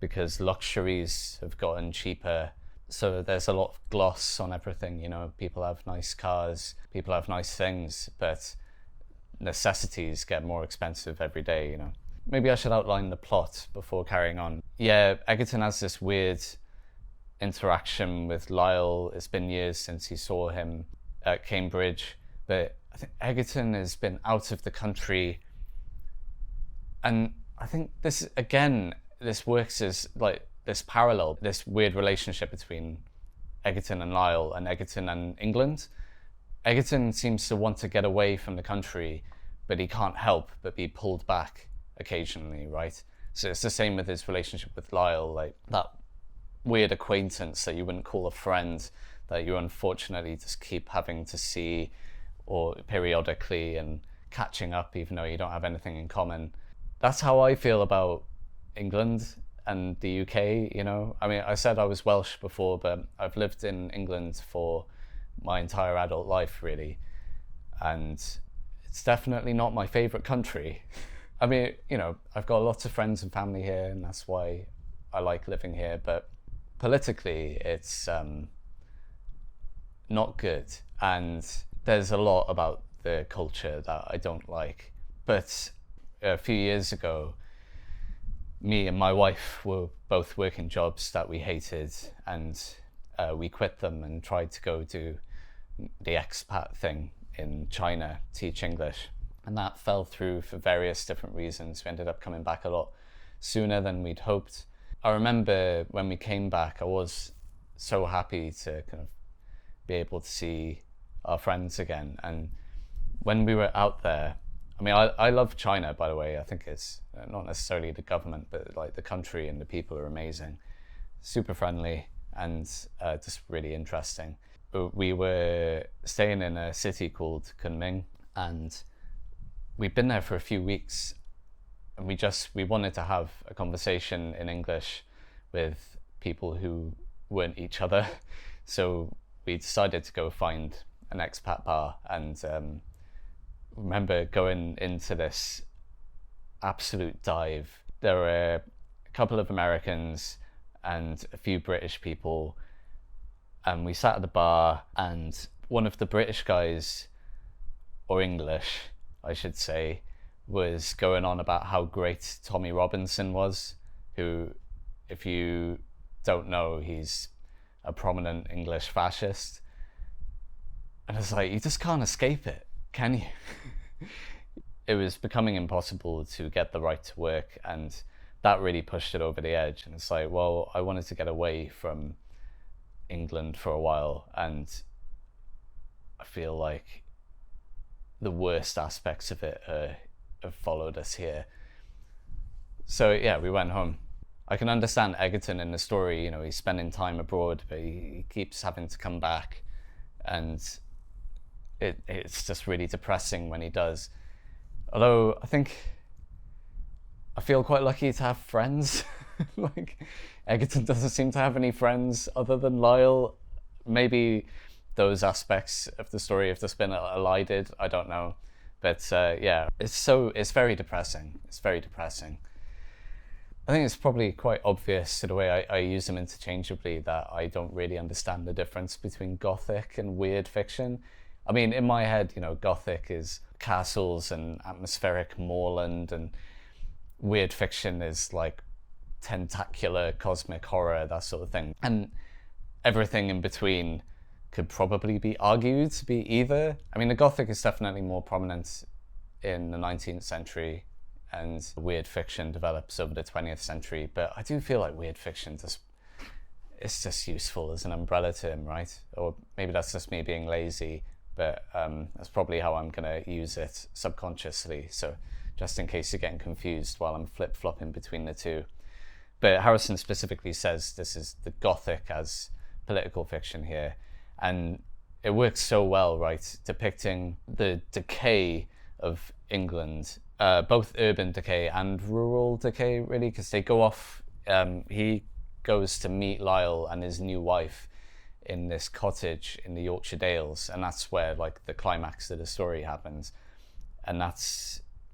because luxuries have gotten cheaper. So there's a lot of gloss on everything, you know, people have nice cars, people have nice things, but necessities get more expensive every day, you know. Maybe I should outline the plot before carrying on. Yeah, Egerton has this weird interaction with Lyle. It's been years since he saw him at Cambridge, but I think Egerton has been out of the country. And I think this, again, this works as like this parallel, this weird relationship between Egerton and Lyle and Egerton and England. Egerton seems to want to get away from the country, but he can't help but be pulled back occasionally, right? So it's the same with his relationship with Lyle, like that weird acquaintance that you wouldn't call a friend, that you unfortunately just keep having to see or periodically and catching up even though you don't have anything in common. That's how I feel about England and the UK, you know. I mean, I said I was Welsh before, but I've lived in England for my entire adult life, really. And it's definitely not my favourite country. I mean, you know, I've got lots of friends and family here, and that's why I like living here, but politically, it's not good. And there's a lot about the culture that I don't like. But a few years ago, me and my wife were both working jobs that we hated, and we quit them and tried to go do the expat thing in China, teach English. And that fell through for various different reasons. We ended up coming back a lot sooner than we'd hoped. I remember when we came back, I was so happy to kind of be able to see our friends again. And when we were out there, I mean, I love China, by the way. I think it's not necessarily the government, but like the country and the people are amazing, super friendly, and just really interesting. But we were staying in a city called Kunming, and we'd been there for a few weeks, and we wanted to have a conversation in English with people who weren't each other. So we decided to go find an expat bar, and remember going into this absolute dive. There were a couple of Americans and a few British people, and we sat at the bar, and one of the British guys, or English I should say, was going on about how great Tommy Robinson was, who, if you don't know, he's a prominent English fascist. And it's like, you just can't escape it, can you? It was becoming impossible to get the right to work, and that really pushed it over the edge. And it's like, well, I wanted to get away from England for a while, and I feel like the worst aspects of it have followed us here. So yeah, we went home. I can understand Egerton in the story, you know, he's spending time abroad, but he keeps having to come back, and it's just really depressing when he does. Although I feel quite lucky to have friends. Like, Egerton doesn't seem to have any friends other than Lyle. Maybe those aspects of the story have just been elided, I don't know. But yeah, it's very depressing. It's very depressing. I think it's probably quite obvious to the way I use them interchangeably that I don't really understand the difference between Gothic and weird fiction. I mean, in my head, you know, Gothic is castles and atmospheric moorland, and weird fiction is like tentacular cosmic horror, that sort of thing. And everything in between could probably be argued to be either. I mean, the Gothic is definitely more prominent in the 19th century, and weird fiction develops over the 20th century, but I do feel like weird fiction it's just useful as an umbrella term, right? Or maybe that's just me being lazy, but that's probably how I'm gonna use it subconsciously, so just in case you're getting confused while I'm flip-flopping between the two. But Harrison specifically says this is the Gothic as political fiction here, and it works so well, right? Depicting the decay of England, both urban decay and rural decay, really, because they go off, he goes to meet Lyle and his new wife in this cottage in the Yorkshire Dales, and that's where like the climax of the story happens. And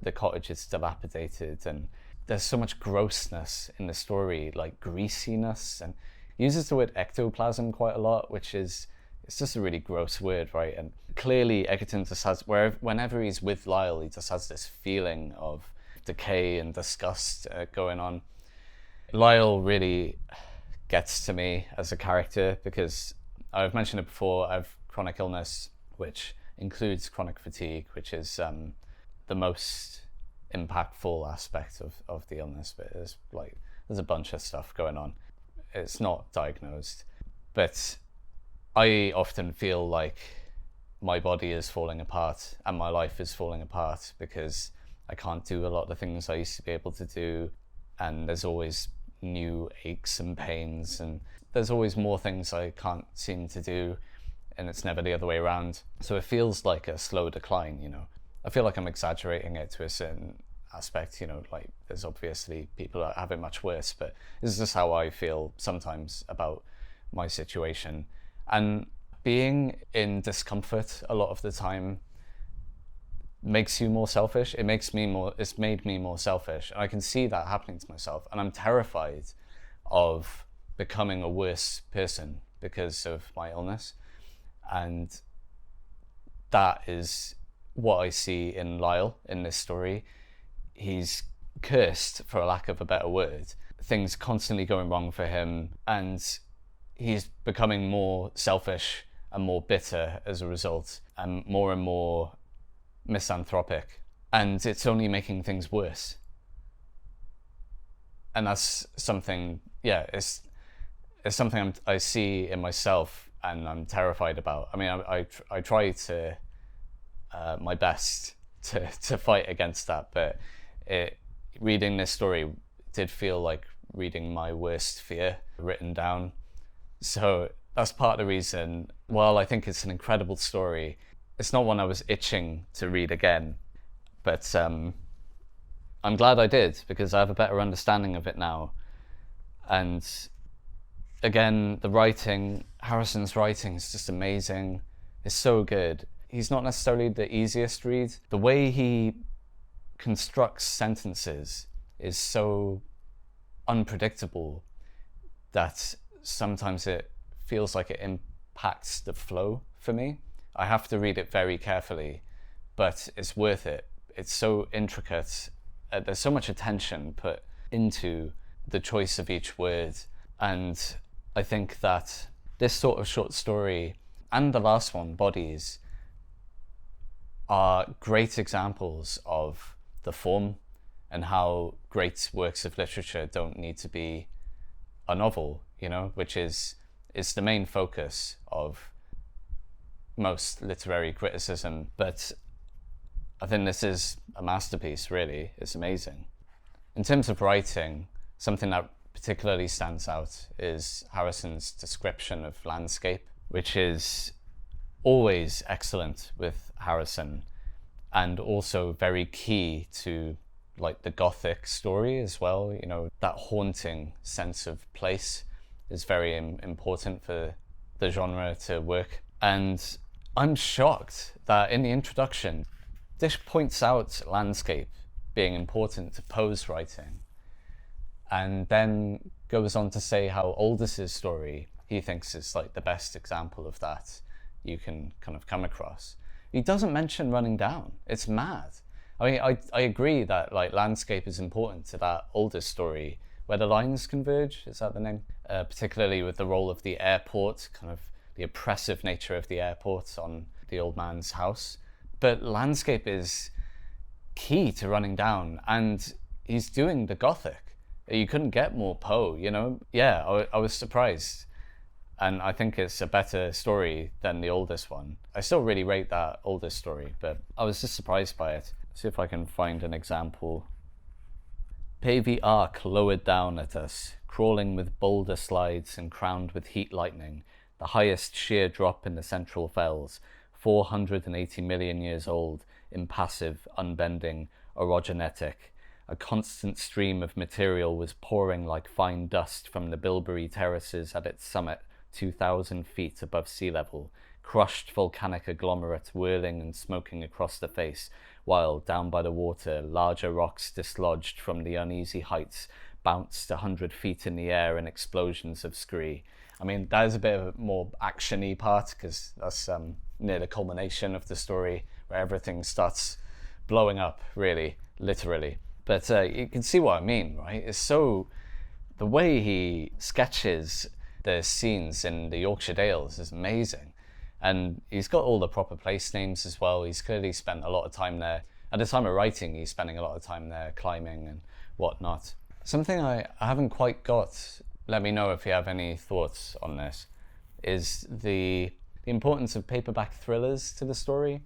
the cottage is dilapidated, and there's so much grossness in the story, like greasiness, and he uses the word ectoplasm quite a lot, which is, it's just a really gross word, right? And clearly Egerton just has, whenever he's with Lyle, he just has this feeling of decay and disgust going on. Lyle really gets to me as a character because I've mentioned it before, I have chronic illness, which includes chronic fatigue, which is the most impactful aspect of the illness, but there's a bunch of stuff going on. It's not diagnosed, but I often feel like my body is falling apart and my life is falling apart because I can't do a lot of the things I used to be able to do, and there's always new aches and pains, and there's always more things I can't seem to do, and it's never the other way around. So it feels like a slow decline, you know. I feel like I'm exaggerating it to a certain aspect, you know, like there's obviously people that have it much worse, but this is just how I feel sometimes about my situation. And being in discomfort a lot of the time makes you more selfish. It's made me more selfish, and I can see that happening to myself, and I'm terrified of becoming a worse person because of my illness. And that is what I see in Lyle in this story. He's cursed, for a lack of a better word. Things constantly going wrong for him, and he's becoming more selfish and more bitter as a result, and more misanthropic, and it's only making things worse. And that's something, yeah, it's something I see in myself and I'm terrified about. I mean, I try to my best to fight against that, but reading this story did feel like reading my worst fear written down. So that's part of the reason, while I think it's an incredible story, it's not one I was itching to read again, but I'm glad I did, because I have a better understanding of it now. And again, the writing, Harrison's writing is just amazing. It's so good. he's not necessarily the easiest read. The way he constructs sentences is so unpredictable that sometimes it feels like it impacts the flow for me. I have to read it very carefully, but it's worth it. It's so intricate. There's so much attention put into the choice of each word. And I think that this sort of short story and the last one, Bodies, are great examples of the form and how great works of literature don't need to be a novel, you know, which is the main focus of most literary criticism. But I think this is a masterpiece, really. It's amazing. In terms of writing, something that particularly stands out is Harrison's description of landscape, which is always excellent with Harrison, and also very key to like the Gothic story as well. You know, that haunting sense of place is very important for the genre to work. And I'm shocked that in the introduction, Disch points out landscape being important to prose writing, and then goes on to say how Aldiss's story he thinks is like the best example of that you can kind of come across. He doesn't mention running down. It's mad. I mean, I agree that like landscape is important to that Aldiss story where the lines converge, is that the name? Particularly with the role of the airport, kind of the oppressive nature of the airport on the old man's house. But landscape is key to running down, and he's doing the Gothic. You couldn't get more Poe, you know? Yeah, I was surprised. And I think it's a better story than the oldest one. I still really rate that oldest story, but I was just surprised by it. See if I can find an example. Pavey arc lowered down at us, crawling with boulder slides and crowned with heat lightning, the highest sheer drop in the Central Fells, 480 million years old, impassive, unbending, orogenetic. A constant stream of material was pouring like fine dust from the Bilberry terraces at its summit, 2,000 feet above sea level, crushed volcanic agglomerate whirling and smoking across the face, while down by the water, larger rocks dislodged from the uneasy heights bounced 100 feet in the air in explosions of scree. I mean, that is a bit of a more action-y part, because that's near the culmination of the story, where everything starts blowing up, really, literally. But you can see what I mean, right? It's so... The way he sketches the scenes in the Yorkshire Dales is amazing. And he's got all the proper place names as well. He's clearly spent a lot of time there. At the time of writing, he's spending a lot of time there climbing and whatnot. Something I haven't quite got, let me know if you have any thoughts on this, is the importance of paperback thrillers to the story.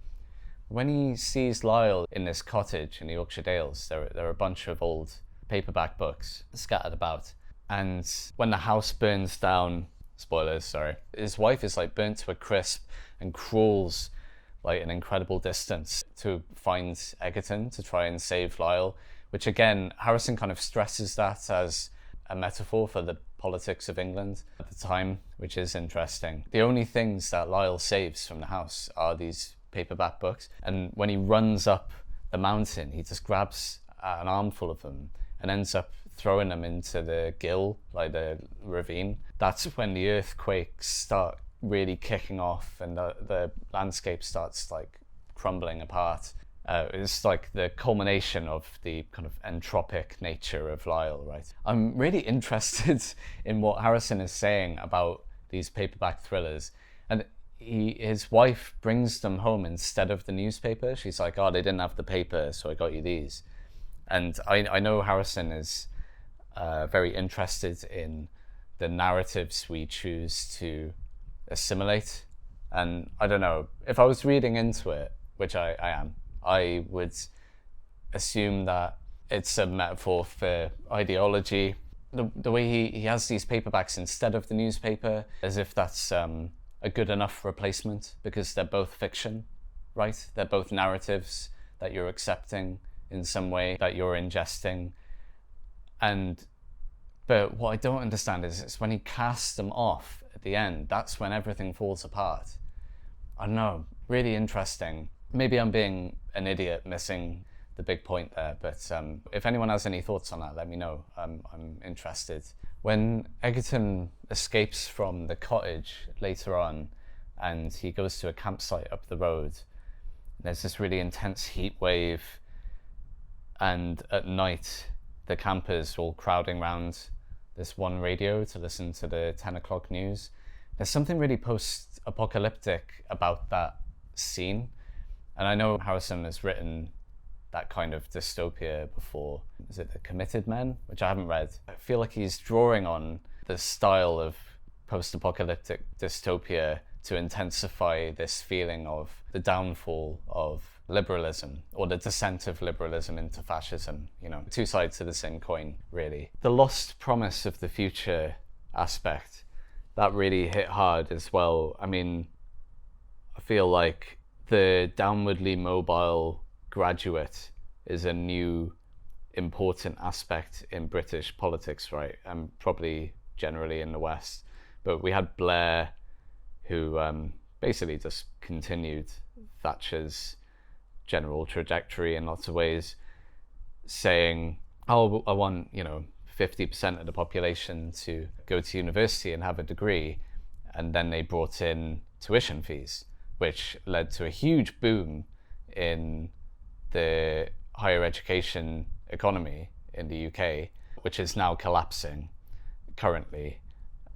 When he sees Lyle in this cottage in the Yorkshire Dales, there are a bunch of old paperback books scattered about. And when the house burns down, spoilers, sorry, his wife is like burnt to a crisp and crawls like an incredible distance to find Egerton to try and save Lyle, which again, Harrison kind of stresses that as a metaphor for the politics of England at the time, which is interesting. The only things that Lyle saves from the house are these paperback books, and when he runs up the mountain, he just grabs an armful of them and ends up throwing them into the gill, like the ravine. That's when the earthquakes start really kicking off and the landscape starts like crumbling apart. It's like the culmination of the kind of entropic nature of Lyle, right? I'm really interested in what Harrison is saying about these paperback thrillers. And his wife brings them home instead of the newspaper. She's like, oh, they didn't have the paper, so I got you these. And I know Harrison is very interested in the narratives we choose to assimilate. And I don't know, if I was reading into it, which I am, I would assume that it's a metaphor for ideology. The way he has these paperbacks instead of the newspaper, as if that's a good enough replacement, because they're both fiction, right? They're both narratives that you're accepting in some way, that you're ingesting. But what I don't understand is it's when he casts them off at the end, that's when everything falls apart. I don't know, really interesting. Maybe I'm being an idiot missing the big point there, but if anyone has any thoughts on that, let me know. I'm interested. When Egerton escapes from the cottage later on and he goes to a campsite up the road, there's this really intense heat wave, and at night the campers all crowding around this one radio to listen to the 10 o'clock news. There's something really post-apocalyptic about that scene, and I know Harrison has written that kind of dystopia before. Is it The Committed Men, which I haven't read? I feel like he's drawing on the style of post-apocalyptic dystopia to intensify this feeling of the downfall of liberalism, or the descent of liberalism into fascism. You know, two sides to the same coin, really. The lost promise of the future aspect, that really hit hard as well. I mean, I feel like the downwardly mobile graduate is a new important aspect in British politics, right? And probably generally in the West. But we had Blair, who basically just continued Thatcher's general trajectory in lots of ways, saying, oh, I want, 50% of the population to go to university and have a degree. And then they brought in tuition fees, which led to a huge boom in the higher education economy in the UK, which is now collapsing currently,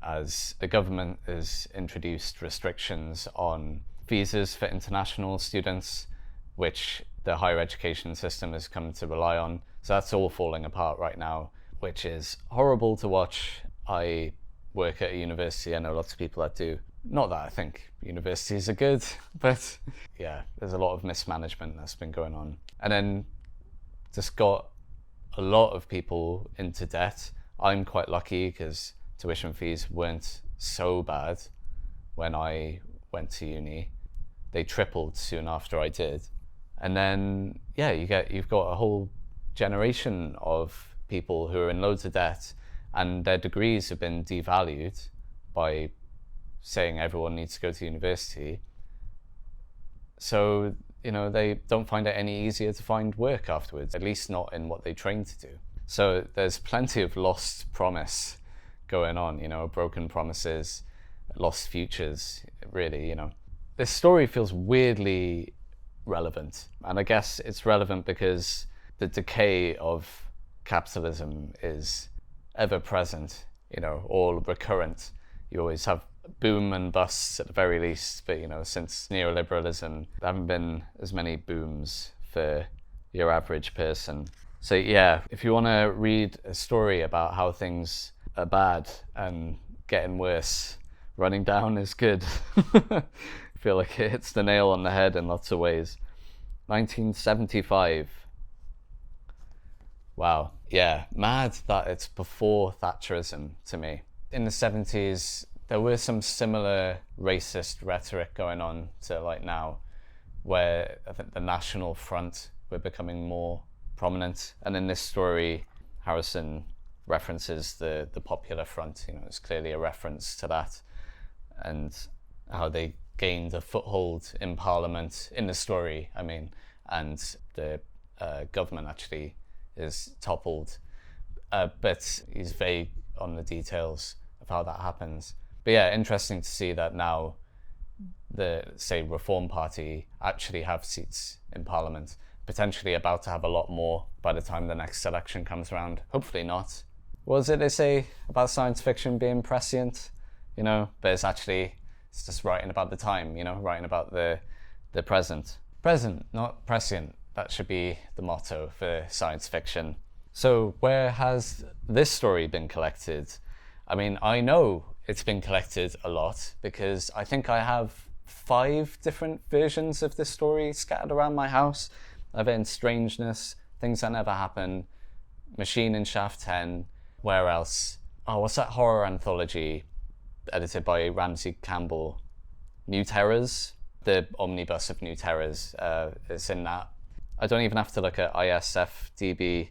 as the government has introduced restrictions on visas for international students, which the higher education system has come to rely on. So that's all falling apart right now, which is horrible to watch. I work at a university, I know lots of people that do. Not that I think universities are good, but yeah, there's a lot of mismanagement that's been going on. And then just got a lot of people into debt. I'm quite lucky because tuition fees weren't so bad when I went to uni. They tripled soon after I did. And then, yeah, you've got a whole generation of people who are in loads of debt, and their degrees have been devalued by saying everyone needs to go to university. So, they don't find it any easier to find work afterwards, at least not in what they trained to do. So there's plenty of lost promise going on, broken promises, lost futures, really, This story feels weirdly relevant. And I guess it's relevant because the decay of capitalism is ever present, all recurrent. You always have boom and busts at the very least, but since neoliberalism, there haven't been as many booms for your average person. So yeah, if you want to read a story about how things are bad and getting worse, Running Down is good. I feel like it hits the nail on the head in lots of ways. 1975. Wow, yeah, mad that it's before Thatcherism to me. In the 70s, there were some similar racist rhetoric going on to like now, where I think the National Front were becoming more prominent. And in this story, Harrison references the Popular Front. It's clearly a reference to that, and how they gained a foothold in Parliament in the story, and the government actually is toppled. But he's vague on the details of how that happens. But yeah, interesting to see that now the, say, Reform Party actually have seats in Parliament, potentially about to have a lot more by the time the next election comes around. Hopefully not. What is it they say about science fiction being prescient? But it's just writing about the time, writing about the present. Present, not prescient. That should be the motto for science fiction. So where has this story been collected? I know it's been collected a lot because I think I have 5 different versions of this story scattered around my house. I have it in Strangeness, Things That Never Happen, Machine in Shaft 10. Where else? Oh, what's that horror anthology edited by Ramsey Campbell? New Terrors, the omnibus of New Terrors. It's in that. I don't even have to look at ISFDB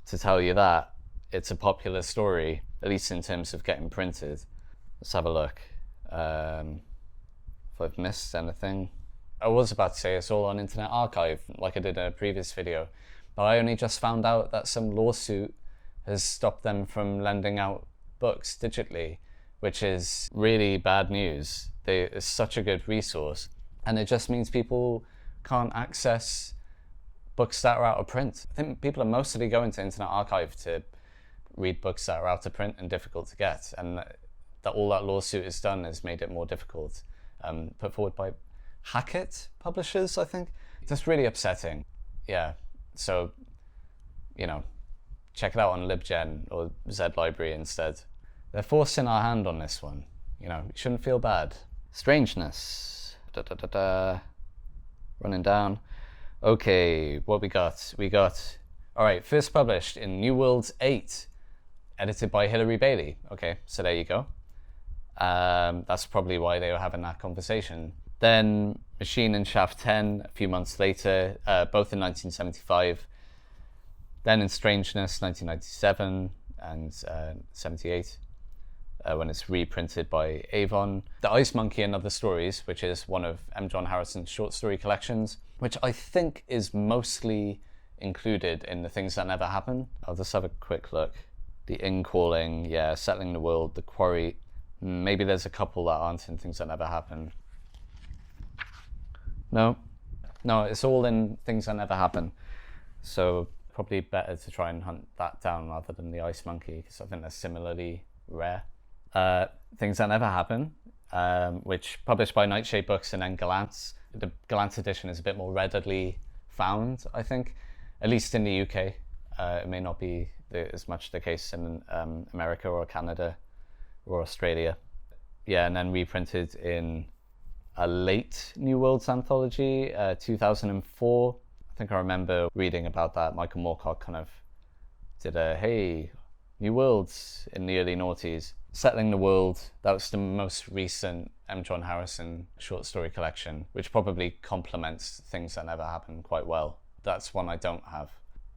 to tell you that. It's a popular story, at least in terms of getting printed. Let's have a look. If I've missed anything. I was about to say it's all on Internet Archive, like I did in a previous video, but I only just found out that some lawsuit has stopped them from lending out books digitally, which is really bad news. It's such a good resource, and it just means people can't access books that are out of print. I think people are mostly going to Internet Archive to read books that are out of print and difficult to get, and that all that lawsuit has done is made it more difficult. Put forward by Hackett publishers, I think. Just really upsetting. Yeah, so, you know, check it out on LibGen or Z Library instead. They're forcing our hand on this one. You know, you shouldn't feel bad. Strangeness. Running down. Okay, what we got? All right, first published in New Worlds 8, edited by Hilary Bailey. Okay, so there you go. That's probably why they were having that conversation. Then Machine and Shaft 10 a few months later, both in 1975. Then in Strangeness, 1997 and 78, when it's reprinted by Avon. The Ice Monkey and Other Stories, which is one of M. John Harrison's short story collections, which I think is mostly included in the Things That Never Happen. I'll just have a quick look. The Incalling, yeah, Settling the World, The Quarry. Maybe there's a couple that aren't in Things That Never Happen. No, it's all in Things That Never Happen. So probably better to try and hunt that down rather than the Ice Monkey, because I think they're similarly rare. Things That Never Happen, which published by Nightshade Books and then Gallant's. The Gallant edition is a bit more readily found, I think, at least in the UK. It may not be as much the case in America or Canada or Australia. Yeah, and then reprinted in a late New Worlds anthology, 2004. I think I remember reading about that. Michael Moorcock kind of did a, hey, New Worlds in the early noughties. Settling the World, that was the most recent M. John Harrison short story collection, which probably complements Things That Never Happen quite well. That's one I don't have.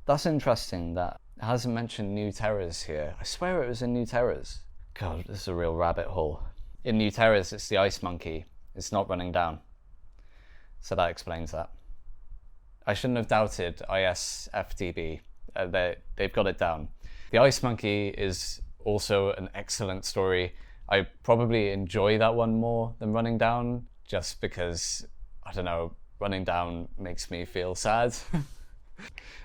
That's interesting that it hasn't mentioned New Terrors here. I swear it was in New Terrors. God, this is a real rabbit hole. In New Terrors, it's the Ice Monkey. It's not Running Down. So that explains that. I shouldn't have doubted ISFDB. They've got it down. The Ice Monkey is also an excellent story. I probably enjoy that one more than Running Down, just because, I don't know, Running Down makes me feel sad.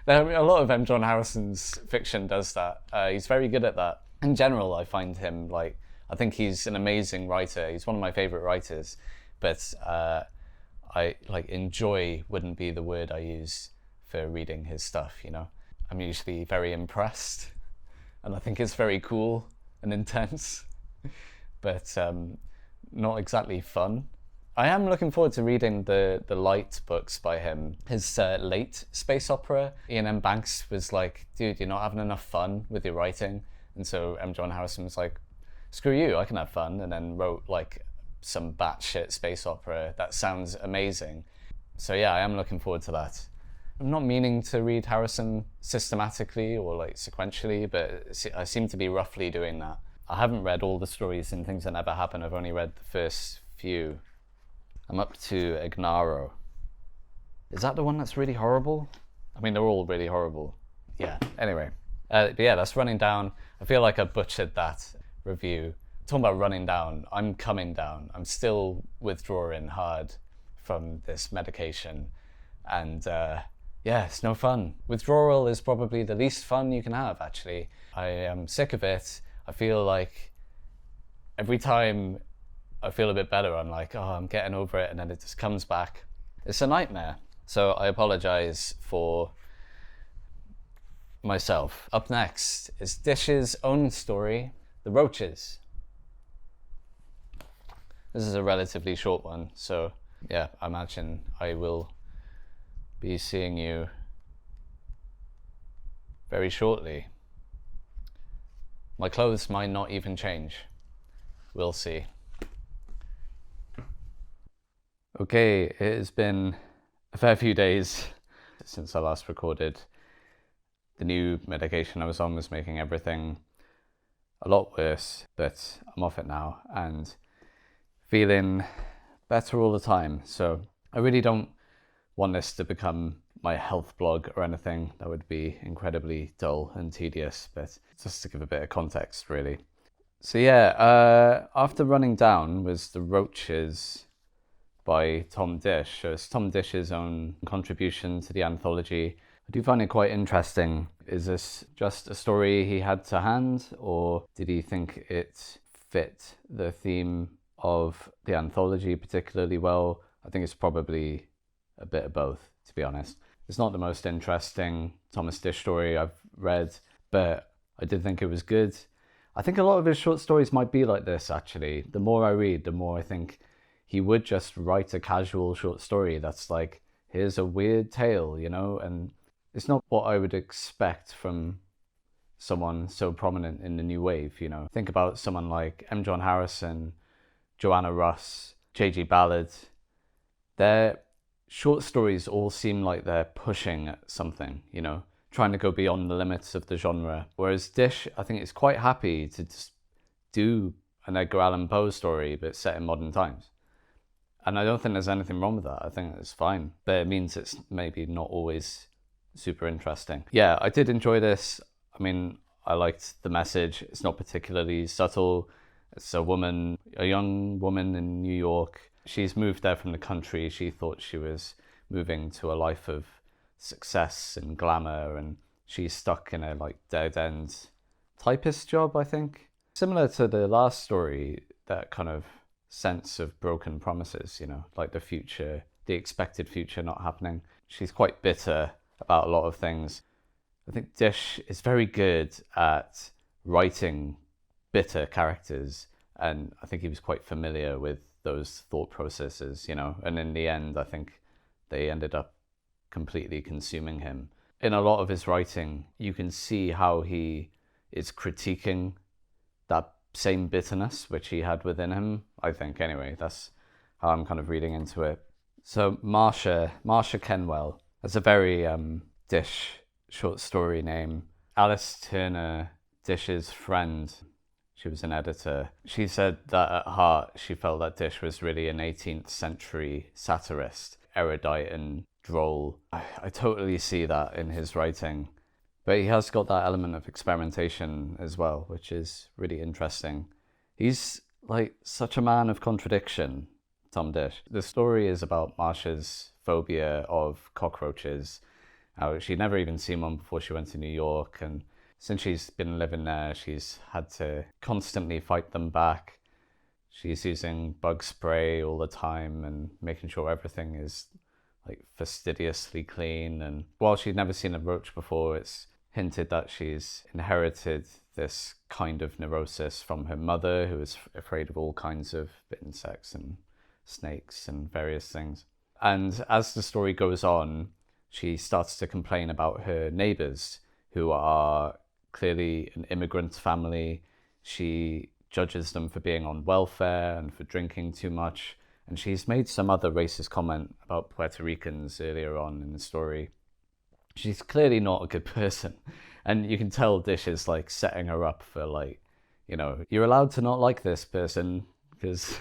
A lot of M. John Harrison's fiction does that. He's very good at that. In general, I find him, like, I think he's an amazing writer. He's one of my favorite writers, but I like enjoy wouldn't be the word I use for reading his stuff, you know. I'm usually very impressed, and I think it's very cool and intense, but not exactly fun. I am looking forward to reading the light books by him. His late space opera, Ian M. Banks was like, dude, you're not having enough fun with your writing. And so M. John Harrison was like, screw you, I can have fun, and then wrote like some batshit space opera that sounds amazing. So yeah, I am looking forward to that. I'm not meaning to read Harrison systematically or like sequentially, but I seem to be roughly doing that. I haven't read all the stories in Things That Never Happen. I've only read the first few. I'm up to Ignaro. Is that the one that's really horrible? I mean, they're all really horrible. Yeah, anyway. But yeah, that's Running Down. I feel like I butchered that review. Talking about running down, I'm coming down. I'm still withdrawing hard from this medication. And yeah, it's no fun. Withdrawal is probably the least fun you can have, actually. I am sick of it. I feel like every time I feel a bit better, I'm like, oh, I'm getting over it, and then it just comes back. It's a nightmare. So I apologize for myself. Up next is Disch's own story, The Roaches. This is a relatively short one, so yeah, I imagine I will be seeing you very shortly. My clothes might not even change. We'll see. Okay, it has been a fair few days since I last recorded. The new medication I was on was making everything a lot worse, but I'm off it now and feeling better all the time. So I really don't want this to become my health blog or anything. That would be incredibly dull and tedious, but just to give a bit of context, really. So yeah, after Running Down was The Roaches by Tom Disch. So it's Tom Disch's own contribution to the anthology. I do find it quite interesting. Is this just a story he had to hand, or did he think it fit the theme of the anthology particularly well? I think it's probably a bit of both, to be honest. It's not the most interesting Thomas Disch story I've read, but I did think it was good. I think a lot of his short stories might be like this, actually. The more I read, the more I think he would just write a casual short story that's like, here's a weird tale, you know? And it's not what I would expect from someone so prominent in the new wave, you know? Think about someone like M. John Harrison, Joanna Russ, J.G. Ballard. Their short stories all seem like they're pushing at something, you know, trying to go beyond the limits of the genre. Whereas Disch, I think, is quite happy to just do an Edgar Allan Poe story, but set in modern times. And I don't think there's anything wrong with that. I think it's fine. But it means it's maybe not always super interesting. Yeah, I did enjoy this. I mean, I liked the message. It's not particularly subtle. It's a young woman in New York. She's moved there from the country. She thought she was moving to a life of success and glamour, and she's stuck in a like dead-end typist job, I think. Similar to the last story, that kind of sense of broken promises, you know, like the future, the expected future not happening. She's quite bitter about a lot of things. I think Disch is very good at writing bitter characters, and I think he was quite familiar with those thought processes, you know, and in the end, I think they ended up completely consuming him. In a lot of his writing, you can see how he is critiquing that same bitterness which he had within him, I think, anyway. That's how I'm kind of reading into it. So Marcia Kenwell, that's a very Disch short story name. Alice Turner, Dish's friend, she was an editor. She said that at heart, she felt that Disch was really an 18th century satirist, erudite and droll. I totally see that in his writing. But he has got that element of experimentation as well, which is really interesting. He's like such a man of contradiction, Tom Disch. The story is about Marcia's phobia of cockroaches. She'd never even seen one before she went to New York, and since she's been living there, she's had to constantly fight them back. She's using bug spray all the time and making sure everything is like fastidiously clean. And while she'd never seen a roach before, it's hinted that she's inherited this kind of neurosis from her mother, who is afraid of all kinds of insects and snakes and various things. And as the story goes on, she starts to complain about her neighbors, who are clearly an immigrant family. She judges them for being on welfare and for drinking too much. And she's made some other racist comment about Puerto Ricans earlier on in the story. She's clearly not a good person. And you can tell Disch is like setting her up for like, you know, you're allowed to not like this person because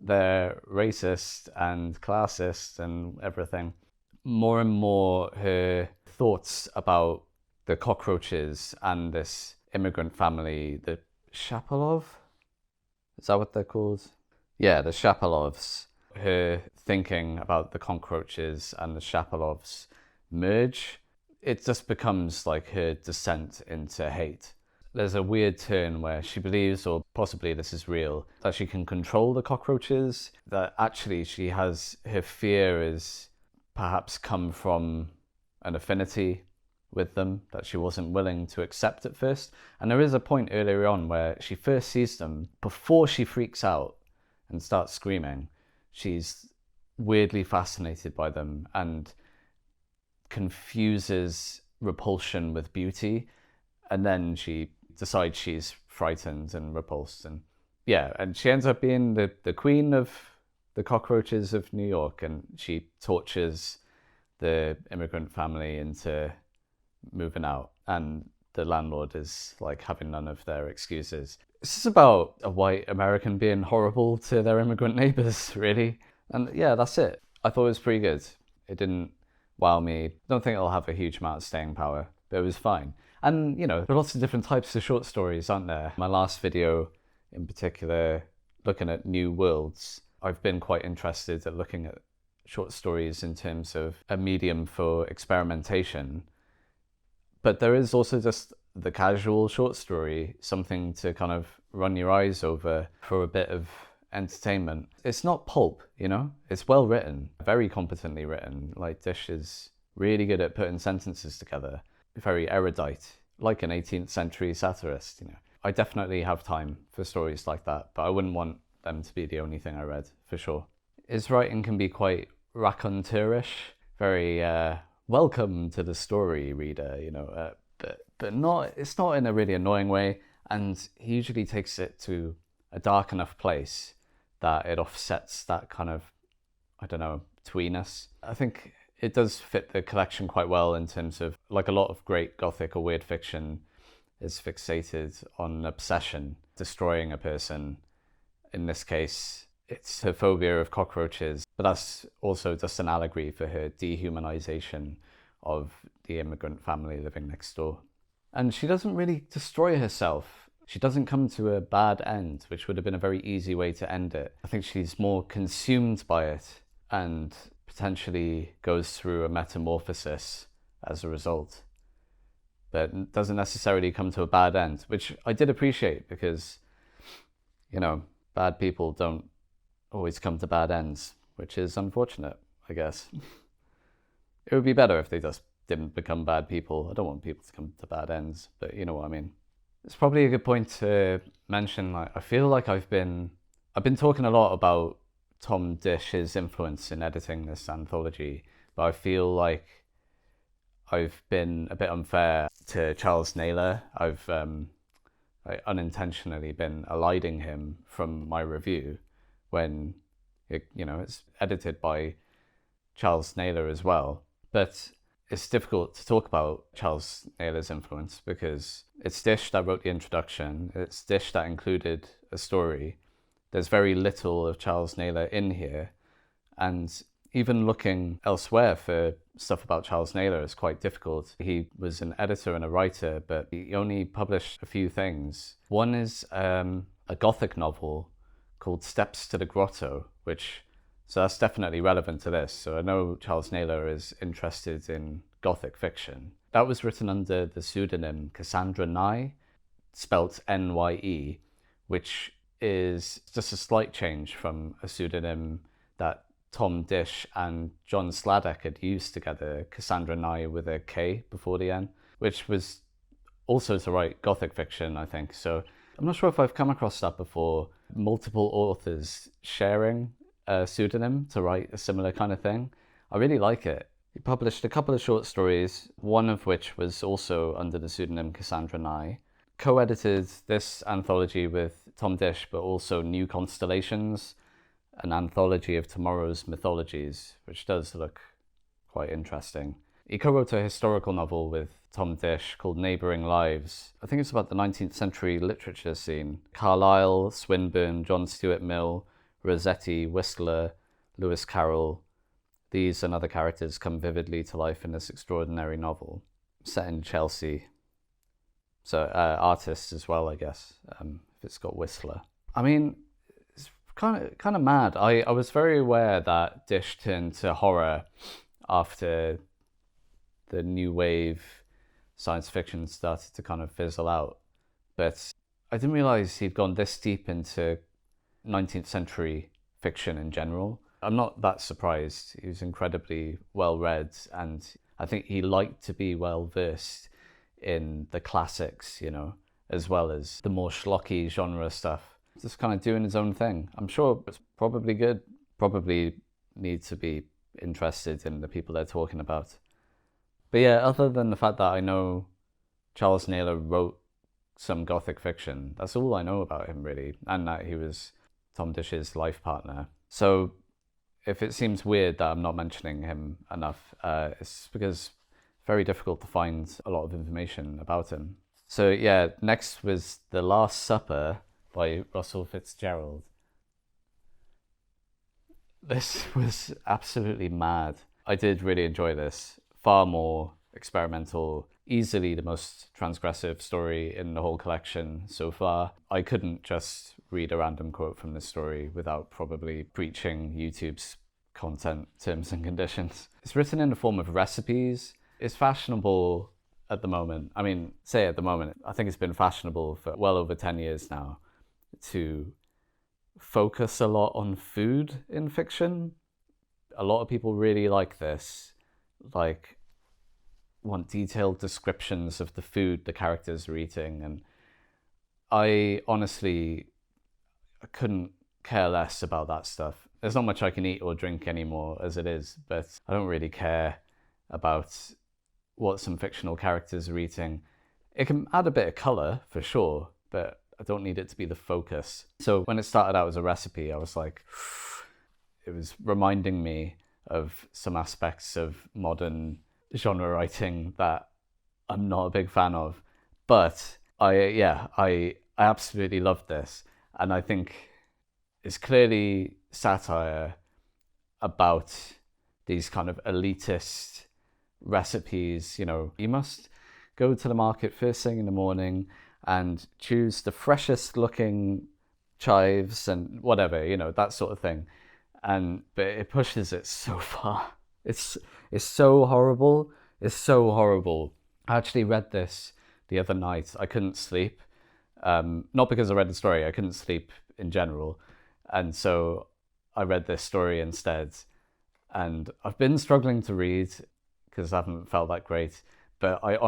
they're racist and classist and everything. More and more her thoughts about the cockroaches and this immigrant family, the Shapalov? Is that what they're called? Yeah, the Shapalovs. Her thinking about the cockroaches and the Shapalovs merge. It just becomes like her descent into hate. There's a weird turn where she believes, or possibly this is real, that she can control the cockroaches, that actually she has, her fear is perhaps come from an affinity with them that she wasn't willing to accept at first. And there is a point earlier on where she first sees them, before she freaks out and starts screaming, she's weirdly fascinated by them and confuses repulsion with beauty. And then she decides she's frightened and repulsed. And yeah, and she ends up being the queen of the cockroaches of New York, and she tortures the immigrant family into moving out, and the landlord is like having none of their excuses. This is about a white American being horrible to their immigrant neighbors, really. And yeah, that's it. I thought it was pretty good. It didn't wow me. Don't think it'll have a huge amount of staying power, but it was fine. And, you know, there are lots of different types of short stories, aren't there? My last video, in particular, looking at new worlds, I've been quite interested at looking at short stories in terms of a medium for experimentation. But there is also just the casual short story, something to kind of run your eyes over for a bit of entertainment. It's not pulp, you know? It's well written, very competently written. Like, Disch is really good at putting sentences together, very erudite, like an 18th century satirist, you know. I definitely have time for stories like that, but I wouldn't want them to be the only thing I read, for sure. His writing can be quite raconteurish, very welcome to the story, reader, you know, but not, it's not in a really annoying way, and he usually takes it to a dark enough place that it offsets that kind of, I don't know, tweeness. I think it does fit the collection quite well in terms of, like, a lot of great gothic or weird fiction is fixated on obsession, destroying a person. In this case, it's her phobia of cockroaches, but that's also just an allegory for her dehumanization of the immigrant family living next door. And she doesn't really destroy herself. She doesn't come to a bad end, which would have been a very easy way to end it. I think she's more consumed by it and potentially goes through a metamorphosis as a result, but doesn't necessarily come to a bad end, which I did appreciate because, you know, bad people don't always come to bad ends, which is unfortunate, I guess. It would be better if they just didn't become bad people. I don't want people to come to bad ends, but you know what I mean. It's probably a good point to mention, like, I feel like I've been talking a lot about Tom Disch's influence in editing this anthology, but I feel like I've been a bit unfair to Charles Naylor. I've unintentionally been eliding him from my review when it's edited by Charles Naylor as well. But it's difficult to talk about Charles Naylor's influence because it's Disch that wrote the introduction, it's Disch that included a story. There's very little of Charles Naylor in here, and even looking elsewhere for stuff about Charles Naylor is quite difficult. He was an editor and a writer, but he only published a few things. One is a Gothic novel called Steps to the Grotto, so that's definitely relevant to this. So I know Charles Naylor is interested in Gothic fiction. That was written under the pseudonym Cassandra Nye, spelt Nye, which is just a slight change from a pseudonym that Tom Disch and John Sladek had used together, Cassandra Nye with a K before the N, which was also to write Gothic fiction, I think. So I'm not sure if I've come across that before, multiple authors sharing a pseudonym to write a similar kind of thing. I really like it. He published a couple of short stories, one of which was also under the pseudonym Cassandra Nye. Co-edited this anthology with Tom Disch, but also New Constellations, an anthology of tomorrow's mythologies, which does look quite interesting. He co-wrote a historical novel with Tom Disch called Neighbouring Lives. I think it's about the 19th century literature scene. Carlyle, Swinburne, John Stuart Mill, Rossetti, Whistler, Lewis Carroll. These and other characters come vividly to life in this extraordinary novel, set in Chelsea. So artists as well, I guess, if it's got Whistler. I mean, it's kind of mad. I was very aware that Disch turned to horror after the new wave science fiction started to kind of fizzle out. But I didn't realise he'd gone this deep into 19th century fiction in general. I'm not that surprised. He was incredibly well read, and I think he liked to be well versed in the classics, you know, as well as the more schlocky genre stuff. Just kind of doing his own thing. I'm sure it's probably good. Probably need to be interested in the people they're talking about. But yeah, other than the fact that I know Charles Naylor wrote some Gothic fiction, that's all I know about him really, and that he was Tom Disch's life partner. So if it seems weird that I'm not mentioning him enough, it's because it's very difficult to find a lot of information about him. So yeah, next was The Last Supper by Russell Fitzgerald. This was absolutely mad. I did really enjoy this. Far more experimental, easily the most transgressive story in the whole collection so far. I couldn't just read a random quote from this story without probably breaching YouTube's content terms and conditions. It's written in the form of recipes. It's fashionable at the moment. I mean, say at the moment, I think it's been fashionable for well over 10 years now to focus a lot on food in fiction. A lot of people really like this, like want detailed descriptions of the food the characters are eating, and I honestly couldn't care less about that stuff. There's not much I can eat or drink anymore as it is, but I don't really care about what some fictional characters are eating. It can add a bit of colour for sure, but I don't need it to be the focus. So when it started out as a recipe, I was like, it was reminding me of some aspects of modern genre writing that I'm not a big fan of. But I absolutely loved this. And I think it's clearly satire about these kind of elitist recipes. You know, you must go to the market first thing in the morning and choose the freshest looking chives and whatever, you know, that sort of thing. But it pushes it so far. It's so horrible. It's so horrible. I actually read this the other night. I couldn't sleep. Not because I read the story. I couldn't sleep in general. And so I read this story instead. And I've been struggling to read because I haven't felt that great. But I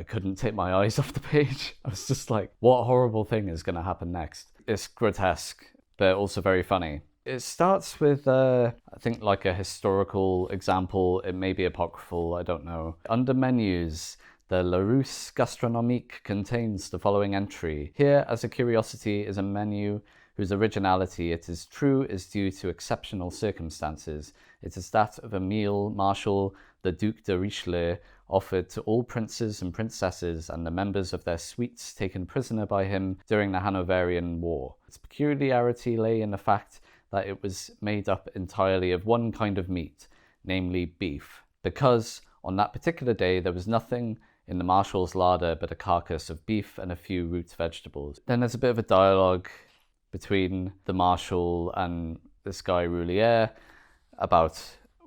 couldn't take my eyes off the page. I was just like, what horrible thing is going to happen next? It's grotesque, but also very funny. It starts with, I think, like a historical example. It may be apocryphal, I don't know. Under menus, the Larousse Gastronomique contains the following entry. Here, as a curiosity, is a menu whose originality, it is true, is due to exceptional circumstances. It is that of a meal Marshal the Duc de Richelieu offered to all princes and princesses and the members of their suites taken prisoner by him during the Hanoverian War. Its peculiarity lay in the fact that it was made up entirely of one kind of meat, namely beef, because on that particular day there was nothing in the Marshal's larder but a carcass of beef and a few root vegetables. Then there's a bit of a dialogue between the Marshal and this guy Roulier about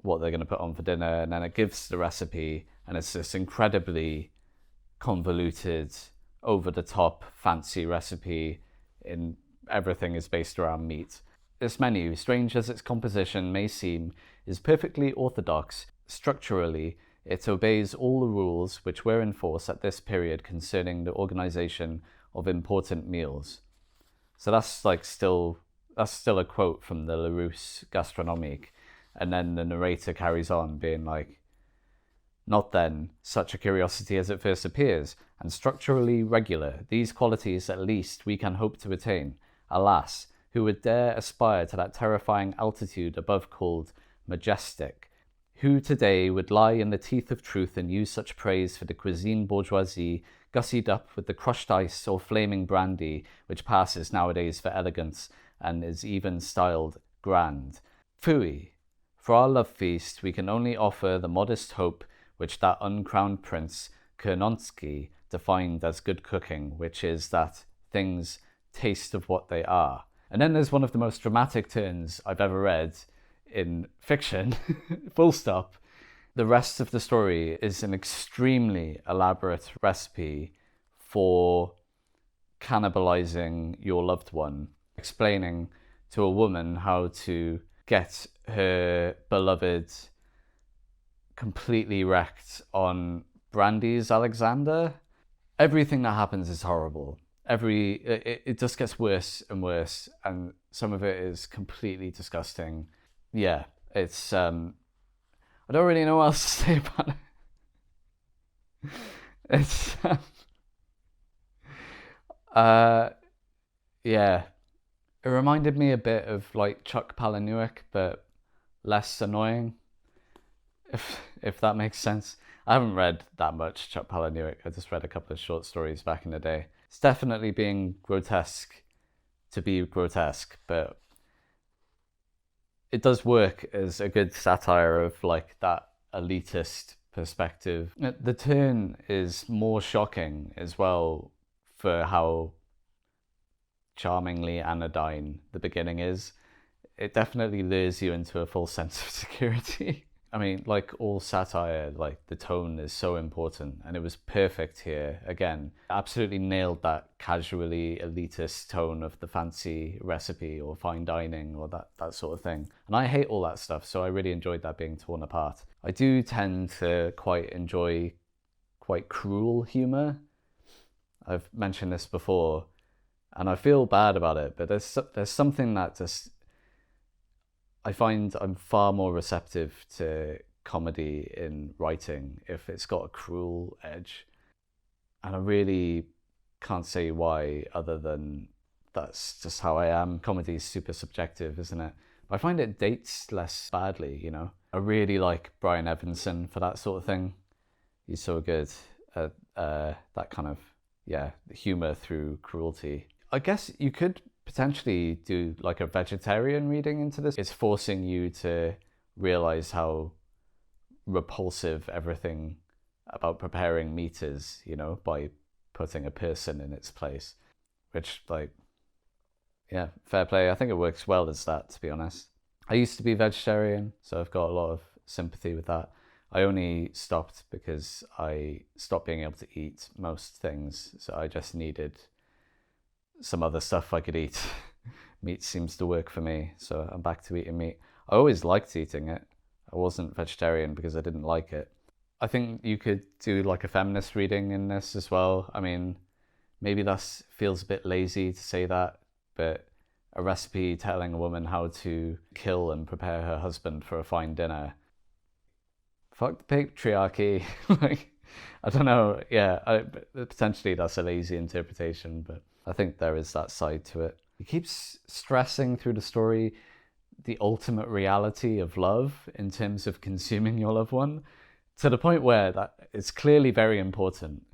what they're going to put on for dinner, and then it gives the recipe, and it's this incredibly convoluted, over-the-top, fancy recipe in everything is based around meat. This menu, strange as its composition may seem, is perfectly orthodox. Structurally, it obeys all the rules which were in force at this period concerning the organization of important meals. So that's still a quote from the Larousse Gastronomique. And then the narrator carries on being like, not then such a curiosity as it first appears, and structurally regular, these qualities at least we can hope to attain. Alas, who would dare aspire to that terrifying altitude above called majestic? Who today would lie in the teeth of truth and use such praise for the cuisine bourgeoisie, gussied up with the crushed ice or flaming brandy, which passes nowadays for elegance and is even styled grand? Phooey! For our love feast, we can only offer the modest hope which that uncrowned prince, Kernonsky, defined as good cooking, which is that things taste of what they are. And then there's one of the most dramatic turns I've ever read in fiction, full stop. The rest of the story is an extremely elaborate recipe for cannibalizing your loved one, explaining to a woman how to get her beloved completely wrecked on Brandy's Alexander. Everything that happens is horrible. It just gets worse and worse, and some of it is completely disgusting. Yeah, it's I don't really know what else to say about it. It's yeah, it reminded me a bit of like Chuck Palahniuk, but less annoying, if that makes sense. I haven't read that much Chuck Palahniuk. I just read a couple of short stories back in the day. It's definitely being grotesque to be grotesque, but it does work as a good satire of like that elitist perspective. The turn is more shocking as well for how charmingly anodyne the beginning is. It definitely lures you into a false sense of security. I mean, like all satire, like the tone is so important, and it was perfect here. Again, absolutely nailed that casually elitist tone of the fancy recipe or fine dining or that sort of thing. And I hate all that stuff, so I really enjoyed that being torn apart. I do tend to quite enjoy quite cruel humor. I've mentioned this before, and I feel bad about it, but there's something that just, I find I'm far more receptive to comedy in writing if it's got a cruel edge. And I really can't say why, other than that's just how I am. Comedy is super subjective, isn't it? But I find it dates less badly, you know? I really like Brian Evanson for that sort of thing. He's so good at that kind of, humor through cruelty. I guess you could potentially do like a vegetarian reading into this. It's forcing you to realize how repulsive everything about preparing meat is, you know, by putting a person in its place, which, like, yeah, fair play. I think it works well as that, to be honest. I used to be vegetarian, so I've got a lot of sympathy with that. I only stopped because I stopped being able to eat most things, so I just needed some other stuff I could eat. Meat seems to work for me, so I'm back to eating meat. I always liked eating it. I wasn't vegetarian because I didn't like it. I think you could do like a feminist reading in this as well. I mean, maybe that feels a bit lazy to say that, but a recipe telling a woman how to kill and prepare her husband for a fine dinner. Fuck the patriarchy. Like, I don't know. Yeah, potentially that's a lazy interpretation, but I think there is that side to it. He keeps stressing through the story the ultimate reality of love in terms of consuming your loved one, to the point where that it's clearly very important.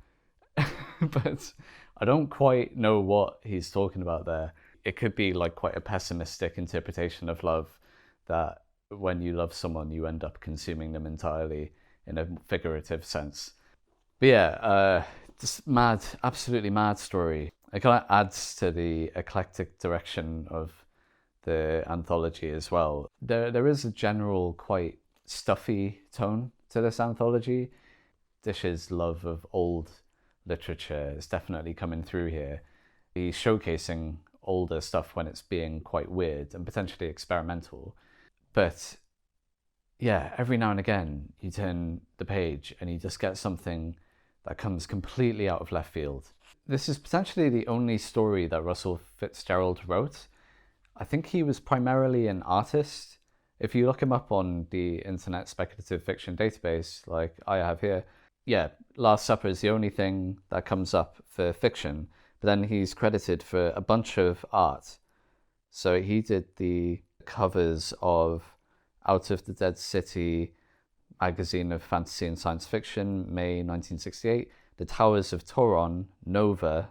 But I don't quite know what he's talking about there. It could be like quite a pessimistic interpretation of love, that when you love someone, you end up consuming them entirely in a figurative sense. But yeah, just mad, absolutely mad story. It kind of adds to the eclectic direction of the anthology as well. There is a general quite stuffy tone to this anthology. Disch's love of old literature is definitely coming through here. He's showcasing older stuff when it's being quite weird and potentially experimental. But yeah, every now and again you turn the page and you just get something that comes completely out of left field. This is potentially the only story that Russell Fitzgerald wrote. I think he was primarily an artist. If you look him up on the Internet Speculative Fiction database, like I have here, yeah, Last Supper is the only thing that comes up for fiction, but then he's credited for a bunch of art. So he did the covers of Out of the Dead City, magazine of fantasy and science fiction, May 1968, The Towers of Toron, Nova,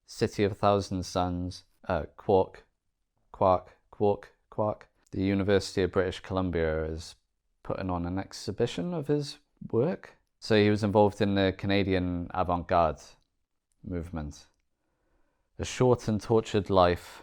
City of a Thousand Suns, Quark. The University of British Columbia is putting on an exhibition of his work. So he was involved in the Canadian avant-garde movement. A short and tortured life.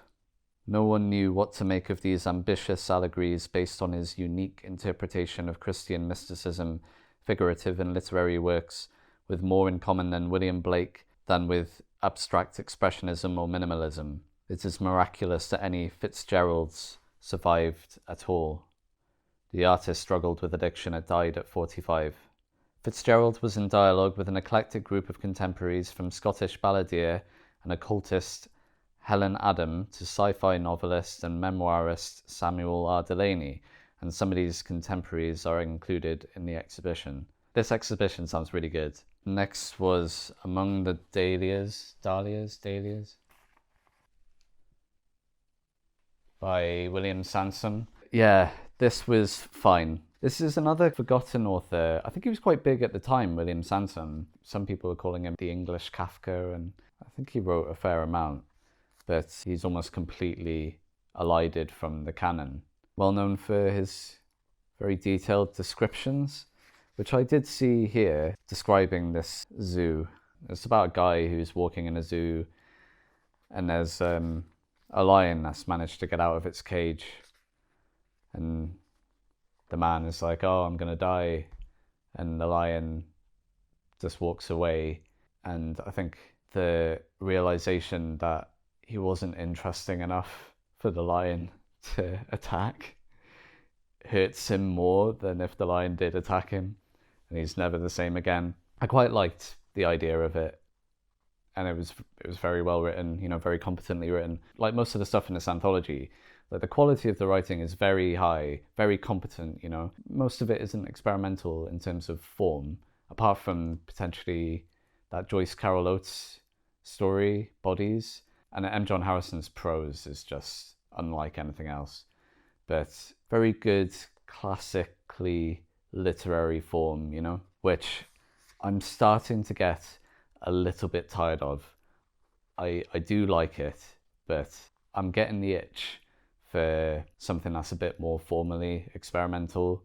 No one knew what to make of these ambitious allegories based on his unique interpretation of Christian mysticism, figurative and literary works, with more in common than William Blake than with abstract expressionism or minimalism. It is miraculous that any Fitzgeralds survived at all. The artist struggled with addiction and died at 45. Fitzgerald was in dialogue with an eclectic group of contemporaries, from Scottish balladeer and occultist Helen Adam to sci-fi novelist and memoirist Samuel R. Delany, and some of these contemporaries are included in the exhibition. This exhibition sounds really good. Next was Among the Dahlias by William Sansom. Yeah, this was fine. This is another forgotten author. I think he was quite big at the time, William Sansom. Some people are calling him the English Kafka, and I think he wrote a fair amount, but he's almost completely elided from the canon. well known for his very detailed descriptions, which I did see here describing this zoo. It's about a guy who's walking in a zoo, and there's a lion that's managed to get out of its cage, and the man is like, oh, I'm gonna die, and the lion just walks away. And I think the realization that he wasn't interesting enough for the lion to attack hurts him more than if the lion did attack him, and he's never the same again. I quite liked the idea of it, and it was very well written, you know, very competently written. Like most of the stuff in this anthology, like the quality of the writing is very high, very competent, you know. Most of it isn't experimental in terms of form, apart from potentially that Joyce Carol Oates story, Bodies, and M. John Harrison's prose is just unlike anything else. But very good, classically literary form, you know, which I'm starting to get a little bit tired of. I do like it, but I'm getting the itch for something that's a bit more formally experimental.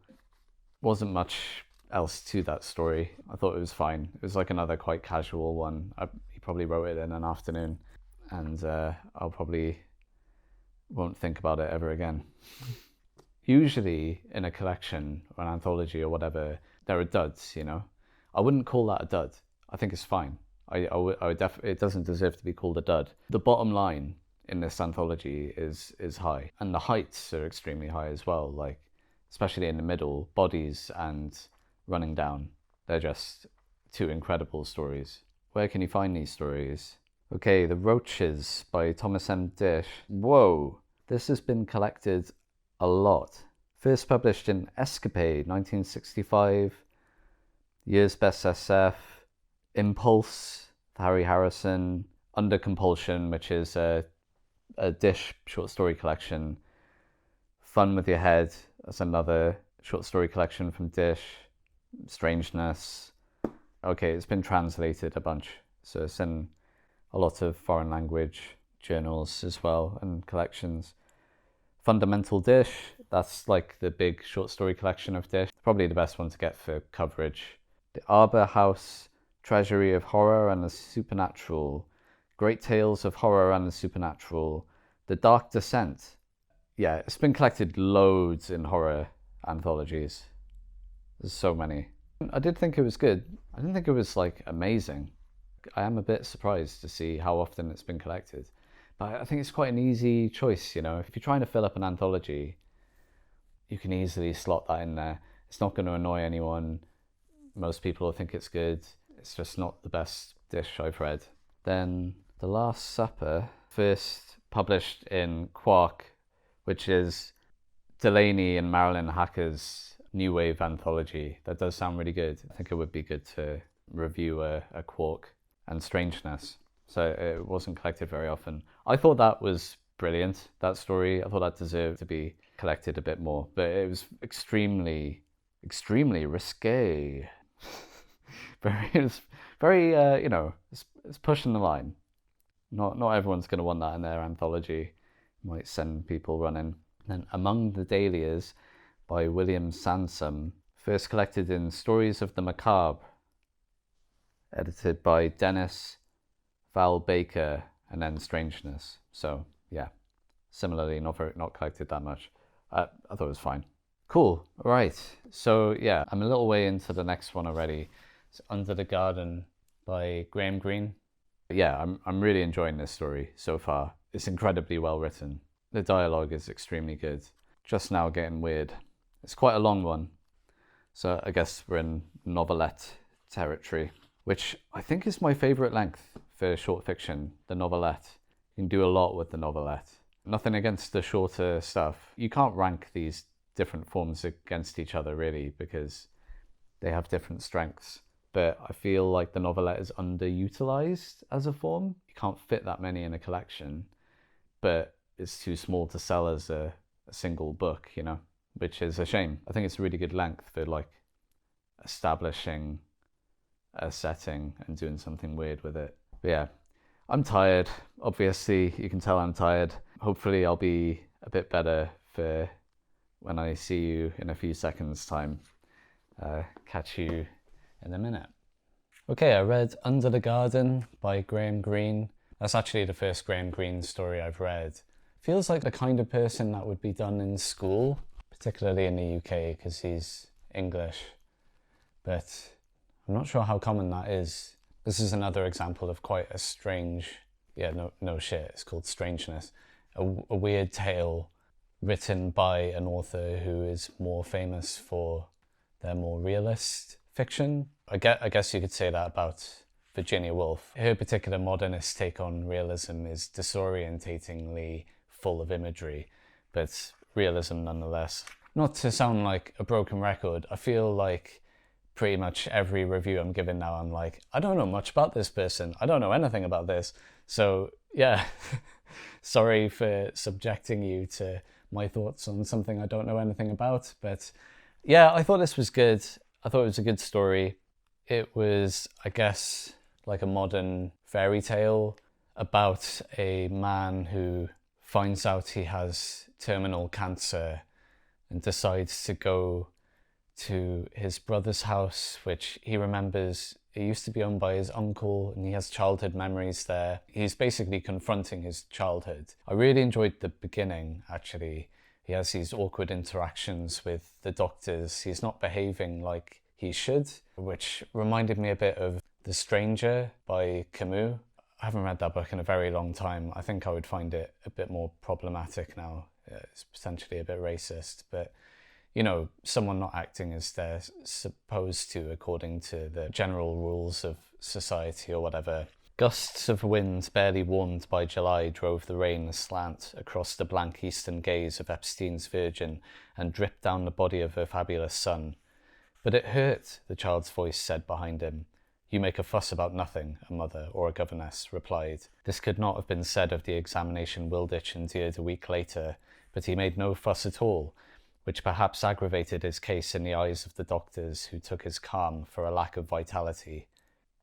Wasn't much else to that story. I thought it was fine. It was like another quite casual one. He probably wrote it in an afternoon, and I'll probably won't think about it ever again. Usually in a collection or an anthology or whatever, there are duds, you know. I wouldn't call that a dud. I think it's fine. It doesn't deserve to be called a dud. The bottom line in this anthology is high, and the heights are extremely high as well, like especially in the middle, Bodies and Running Down. They're just two incredible stories. Where can you find these stories? Okay, The Roaches by Thomas M. Disch. Whoa, this has been collected a lot. First published in Escapade, 1965. Year's Best SF. Impulse, Harry Harrison. Under Compulsion, which is a Disch short story collection. Fun with Your Head, that's another short story collection from Disch. Strangeness. Okay, it's been translated a bunch, so it's in a lot of foreign language journals as well and collections. Fundamental Disch, that's like the big short story collection of Disch. Probably the best one to get for coverage. The Arbor House, Treasury of Horror and the Supernatural. Great Tales of Horror and the Supernatural. The Dark Descent. Yeah, it's been collected loads in horror anthologies. There's so many. I did think it was good. I didn't think it was like amazing. I am a bit surprised to see how often it's been collected. But I think it's quite an easy choice, you know. If you're trying to fill up an anthology, you can easily slot that in there. It's not going to annoy anyone. Most people will think it's good. It's just not the best Disch I've read. Then The Last Supper, first published in Quark, which is Delaney and Marilyn Hacker's new wave anthology. That does sound really good. I think it would be good to review a Quark. And Strangeness. So it wasn't collected very often. I thought that was brilliant, that story. I thought that deserved to be collected a bit more. But it was extremely risque. It's pushing the line. Not everyone's going to want that in their anthology. Might send people running. Then Among the Dahlias by William Sansom, first collected in Stories of the Macabre, edited by Dennis Val Baker, and then Strangeness. So yeah, similarly not collected that much. I thought it was fine. Cool. All right. So yeah, I'm a little way into the next one already. It's Under the Garden by Graham Greene. Yeah, I'm really enjoying this story so far. It's incredibly well written. The dialogue is extremely good. Just now getting weird. It's quite a long one, so I guess we're in novelette territory, which I think is my favourite length for short fiction, the novelette. You can do a lot with the novelette. Nothing against the shorter stuff. You can't rank these different forms against each other really, because they have different strengths. But I feel like the novelette is underutilized as a form. You can't fit that many in a collection, but it's too small to sell as a single book, you know, which is a shame. I think it's a really good length for like establishing a setting and doing something weird with it. But yeah, I'm tired. Obviously, you can tell I'm tired. Hopefully I'll be a bit better for when I see you in a few seconds' time. Catch you in a minute. Okay, I read Under the Garden by Greene. That's actually the first Greene story I've read. Feels like the kind of person that would be done in school, particularly in the UK because he's English. But I'm not sure how common that is. This is another example of quite a strange, no shit, it's called Strangeness. A weird tale written by an author who is more famous for their more realist fiction. I guess you could say that about Virginia Woolf. Her particular modernist take on realism is disorientatingly full of imagery, but realism nonetheless. Not to sound like a broken record, I feel like pretty much every review I'm giving now, I'm like, I don't know much about this person. I don't know anything about this. So yeah, sorry for subjecting you to my thoughts on something I don't know anything about. But yeah, I thought this was good. I thought it was a good story. It was, I guess, like a modern fairy tale about a man who finds out he has terminal cancer and decides to go to his brother's house, which he remembers it used to be owned by his uncle, and he has childhood memories there. He's basically confronting his childhood. I really enjoyed the beginning, actually. He has these awkward interactions with the doctors. He's not behaving like he should, which reminded me a bit of The Stranger by Camus. I haven't read that book in a very long time. I think I would find it a bit more problematic now. It's potentially a bit racist, but you know, someone not acting as they're supposed to according to the general rules of society or whatever. Gusts of wind barely warmed by July drove the rain aslant across the blank eastern gaze of Epstein's Virgin and dripped down the body of her fabulous son. But it hurt, the child's voice said behind him. You make a fuss about nothing, a mother or a governess replied. This could not have been said of the examination Wilditch endured a week later, but he made no fuss at all, which perhaps aggravated his case in the eyes of the doctors who took his calm for a lack of vitality.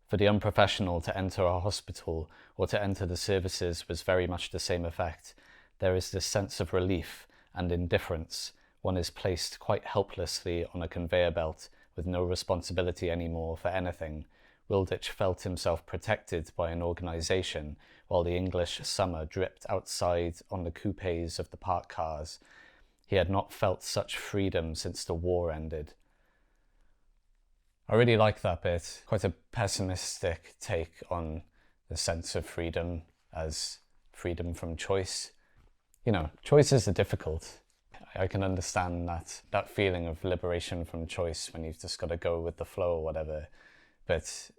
For the unprofessional to enter a hospital or to enter the services was very much the same effect. There is this sense of relief and indifference. One is placed quite helplessly on a conveyor belt with no responsibility anymore for anything. Wilditch felt himself protected by an organisation while the English summer dripped outside on the coupes of the park cars. He had not felt such freedom since the war ended. I really like that bit. Quite a pessimistic take on the sense of freedom as freedom from choice. You know, choices are difficult. I can understand that feeling of liberation from choice when you've just got to go with the flow or whatever. But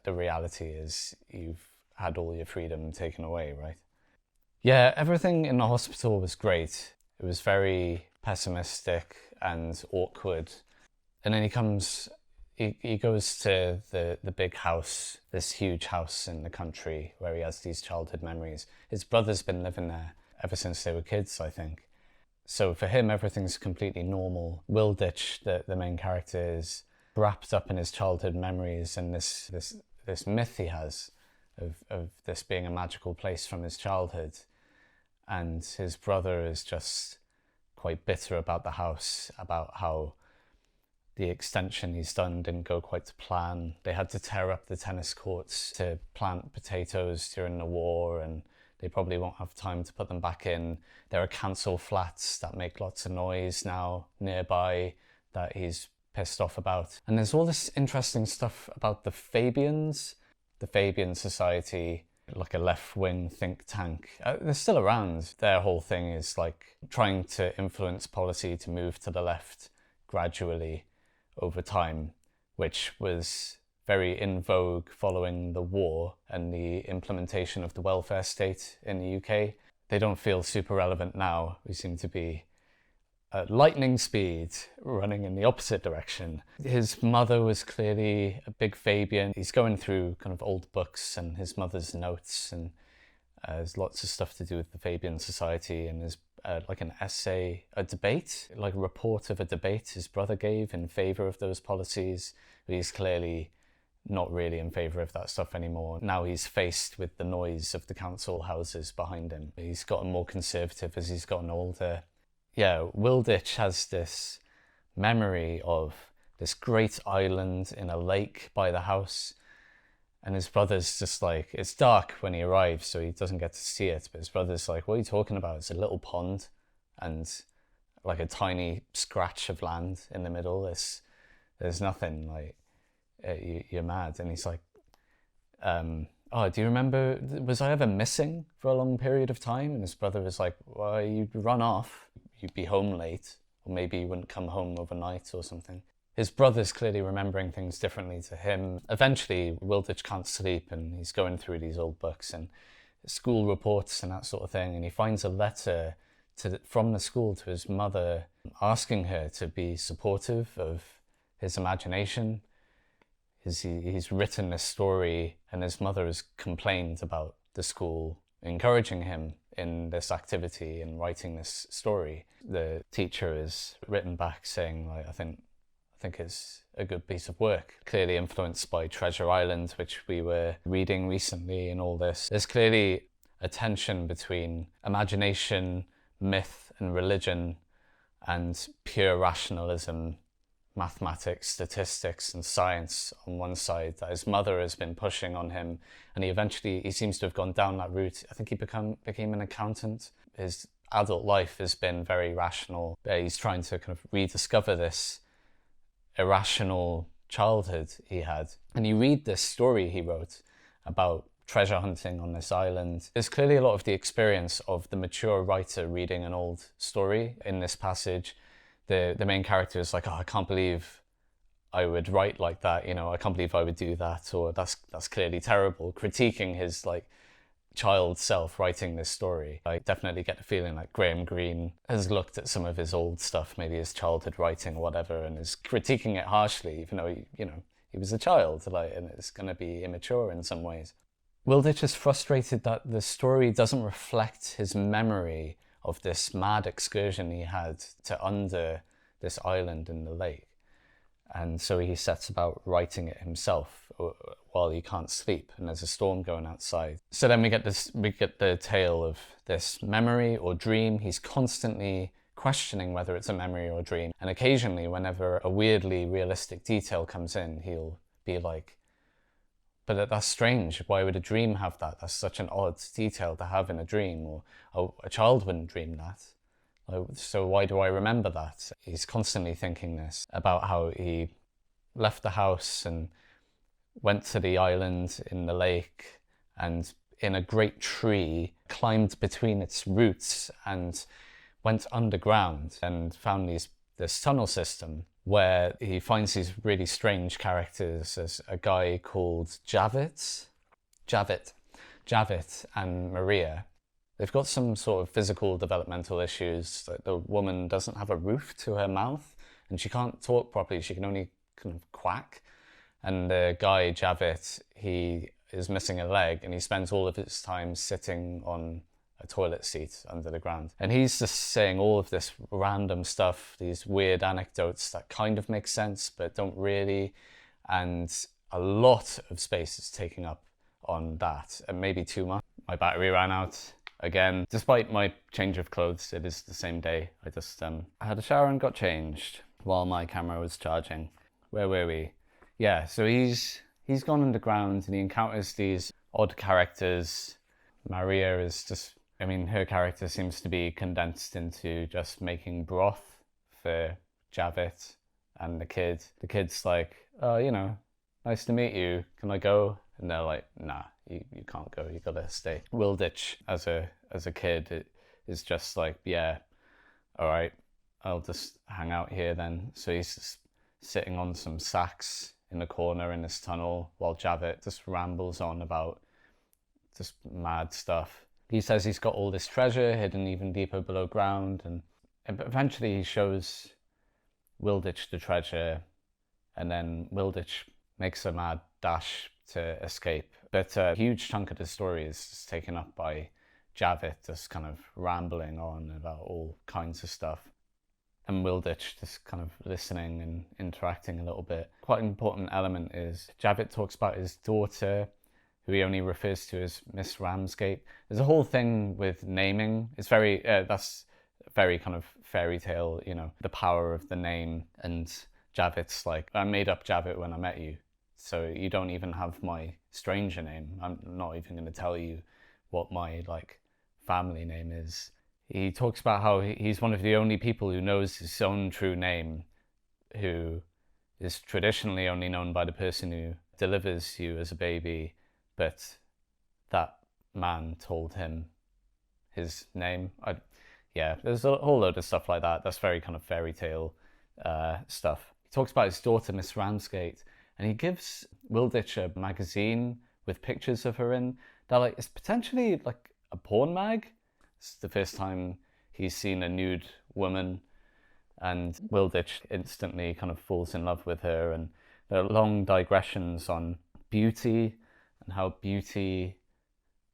the reality is you've had all your freedom taken away, right? Yeah, everything in the hospital was great. It was very pessimistic and awkward. And then he goes to the big house, this huge house in the country where he has these childhood memories. His brother's been living there ever since they were kids, I think. So for him, everything's completely normal. Wilditch, the main character, is wrapped up in his childhood memories and this myth he has of this being a magical place from his childhood. And his brother is just quite bitter about the house, about how the extension he's done didn't go quite to plan. They had to tear up the tennis courts to plant potatoes during the war, and they probably won't have time to put them back in. There are council flats that make lots of noise now nearby that he's pissed off about. And there's all this interesting stuff about the Fabians, the Fabian Society, like a left-wing think tank. They're still around. Their whole thing is like trying to influence policy to move to the left gradually over time, which was very in vogue following the war and the implementation of the welfare state in the UK. They don't feel super relevant now. We seem to be at lightning speed running in the opposite direction. His mother was clearly a big Fabian. He's going through kind of old books and his mother's notes, and there's lots of stuff to do with the Fabian Society, and there's like an essay, a debate, like a report of a debate his brother gave in favour of those policies. But he's clearly not really in favour of that stuff anymore. Now he's faced with the noise of the council houses behind him. He's gotten more conservative as he's gotten older. yeah, Ditch has this memory of this great island in a lake by the house, and his brother's just like, it's dark when he arrives, so he doesn't get to see it, but his brother's like, what are you talking about? It's a little pond and like a tiny scratch of land in the middle. There's nothing, like, you're mad. And he's like, oh, do you remember, was I ever missing for a long period of time? And his brother was like, well, you'd run off, you'd be home late, or maybe you wouldn't come home overnight or something. His brother's clearly remembering things differently to him. Eventually, Ditch can't sleep, and he's going through these old books and school reports and that sort of thing, and he finds a letter from the school to his mother asking her to be supportive of his imagination. He's written this story, and his mother has complained about the school encouraging him in this activity and writing this story. The teacher has written back saying, like, I think it's a good piece of work. Clearly influenced by Treasure Island, which we were reading recently, and all this. There's clearly a tension between imagination, myth and religion, and pure rationalism, mathematics, statistics and science on one side that his mother has been pushing on him, and he seems to have gone down that route. I think he became an accountant. His adult life has been very rational. He's trying to kind of rediscover this irrational childhood he had. And you read this story he wrote about treasure hunting on this island. There's clearly a lot of the experience of the mature writer reading an old story in this passage. The main character is like, oh, I can't believe I would write like that, I can't believe I would do that, or that's clearly terrible, critiquing his like child self writing this story. I definitely get the feeling like Greene has looked at some of his old stuff, maybe his childhood writing or whatever, and is critiquing it harshly, even though he was a child, and it's going to be immature in some ways. Ditch is frustrated that the story doesn't reflect his memory of this mad excursion he had to under this island in the lake. And so he sets about writing it himself while he can't sleep, and there's a storm going outside. So then we get the tale of this memory or dream. He's constantly questioning whether it's a memory or a dream. And occasionally, whenever a weirdly realistic detail comes in, he'll be like, but that's strange. Why would a dream have that? That's such an odd detail to have in a dream, or a child wouldn't dream that. So why do I remember that? He's constantly thinking this about how he left the house and went to the island in the lake, and in a great tree climbed between its roots and went underground and found this tunnel system where he finds these really strange characters. There's a guy called Jewett and Maria. They've got some sort of physical developmental issues. Like the woman doesn't have a roof to her mouth and she can't talk properly. She can only kind of quack. And the guy, Jewett, he is missing a leg, and he spends all of his time sitting on a toilet seat under the ground. And he's just saying all of this random stuff, these weird anecdotes that kind of make sense, but don't really. And a lot of space is taking up on that, and maybe too much. My battery ran out again. Despite my change of clothes, it is the same day. I just had a shower and got changed while my camera was charging. Where were we? Yeah, so he's gone underground and he encounters these odd characters. Maria is just, her character seems to be condensed into just making broth for Jewett and the kid. The kid's like, oh, nice to meet you. Can I go? And they're like, nah, you can't go. You gotta stay. Ditch, as a kid, it is just like, yeah, all right, I'll just hang out here then. So he's just sitting on some sacks in the corner in this tunnel while Jewett just rambles on about just mad stuff. He says he's got all this treasure hidden even deeper below ground, and eventually he shows Ditch the treasure, and then Ditch makes a mad dash to escape. But a huge chunk of the story is just taken up by Jewett just kind of rambling on about all kinds of stuff, and Ditch just kind of listening and interacting a little bit. Quite an important element is Jewett talks about his daughter, who he only refers to as Miss Ramsgate. There's a whole thing with naming. It's very, that's very kind of fairy tale, you know, the power of the name. And Javett's like, I made up Jewett when I met you, so you don't even have my stranger name. I'm not even going to tell you what my like family name is. He talks about how he's one of the only people who knows his own true name, who is traditionally only known by the person who delivers you as a baby, but that man told him his name. There's a whole load of stuff like that. That's very kind of fairy tale stuff. He talks about his daughter, Miss Ramsgate, and he gives Disch a magazine with pictures of her in that like is potentially like a porn mag. It's the first time he's seen a nude woman, and Disch instantly kind of falls in love with her, and there are long digressions on beauty and how beauty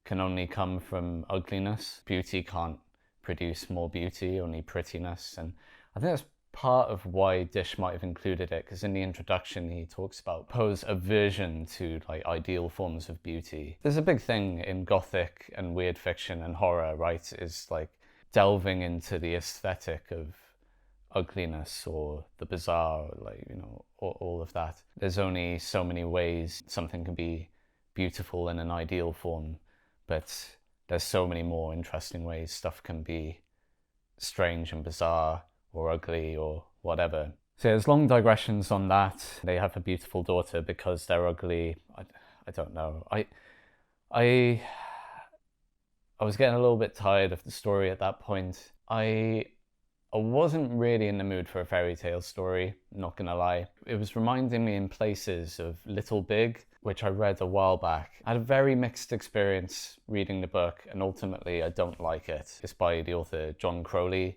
can only come from ugliness. Beauty can't produce more beauty, only prettiness. And I think that's part of why Disch might have included it, because in the introduction he talks about Poe's aversion to like ideal forms of beauty. There's a big thing in gothic and weird fiction and horror, right, is like delving into the aesthetic of ugliness or the bizarre, like, you know, all of that. There's only so many ways something can be beautiful in an ideal form, but there's so many more interesting ways stuff can be strange and bizarre or ugly or whatever. So there's long digressions on that. They have a beautiful daughter because they're ugly. I don't know. I was getting a little bit tired of the story at that point. I wasn't really in the mood for a fairy tale story, not gonna lie. It was reminding me in places of Little Big, which I read a while back. I had a very mixed experience reading the book, and ultimately I don't like it. It's by the author John Crowley,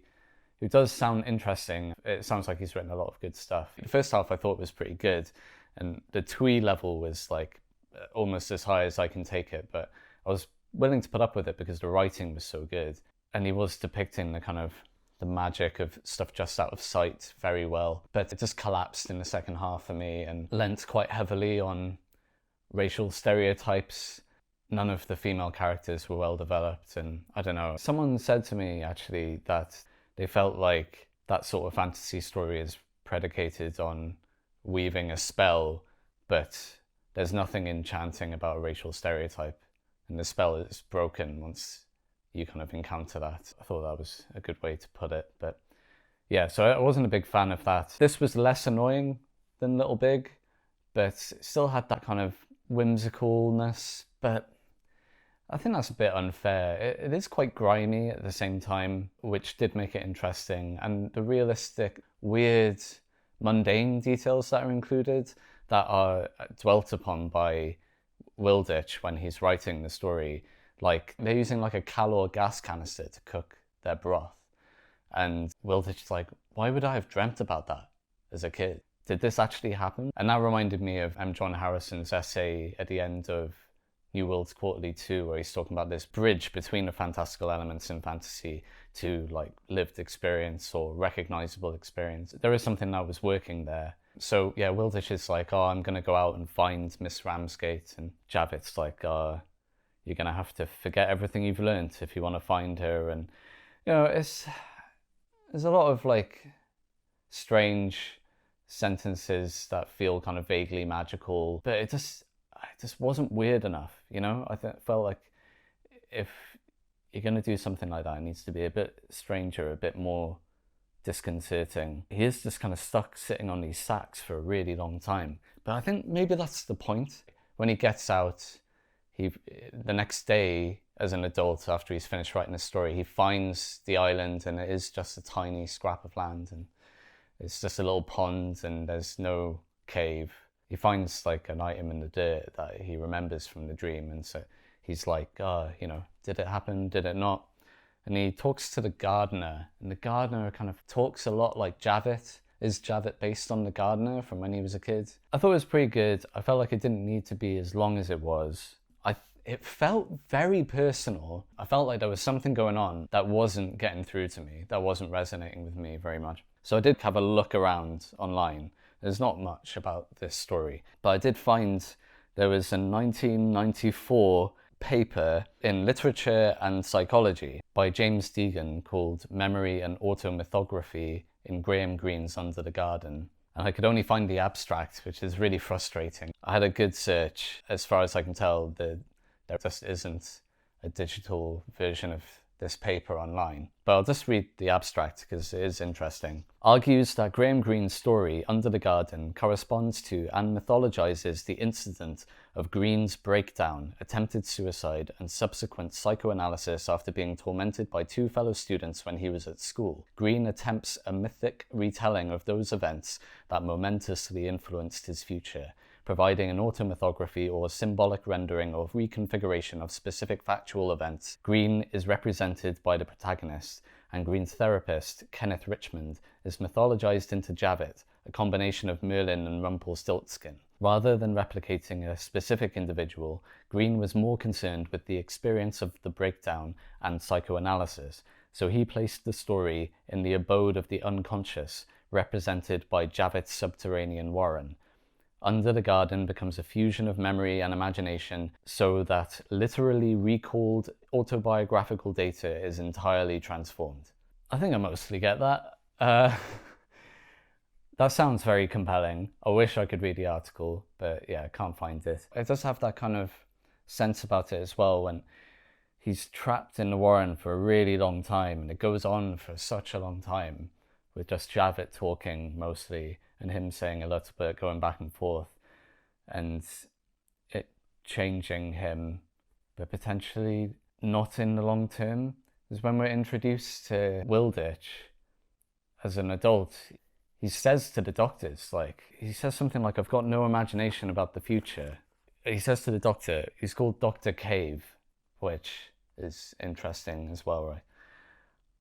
who does sound interesting. It sounds like he's written a lot of good stuff. The first half I thought was pretty good, and the twee level was like almost as high as I can take it, but I was willing to put up with it because the writing was so good. And he was depicting the kind of the magic of stuff just out of sight very well. But it just collapsed in the second half for me and lent quite heavily on racial stereotypes. None of the female characters were well developed, and I don't know. Someone said to me actually that they felt like that sort of fantasy story is predicated on weaving a spell, but there's nothing enchanting about a racial stereotype, and the spell is broken once you kind of encounter that. I thought that was a good way to put it. But yeah, so I wasn't a big fan of that. This was less annoying than Little Big, but it still had that kind of whimsicalness. But I think that's a bit unfair. It is quite grimy at the same time, which did make it interesting. And the realistic, weird, mundane details that are included, that are dwelt upon by Disch when he's writing the story, like they're using like a Calor gas canister to cook their broth, and Disch is like, why would I have dreamt about that as a kid? Did this actually happen? And that reminded me of M. John Harrison's essay at the end of New Worlds Quarterly 2, where he's talking about this bridge between the fantastical elements in fantasy to like lived experience or recognizable experience. There is something that was working there. So yeah, Disch is like, oh, I'm going to go out and find Miss Ramsgate, and Javett's like, you're going to have to forget everything you've learned if you want to find her. And, you know, there's a lot of like strange sentences that feel kind of vaguely magical, but it just wasn't weird enough, you know? I felt like if you're going to do something like that, it needs to be a bit stranger, a bit more disconcerting. He is just kind of stuck sitting on these sacks for a really long time. But I think maybe that's the point. When he gets out, the next day, as an adult, after he's finished writing the story, he finds the island, and it is just a tiny scrap of land, and it's just a little pond, and there's no cave. He finds like an item in the dirt that he remembers from the dream, and so he's like, you know, did it happen? Did it not? And he talks to the gardener, and the gardener kind of talks a lot like Jewett. Is Jewett based on the gardener from when he was a kid? I thought it was pretty good. I felt like it didn't need to be as long as it was. It felt very personal. I felt like there was something going on that wasn't getting through to me, that wasn't resonating with me very much. So I did have a look around online. There's not much about this story, but I did find there was a 1994 paper in literature and psychology by James Deegan called Memory and Automythography in Graham Greene's Under the Garden. And I could only find the abstract, which is really frustrating. I had a good search. As far as I can tell, there just isn't a digital version of this paper online. But I'll just read the abstract because it is interesting. Argues that Graham Greene's story, Under the Garden, corresponds to and mythologizes the incident of Greene's breakdown, attempted suicide, and subsequent psychoanalysis after being tormented by two fellow students when he was at school. Greene attempts a mythic retelling of those events that momentously influenced his future, providing an automythography or symbolic rendering or reconfiguration of specific factual events. Greene is represented by the protagonist, and Greene's therapist, Kenneth Richmond, is mythologized into Jewett, a combination of Merlin and Rumpelstiltskin. Rather than replicating a specific individual, Greene was more concerned with the experience of the breakdown and psychoanalysis, so he placed the story in the abode of the unconscious, represented by Jewett's subterranean warren. Under the Garden becomes a fusion of memory and imagination so that literally recalled autobiographical data is entirely transformed. I think I mostly get that. That sounds very compelling. I wish I could read the article, but yeah, I can't find it. It does have that kind of sense about it as well when he's trapped in the warren for a really long time, and it goes on for such a long time with just Jewett talking mostly and him saying a little bit, going back and forth, and it changing him, but potentially not in the long term. Is when we're introduced to Disch as an adult, he says to the doctors, he says something like, I've got no imagination about the future. He says to the doctor, he's called Dr. Cave, which is interesting as well, right?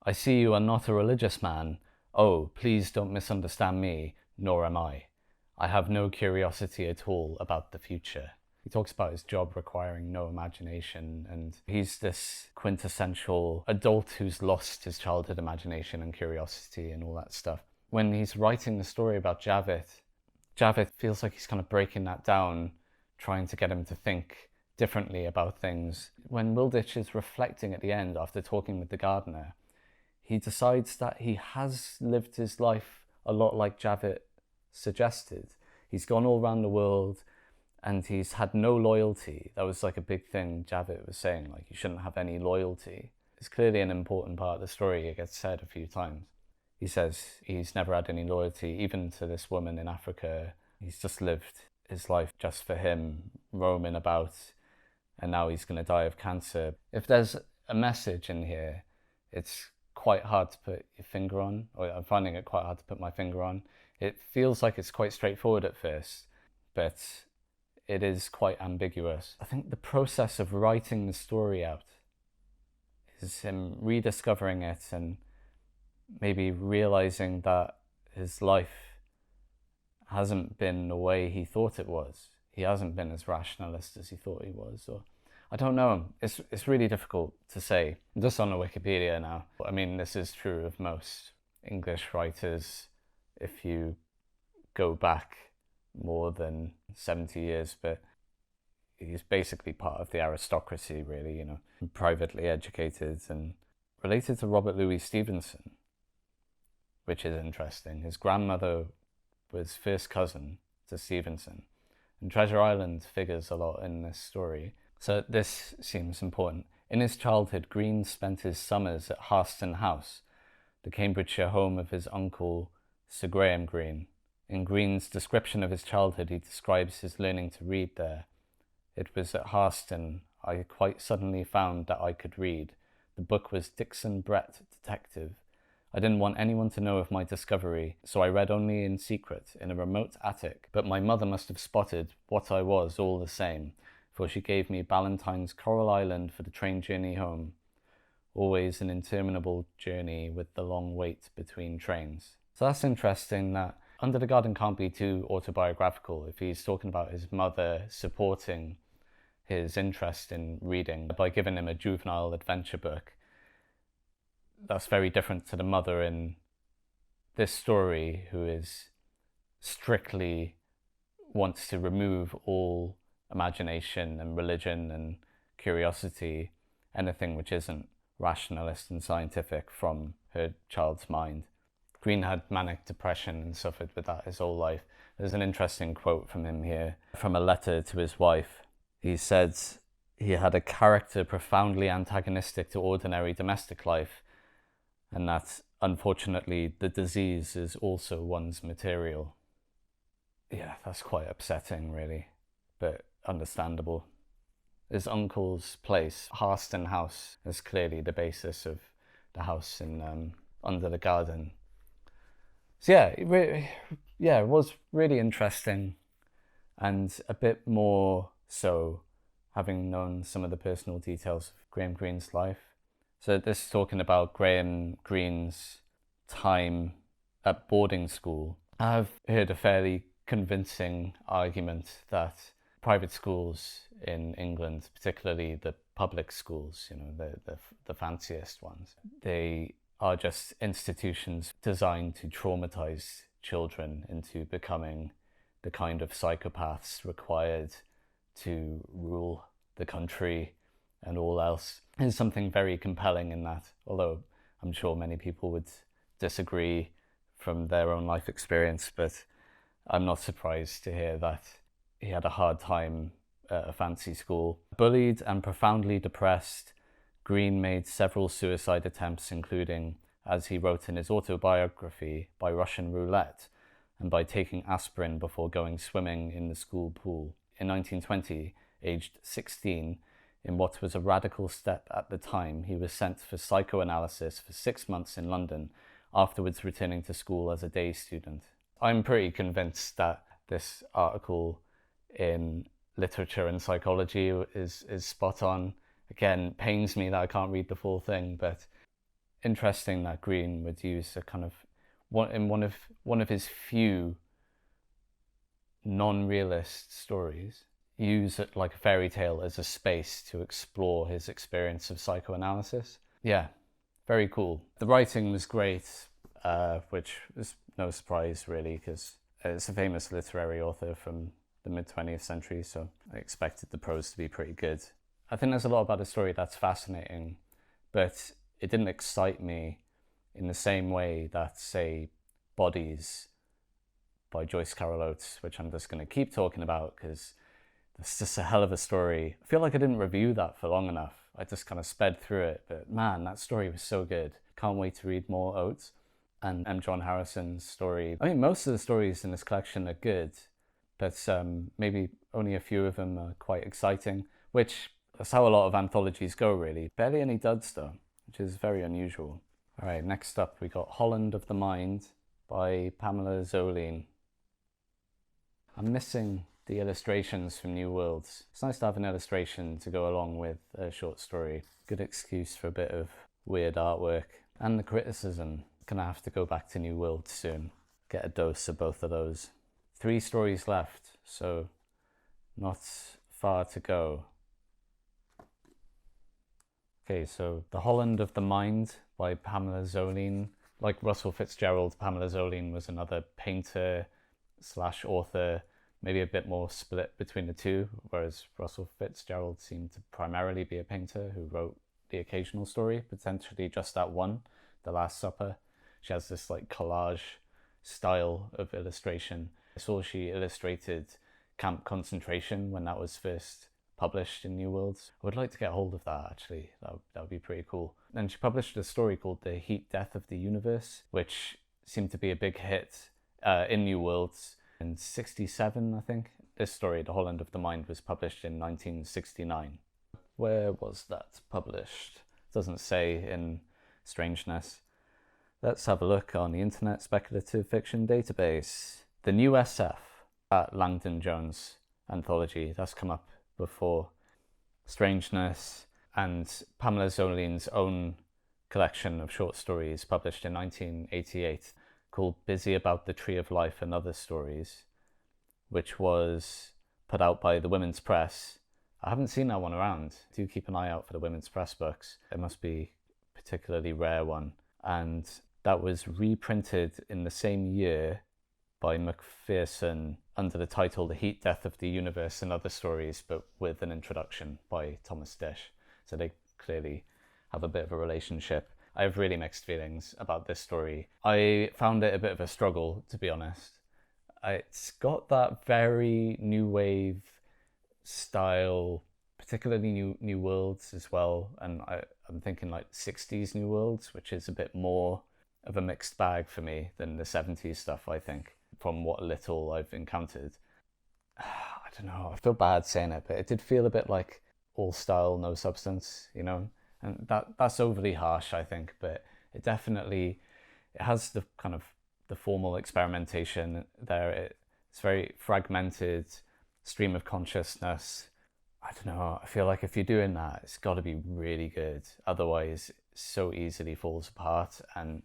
I see you are not a religious man. Oh, please don't misunderstand me, nor am I. I have no curiosity at all about the future. He talks about his job requiring no imagination, and he's this quintessential adult who's lost his childhood imagination and curiosity and all that stuff. When he's writing the story about Jewett feels like he's kind of breaking that down, trying to get him to think differently about things. When Disch is reflecting at the end after talking with the gardener, he decides that he has lived his life a lot like Jewett suggested. He's gone all around the world and he's had no loyalty. That was like a big thing Jewett was saying, like you shouldn't have any loyalty. It's clearly an important part of the story. It gets said a few times. He says he's never had any loyalty, even to this woman in Africa. He's just lived his life just for him, roaming about, and now he's going to die of cancer. If there's a message in here, it's quite hard to put your finger on, or I'm finding it quite hard to put my finger on. It feels like it's quite straightforward at first, but it is quite ambiguous. I think the process of writing the story out is him rediscovering it and maybe realizing that his life hasn't been the way he thought it was. He hasn't been as rationalist as he thought he was, or I don't know. It's really difficult to say. I'm just on the Wikipedia now. I mean, this is true of most English writers if you go back more than 70 years, but he's basically part of the aristocracy, really, you know, privately educated and related to Robert Louis Stevenson, which is interesting. His grandmother was first cousin to Stevenson, and Treasure Island figures a lot in this story. So this seems important. In his childhood, Greene spent his summers at Harston House, the Cambridgeshire home of his uncle Sir Graham Greene. In Greene's description of his childhood, he describes his learning to read there. It was at Harston I quite suddenly found that I could read. The book was Dixon Brett, Detective. I didn't want anyone to know of my discovery, so I read only in secret in a remote attic, but my mother must have spotted what I was all the same, for she gave me Ballantyne's Coral Island for the train journey home. Always an interminable journey with the long wait between trains. So that's interesting that Under the Garden can't be too autobiographical if he's talking about his mother supporting his interest in reading by giving him a juvenile adventure book. That's very different to the mother in this story, who is strictly wants to remove all imagination and religion and curiosity, anything which isn't rationalist and scientific from her child's mind. Greene had manic depression and suffered with that his whole life. There's an interesting quote from him here, from a letter to his wife. He said he had a character profoundly antagonistic to ordinary domestic life, and that, unfortunately, the disease is also one's material. Yeah, that's quite upsetting, really, but understandable. His uncle's place, Harston House, is clearly the basis of the house in under the garden. So yeah, it was really interesting, and a bit more so having known some of the personal details of Graham Greene's life. So this is talking about Graham Greene's time at boarding school. I've heard a fairly convincing argument that private schools in England, particularly the public schools, you know, the fanciest ones, they are just institutions designed to traumatize children into becoming the kind of psychopaths required to rule the country and all else. There's something very compelling in that, although I'm sure many people would disagree from their own life experience, but I'm not surprised to hear that he had a hard time at a fancy school. Bullied and profoundly depressed, Greene made several suicide attempts, including, as he wrote in his autobiography, by Russian roulette and by taking aspirin before going swimming in the school pool. In 1920, aged 16, in what was a radical step at the time, he was sent for psychoanalysis for 6 months in London, afterwards returning to school as a day student. I'm pretty convinced that this article in Literature and Psychology is spot on. Again, pains me that I can't read the full thing, but interesting that Greene would use a kind of one of his few non-realist stories, use it like a fairy tale as a space to explore his experience of psychoanalysis. Yeah, very cool. The writing was great, which is no surprise really, because it's a famous literary author from the mid-20th century, so I expected the prose to be pretty good. I think there's a lot about the story that's fascinating, but it didn't excite me in the same way that, say, Bodies by Joyce Carol Oates, which I'm just going to keep talking about because it's just a hell of a story. I feel like I didn't review that for long enough. I just kind of sped through it, but man, that story was so good. Can't wait to read more Oates. And M. John Harrison's story. I mean, most of the stories in this collection are good, but maybe only a few of them are quite exciting, which that's how a lot of anthologies go, really. Barely any duds, though, which is very unusual. All right, next up, we got Holland of the Mind by Pamela Zoline. I'm missing the illustrations from New Worlds. It's nice to have an illustration to go along with a short story. Good excuse for a bit of weird artwork. And the criticism. Gonna have to go back to New Worlds soon. Get a dose of both of those. 3 stories left, so not far to go. Okay, so The Holland of the Mind by Pamela Zoline. Like Russell Fitzgerald, Pamela Zoline was another painter / author, maybe a bit more split between the two, whereas Russell Fitzgerald seemed to primarily be a painter who wrote the occasional story, potentially just that one, The Last Supper. She has this like collage style of illustration. I saw she illustrated Camp Concentration when that was first published in New Worlds. I would like to get hold of that, actually. That would be pretty cool. And she published a story called The Heat Death of the Universe, which seemed to be a big hit in New Worlds in 1967, I think. This story, The Holland of the Mind, was published in 1969. Where was that published? It doesn't say in Strangeness. Let's have a look on the Internet Speculative Fiction Database. The New SF at Langdon Jones anthology. That's come up before. Strangeness and Pamela Zoline's own collection of short stories published in 1988 called Busy About the Tree of Life and Other Stories, which was put out by the Women's Press. I haven't seen that one around. Do keep an eye out for the Women's Press books. It must be a particularly rare one. And that was reprinted in the same year by McPherson under the title The Heat, Death of the Universe and Other Stories, but with an introduction by Thomas Disch. So they clearly have a bit of a relationship. I have really mixed feelings about this story. I found it a bit of a struggle, to be honest. It's got that very new wave style, particularly New Worlds as well. And I'm thinking like 60s New Worlds, which is a bit more of a mixed bag for me than the 70s stuff, I think, from what little I've encountered. I don't know, I feel bad saying it, but it did feel a bit like all style, no substance, you know? And that's overly harsh, I think, but it definitely, it has the kind of the formal experimentation there. It's very fragmented, stream of consciousness. I don't know, I feel like if you're doing that, it's got to be really good. Otherwise, it so easily falls apart. And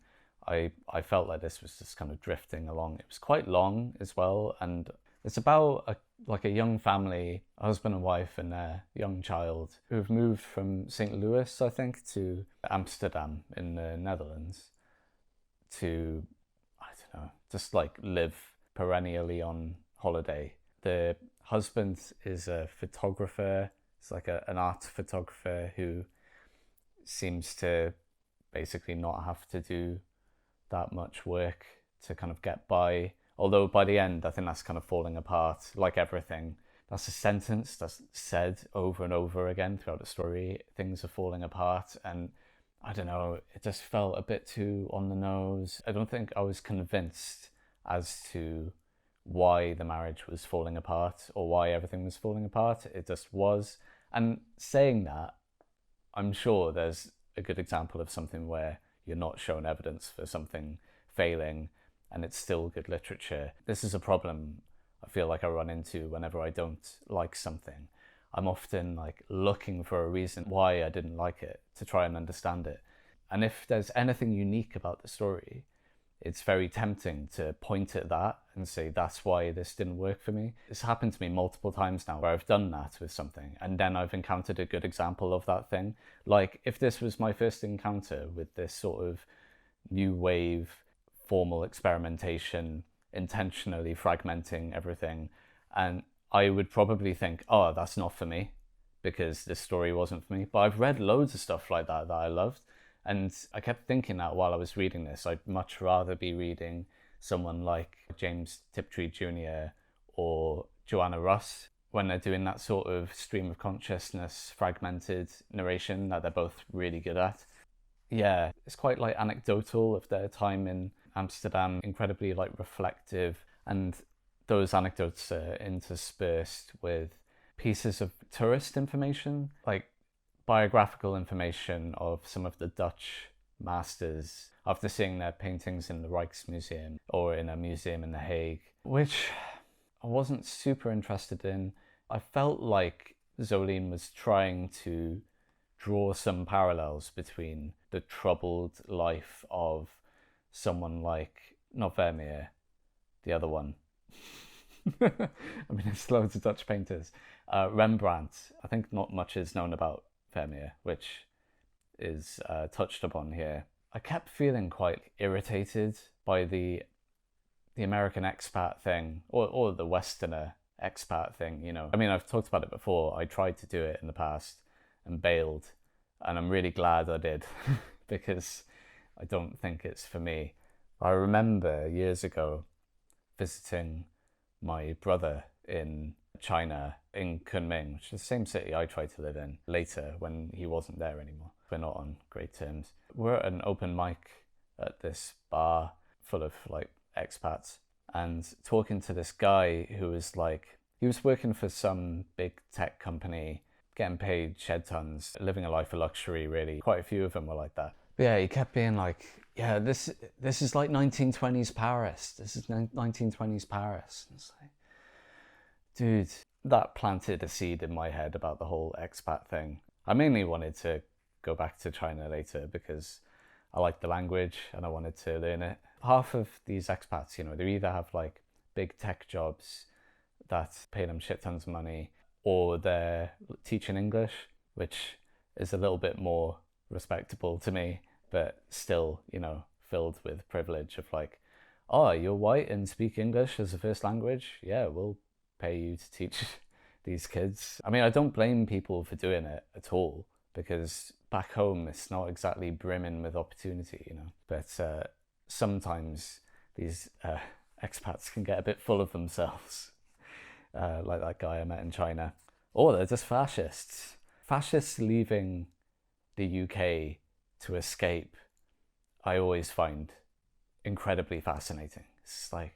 I felt like this was just kind of drifting along. It was quite long as well, and it's about a young family, a husband and wife and their young child, who've moved from St. Louis, I think, to Amsterdam in the Netherlands to, I don't know, just like live perennially on holiday. The husband is a photographer. It's like an art photographer who seems to basically not have to do that much work to kind of get by. Although by the end, I think that's kind of falling apart, like everything. That's a sentence that's said over and over again throughout the story. Things are falling apart, and I don't know, it just felt a bit too on the nose. I don't think I was convinced as to why the marriage was falling apart or why everything was falling apart. It just was. And saying that, I'm sure there's a good example of something where you're not shown evidence for something failing and it's still good literature. This is a problem I feel like I run into whenever I don't like something. I'm often like looking for a reason why I didn't like it to try and understand it. And if there's anything unique about the story, it's very tempting to point at that and say, that's why this didn't work for me. It's happened to me multiple times now where I've done that with something and then I've encountered a good example of that thing. Like if this was my first encounter with this sort of new wave, formal experimentation, intentionally fragmenting everything, and I would probably think, oh, that's not for me because this story wasn't for me. But I've read loads of stuff like that I loved. And I kept thinking that while I was reading this, I'd much rather be reading someone like James Tiptree Jr. or Joanna Russ when they're doing that sort of stream of consciousness, fragmented narration that they're both really good at. Yeah, it's quite like anecdotal of their time in Amsterdam, incredibly like reflective, and those anecdotes are interspersed with pieces of tourist information, like biographical information of some of the Dutch masters after seeing their paintings in the Rijksmuseum or in a museum in The Hague, which I wasn't super interested in. I felt like Zoline was trying to draw some parallels between the troubled life of someone like, not Vermeer, the other one. I mean, there's loads of Dutch painters. Rembrandt, I think not much is known about Vermeer, which is touched upon here. I kept feeling quite irritated by the American expat thing, or the Westerner expat thing, you know. I mean, I've talked about it before. I tried to do it in the past and bailed, and I'm really glad I did because I don't think it's for me. I remember years ago visiting my brother in China, in Kunming, which is the same city I tried to live in later when he wasn't there anymore. We're not on great terms. We're at an open mic at this bar full of like expats and talking to this guy who was like, he was working for some big tech company, getting paid shed tons, living a life of luxury really. Quite a few of them were like that. But yeah, he kept being like, yeah, this is like 1920s Paris. This is 1920s Paris. And it's like, dude, that planted a seed in my head about the whole expat thing. I mainly wanted to go back to China later because I liked the language and I wanted to learn it. Half of these expats, you know, they either have like big tech jobs that pay them shit tons of money, or they're teaching English, which is a little bit more respectable to me, but still, you know, filled with privilege of like, oh, you're white and speak English as a first language? Yeah, we'll pay you to teach these kids. I mean, I don't blame people for doing it at all, because back home it's not exactly brimming with opportunity, you know. But sometimes these expats can get a bit full of themselves, like that guy I met in China. Or they're just fascists. Fascists leaving the UK to escape, I always find incredibly fascinating. It's like,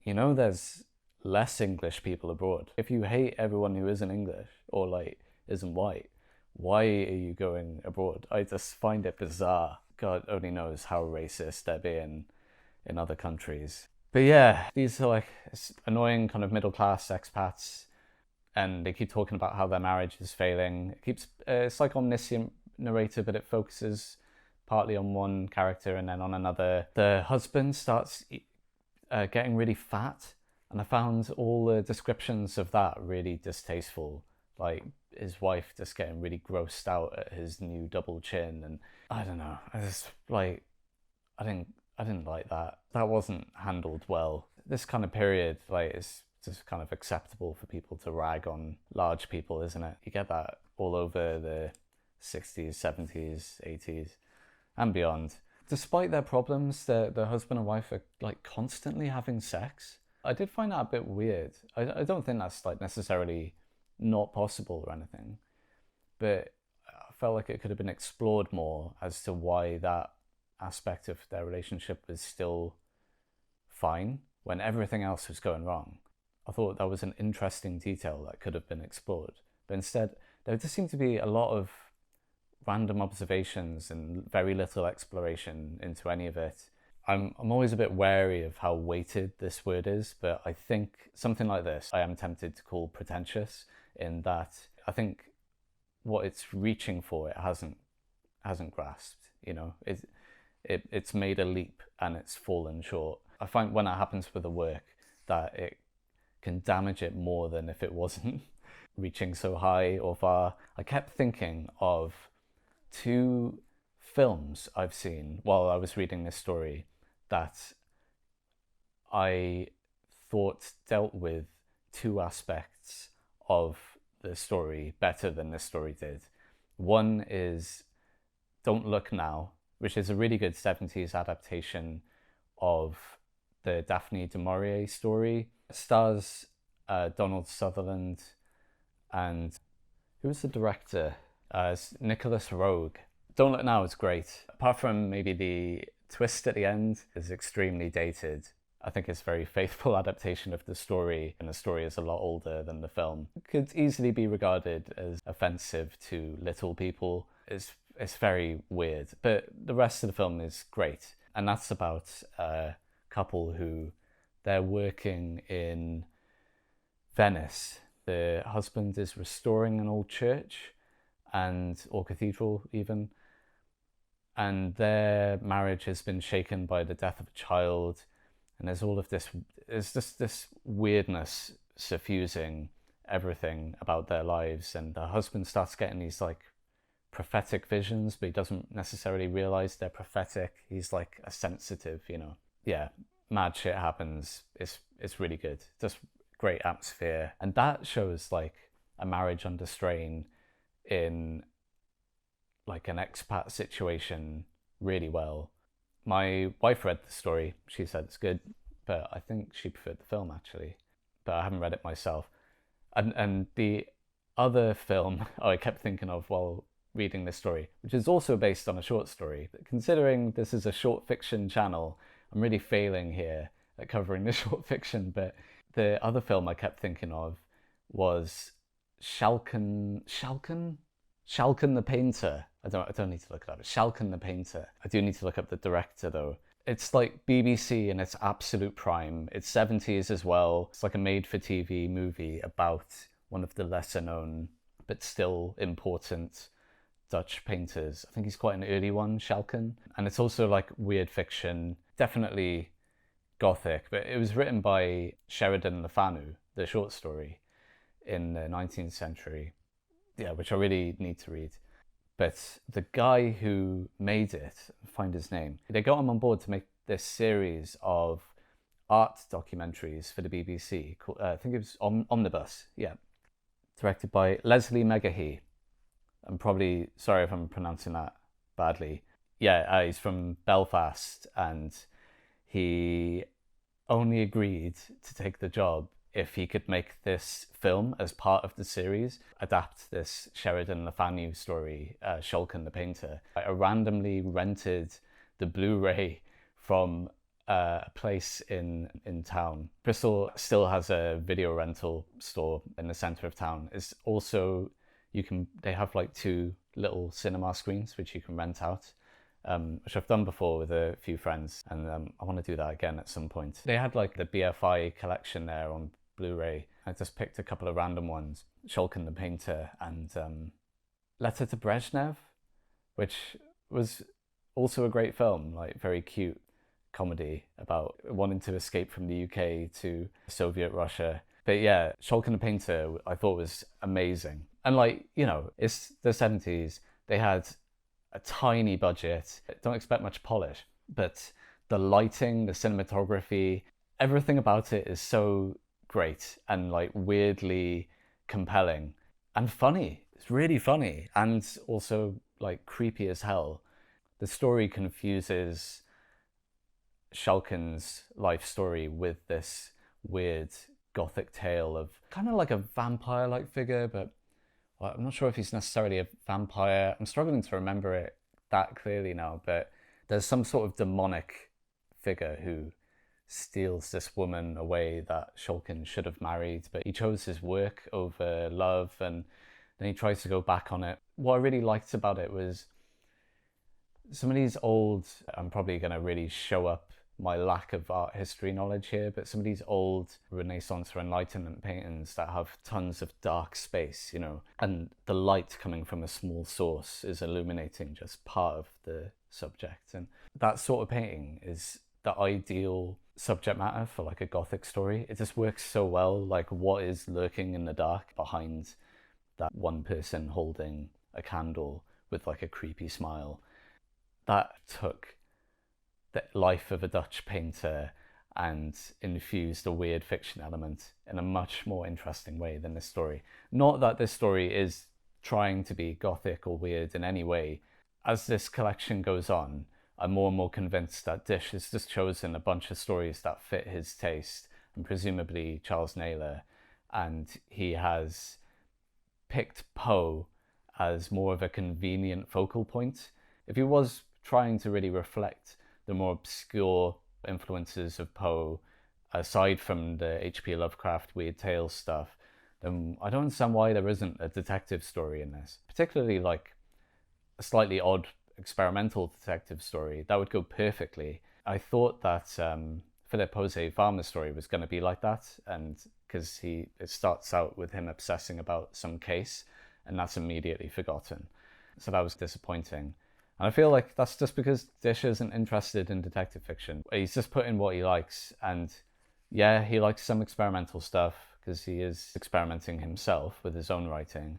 you know, there's less English people abroad. If you hate everyone who isn't English or like isn't white, why are you going abroad? I just find it bizarre. God only knows how racist they're being in other countries. But yeah, these are like annoying kind of middle class expats, and they keep talking about how their marriage is failing. It keeps it's like omniscient narrator, but it focuses partly on one character and then on another. The husband starts getting really fat, and I found all the descriptions of that really distasteful. Like his wife just getting really grossed out at his new double chin, and I don't know. I just like I didn't like that. That wasn't handled well. This kind of period, like, it's just kind of acceptable for people to rag on large people, isn't it? You get that all over the 60s, 70s, 80s, and beyond. Despite their problems, the husband and wife are like constantly having sex. I did find that a bit weird. I don't think that's like necessarily not possible or anything, but I felt like it could have been explored more as to why that aspect of their relationship was still fine when everything else was going wrong. I thought that was an interesting detail that could have been explored, but instead there just seemed to be a lot of random observations and very little exploration into any of it. I'm always a bit wary of how weighted this word is, but I think something like this I am tempted to call pretentious, in that I think what it's reaching for it hasn't grasped. You know, it's made a leap and it's fallen short. I find when that happens with a work that it can damage it more than if it wasn't reaching so high or far. I kept thinking of two films I've seen while I was reading this story that I thought dealt with two aspects of the story better than this story did. One is Don't Look Now, which is a really good 70s adaptation of the Daphne du Maurier story. It stars Donald Sutherland and who was the director? Nicholas Roeg. Don't Look Now is great. Apart from maybe the twist at the end is extremely dated. I think it's a very faithful adaptation of the story, and the story is a lot older than the film. It could easily be regarded as offensive to little people. It's very weird, but the rest of the film is great. And that's about a couple who they're working in Venice. The husband is restoring an old church or cathedral even, and their marriage has been shaken by the death of a child, and there's all of this, there's just this weirdness suffusing everything about their lives, and the husband starts getting these like prophetic visions, but he doesn't necessarily realize they're prophetic. He's like a sensitive, you know. Yeah, mad shit happens. It's really good. Just great atmosphere, and that shows like a marriage under strain in like an expat situation really well. My wife read the story. She said it's good, but I think she preferred the film actually. But I haven't read it myself. And the other film I kept thinking of while reading this story, which is also based on a short story. But considering this is a short fiction channel, I'm really failing here at covering the short fiction. But the other film I kept thinking of was Shalken the Painter. I don't need to look it up. Shalken the Painter. I do need to look up the director though. It's like BBC in its absolute prime. It's 70s as well. It's like a made-for-TV movie about one of the lesser known but still important Dutch painters. I think he's quite an early one, Shalken. And it's also like weird fiction, definitely gothic, but it was written by Sheridan Le Fanu, the short story, in the 19th century. Yeah, which I really need to read. But the guy who made it, find his name, they got him on board to make this series of art documentaries for the BBC. Called, I think it was Omnibus, yeah. Directed by Leslie Megahy. I'm probably sorry if I'm pronouncing that badly. Yeah, he's from Belfast, and he only agreed to take the job if he could make this film as part of the series, adapt this Sheridan Le Fanu story, Shulkin the Painter. I randomly rented the Blu-ray from a place in town. Bristol still has a video rental store in the centre of town. It's also, they have like 2 little cinema screens which you can rent out. Which I've done before with a few friends, and I want to do that again at some point. They had like the BFI collection there on Blu-ray. I just picked a couple of random ones. Shulkin the Painter and Letter to Brezhnev, which was also a great film, like very cute comedy about wanting to escape from the UK to Soviet Russia. But yeah, Shulkin the Painter I thought was amazing. And like, you know, it's the 70s. They had a tiny budget. Don't expect much polish, but the lighting, the cinematography, everything about it is so great and like weirdly compelling and funny. It's really funny and also like creepy as hell. The story confuses Shulkin's life story with this weird gothic tale of kind of like a vampire-like figure, but I'm not sure if he's necessarily a vampire. I'm struggling to remember it that clearly now, but there's some sort of demonic figure who steals this woman away that Shulkin should have married, but he chose his work over love, and then he tries to go back on it. What I really liked about it was some of these old, I'm probably going to really show up my lack of art history knowledge here, but some of these old Renaissance or Enlightenment paintings that have tons of dark space, you know, and the light coming from a small source is illuminating just part of the subject. And that sort of painting is the ideal subject matter for like a Gothic story. It just works so well, like what is lurking in the dark behind that one person holding a candle with like a creepy smile. That took the life of a Dutch painter and infused a weird fiction element in a much more interesting way than this story. Not that this story is trying to be Gothic or weird in any way. As this collection goes on, I'm more and more convinced that Disch has just chosen a bunch of stories that fit his taste, and presumably Charles Naylor, and he has picked Poe as more of a convenient focal point. If he was trying to really reflect the more obscure influences of Poe, aside from the H.P. Lovecraft Weird Tales stuff, then I don't understand why there isn't a detective story in this. Particularly like a slightly odd experimental detective story. That would go perfectly. I thought that Philip Jose Farmer's story was going to be like that, and because it starts out with him obsessing about some case, and that's immediately forgotten. So that was disappointing. And I feel like that's just because Disch isn't interested in detective fiction. He's just put in what he likes, and yeah, he likes some experimental stuff because he is experimenting himself with his own writing.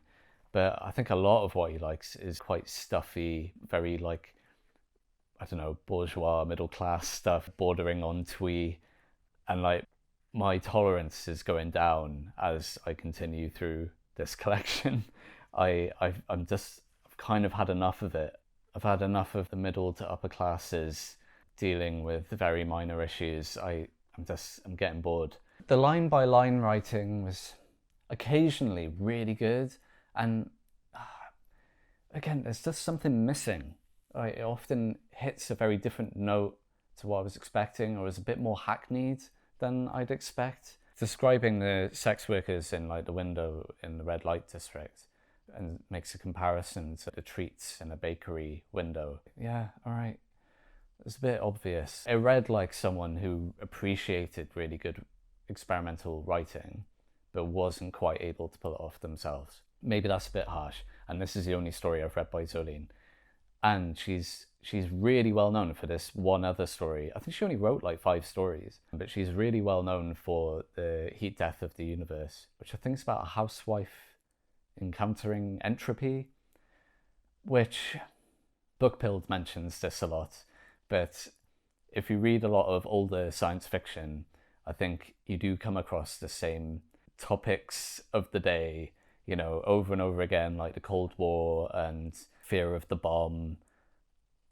But I think a lot of what he likes is quite stuffy, very like, I don't know, bourgeois, middle class stuff, bordering on twee. And like, my tolerance is going down as I continue through this collection. I've kind of had enough of it. I've had enough of the middle to upper classes dealing with very minor issues. I'm getting bored. The line by line writing was occasionally really good, and again, there's just something missing. It often hits a very different note to what I was expecting, or is a bit more hackneyed than I'd expect. Describing the sex workers in like the window in the red light district, and makes a comparison to the treats in a bakery window. Yeah, all right. It's a bit obvious. It read like someone who appreciated really good experimental writing, but wasn't quite able to pull it off themselves. Maybe that's a bit harsh, and this is the only story I've read by Zoline. And she's really well known for this one other story. I think she only wrote like 5 stories, but she's really well known for The Heat Death of the Universe, which I think is about a housewife encountering entropy, which Bookpilled mentions this a lot, but if you read a lot of older science fiction, I think you do come across the same topics of the day, you know, over and over again, like the Cold War and fear of the bomb.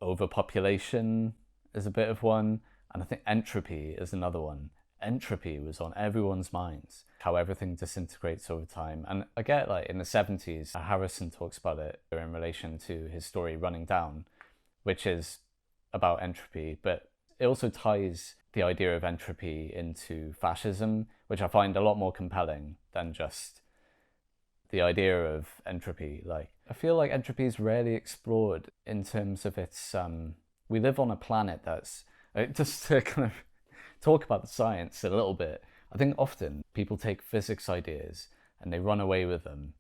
Overpopulation is a bit of one, and I think entropy is another one. Entropy was on everyone's minds, how everything disintegrates over time. And I get, like, in the 70s, Harrison talks about it in relation to his story Running Down, which is about entropy, but it also ties the idea of entropy into fascism, which I find a lot more compelling than just the idea of entropy. Like, I feel like entropy is rarely explored in terms of its we live on a planet that's just to kind of talk about the science a little bit. I think often people take physics ideas and they run away with them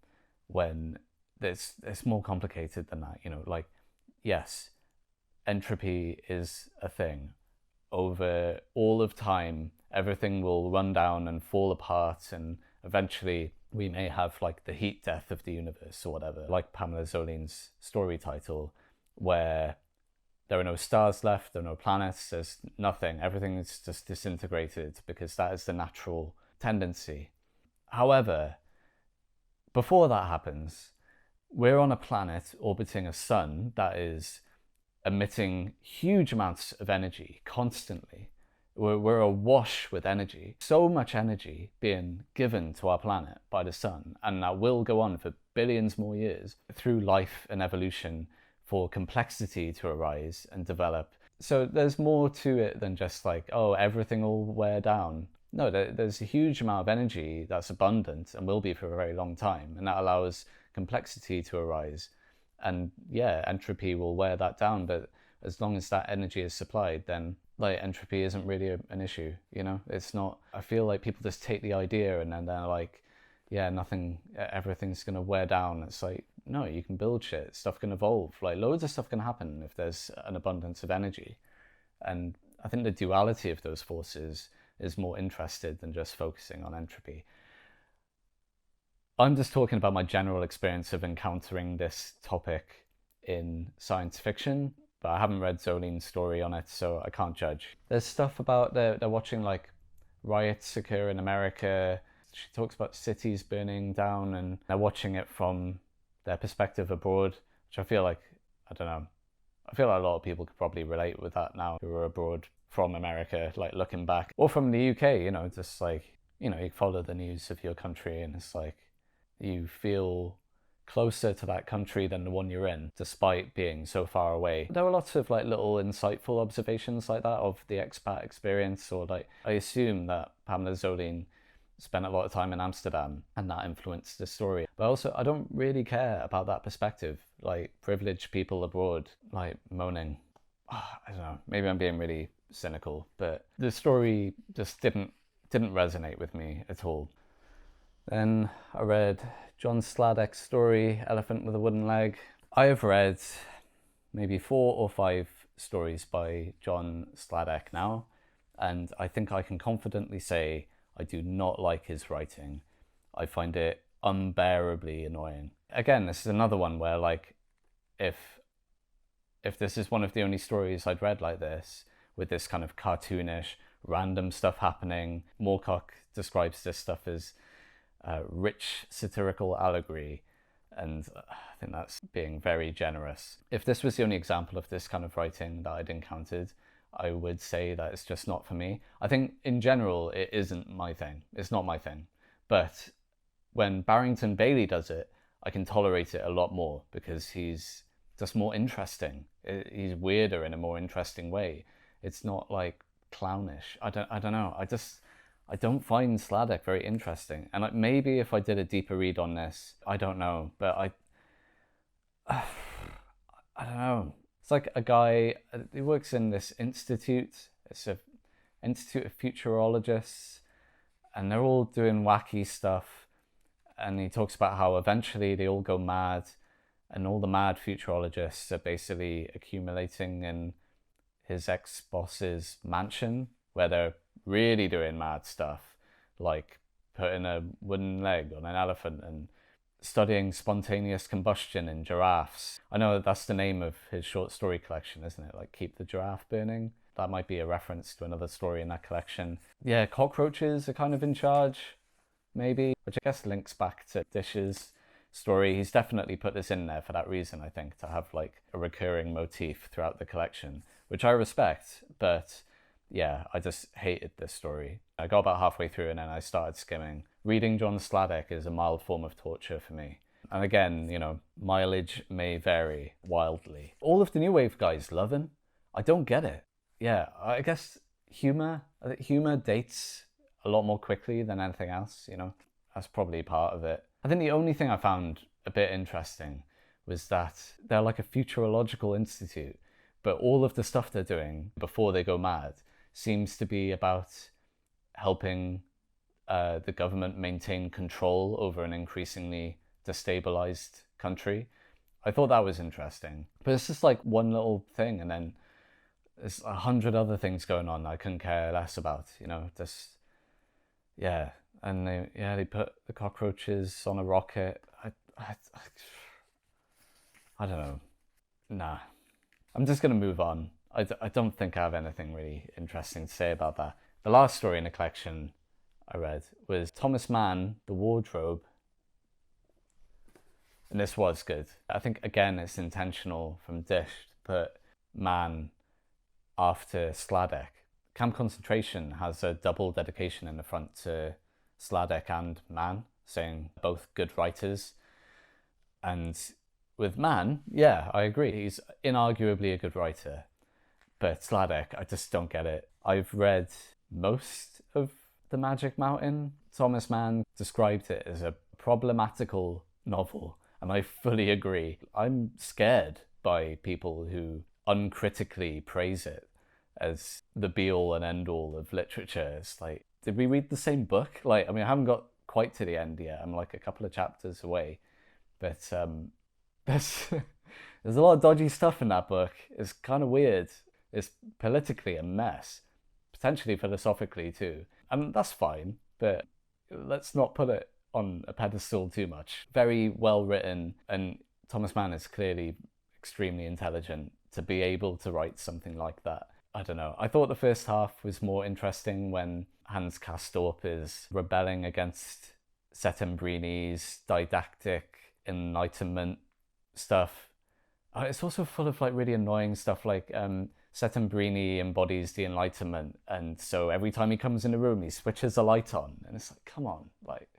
when it's more complicated than that. You know, like, yes, entropy is a thing. Over all of time, everything will run down and fall apart, and eventually we may have, like, the heat death of the universe or whatever, like Pamela Zoline's story title, where there are no stars left, there are no planets, there's nothing, everything is just disintegrated because that is the natural tendency. However, before that happens, we're on a planet orbiting a sun that is emitting huge amounts of energy constantly. We're awash with energy. So much energy being given to our planet by the sun, and that will go on for billions more years through life and evolution for complexity to arise and develop. So there's more to it than just like, oh, everything will wear down. No, there's a huge amount of energy that's abundant and will be for a very long time, and that allows complexity to arise. And yeah, entropy will wear that down, but as long as that energy is supplied, then, like, entropy isn't really an issue, you know? It's not. I feel like people just take the idea and then they're like, yeah, everything's gonna wear down. It's like, no, you can build shit, stuff can evolve, like loads of stuff can happen if there's an abundance of energy. And I think the duality of those forces is more interested than just focusing on entropy. I'm just talking about my general experience of encountering this topic in science fiction, but I haven't read Zoline's story on it, so I can't judge. There's stuff about they're watching, like, riots occur in America. She talks about cities burning down, and they're watching it from their perspective abroad, which I feel like, I don't know, I feel like a lot of people could probably relate with that now who are abroad from America, like looking back, or from the UK, you know, just like, you know, you follow the news of your country and it's like, you feel closer to that country than the one you're in, despite being so far away. There were lots of, like, little insightful observations like that of the expat experience, or, like, I assume that Pamela Zoline spent a lot of time in Amsterdam and that influenced the story. But also, I don't really care about that perspective, like privileged people abroad, like, moaning. I don't know, maybe I'm being really cynical, but the story just didn't resonate with me at all. Then I read John Sladek's story, Elephant with a Wooden Leg. I have read maybe 4 or 5 stories by John Sladek now, and I think I can confidently say I do not like his writing. I find it unbearably annoying. Again, this is another one where, like, if this is one of the only stories I'd read like this, with this kind of cartoonish, random stuff happening, Moorcock describes this stuff as rich satirical allegory, and I think that's being very generous. If this was the only example of this kind of writing that I'd encountered, I would say that it's just not for me. I think in general it isn't my thing. It's not my thing. But when Barrington Bailey does it, I can tolerate it a lot more because he's just more interesting. He's weirder in a more interesting way. It's not like clownish. I don't know. I don't find Sladek very interesting. And maybe if I did a deeper read on this, I don't know, but I don't know. It's like a guy, he works in this institute. It's an institute of futurologists, and they're all doing wacky stuff. And he talks about how eventually they all go mad, and all the mad futurologists are basically accumulating in his ex-boss's mansion, where they're really doing mad stuff, like putting a wooden leg on an elephant and studying spontaneous combustion in giraffes. I know that's the name of his short story collection, isn't it? Like, Keep the Giraffe Burning. That might be a reference to another story in that collection. Yeah, cockroaches are kind of in charge, maybe, which I guess links back to Disch's story. He's definitely put this in there for that reason, I think, to have like a recurring motif throughout the collection, which I respect, but yeah, I just hated this story. I got about halfway through and then I started skimming. Reading John Sladek is a mild form of torture for me. And again, you know, mileage may vary wildly. All of the New Wave guys love him. I don't get it. Yeah, I guess humor dates a lot more quickly than anything else, you know. That's probably part of it. I think the only thing I found a bit interesting was that they're like a futurological institute, but all of the stuff they're doing before they go mad seems to be about helping the government maintain control over an increasingly destabilized country. I thought that was interesting. But it's just like one little thing, and then there's 100 other things going on I couldn't care less about, you know, just, yeah. And they put the cockroaches on a rocket. I don't know. Nah. I'm just going to move on. I don't think I have anything really interesting to say about that. The last story in the collection I read was Thomas Mann, The Wardrobe. And this was good. I think, again, it's intentional from Disch to put Mann after Sladek. Camp Concentration has a double dedication in the front to Sladek and Mann, saying both good writers. And with Mann, yeah, I agree. He's inarguably a good writer. But Sladek, I just don't get it. I've read most of The Magic Mountain. Thomas Mann described it as a problematical novel, and I fully agree. I'm scared by people who uncritically praise it as the be-all and end-all of literature. It's like, did we read the same book? Like, I mean, I haven't got quite to the end yet. I'm like a couple of chapters away. But there's a lot of dodgy stuff in that book. It's kind of weird. It's politically a mess, potentially philosophically too. And that's fine, but let's not put it on a pedestal too much. Very well written, and Thomas Mann is clearly extremely intelligent to be able to write something like that. I don't know. I thought the first half was more interesting when Hans Castorp is rebelling against Settembrini's didactic enlightenment stuff. It's also full of like really annoying stuff, like Settembrini embodies the Enlightenment, and so every time he comes in a room he switches a light on, and it's like, come on, like,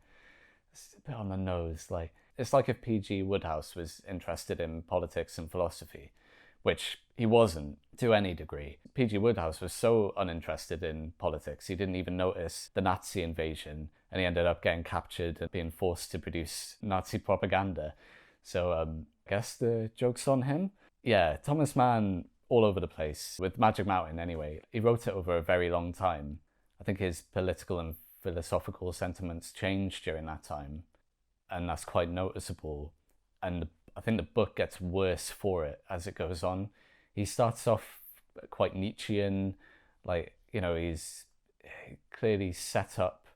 it's a bit on the nose. Like, it's like if P.G. Wodehouse was interested in politics and philosophy, which he wasn't to any degree. P.G. Wodehouse was so uninterested in politics, he didn't even notice the Nazi invasion, and he ended up getting captured and being forced to produce Nazi propaganda. So I guess the joke's on him. Yeah, Thomas Mann, all over the place. With Magic Mountain anyway, he wrote it over a very long time. I think his political and philosophical sentiments changed during that time, and that's quite noticeable. And I think the book gets worse for it as it goes on. He starts off quite Nietzschean, like, you know, he's clearly set up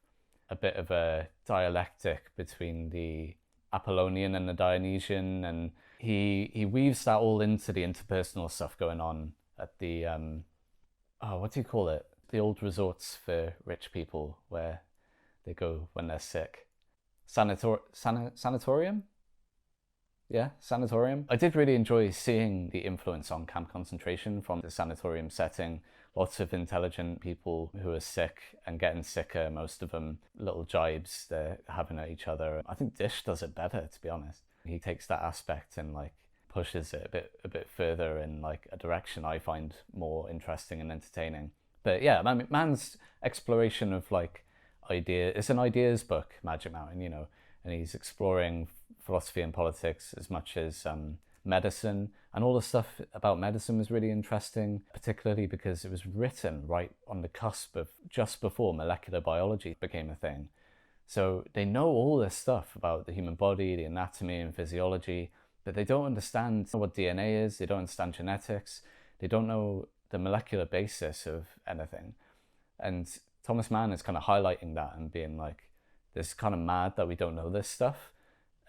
a bit of a dialectic between the Apollonian and the Dionysian, and he weaves that all into the interpersonal stuff going on at the what do you call it? The old resorts for rich people where they go when they're sick. Sanatorium? Yeah, sanatorium. I did really enjoy seeing the influence on camp concentration from the sanatorium setting. Lots of intelligent people who are sick and getting sicker, most of them little jibes they're having at each other. I think Disch does it better, to be honest. He takes that aspect and like pushes it a bit further in like a direction I find more interesting and entertaining. But yeah, Mann's exploration of like it's an ideas book, Magic Mountain, you know, and he's exploring philosophy and politics as much as medicine, and all the stuff about medicine was really interesting, particularly because it was written right on the cusp of just before molecular biology became a thing. So they know all this stuff about the human body, the anatomy and physiology, but they don't understand what DNA is, they don't understand genetics, they don't know the molecular basis of anything. And Thomas Mann is kind of highlighting that and being like, this kind of mad that we don't know this stuff.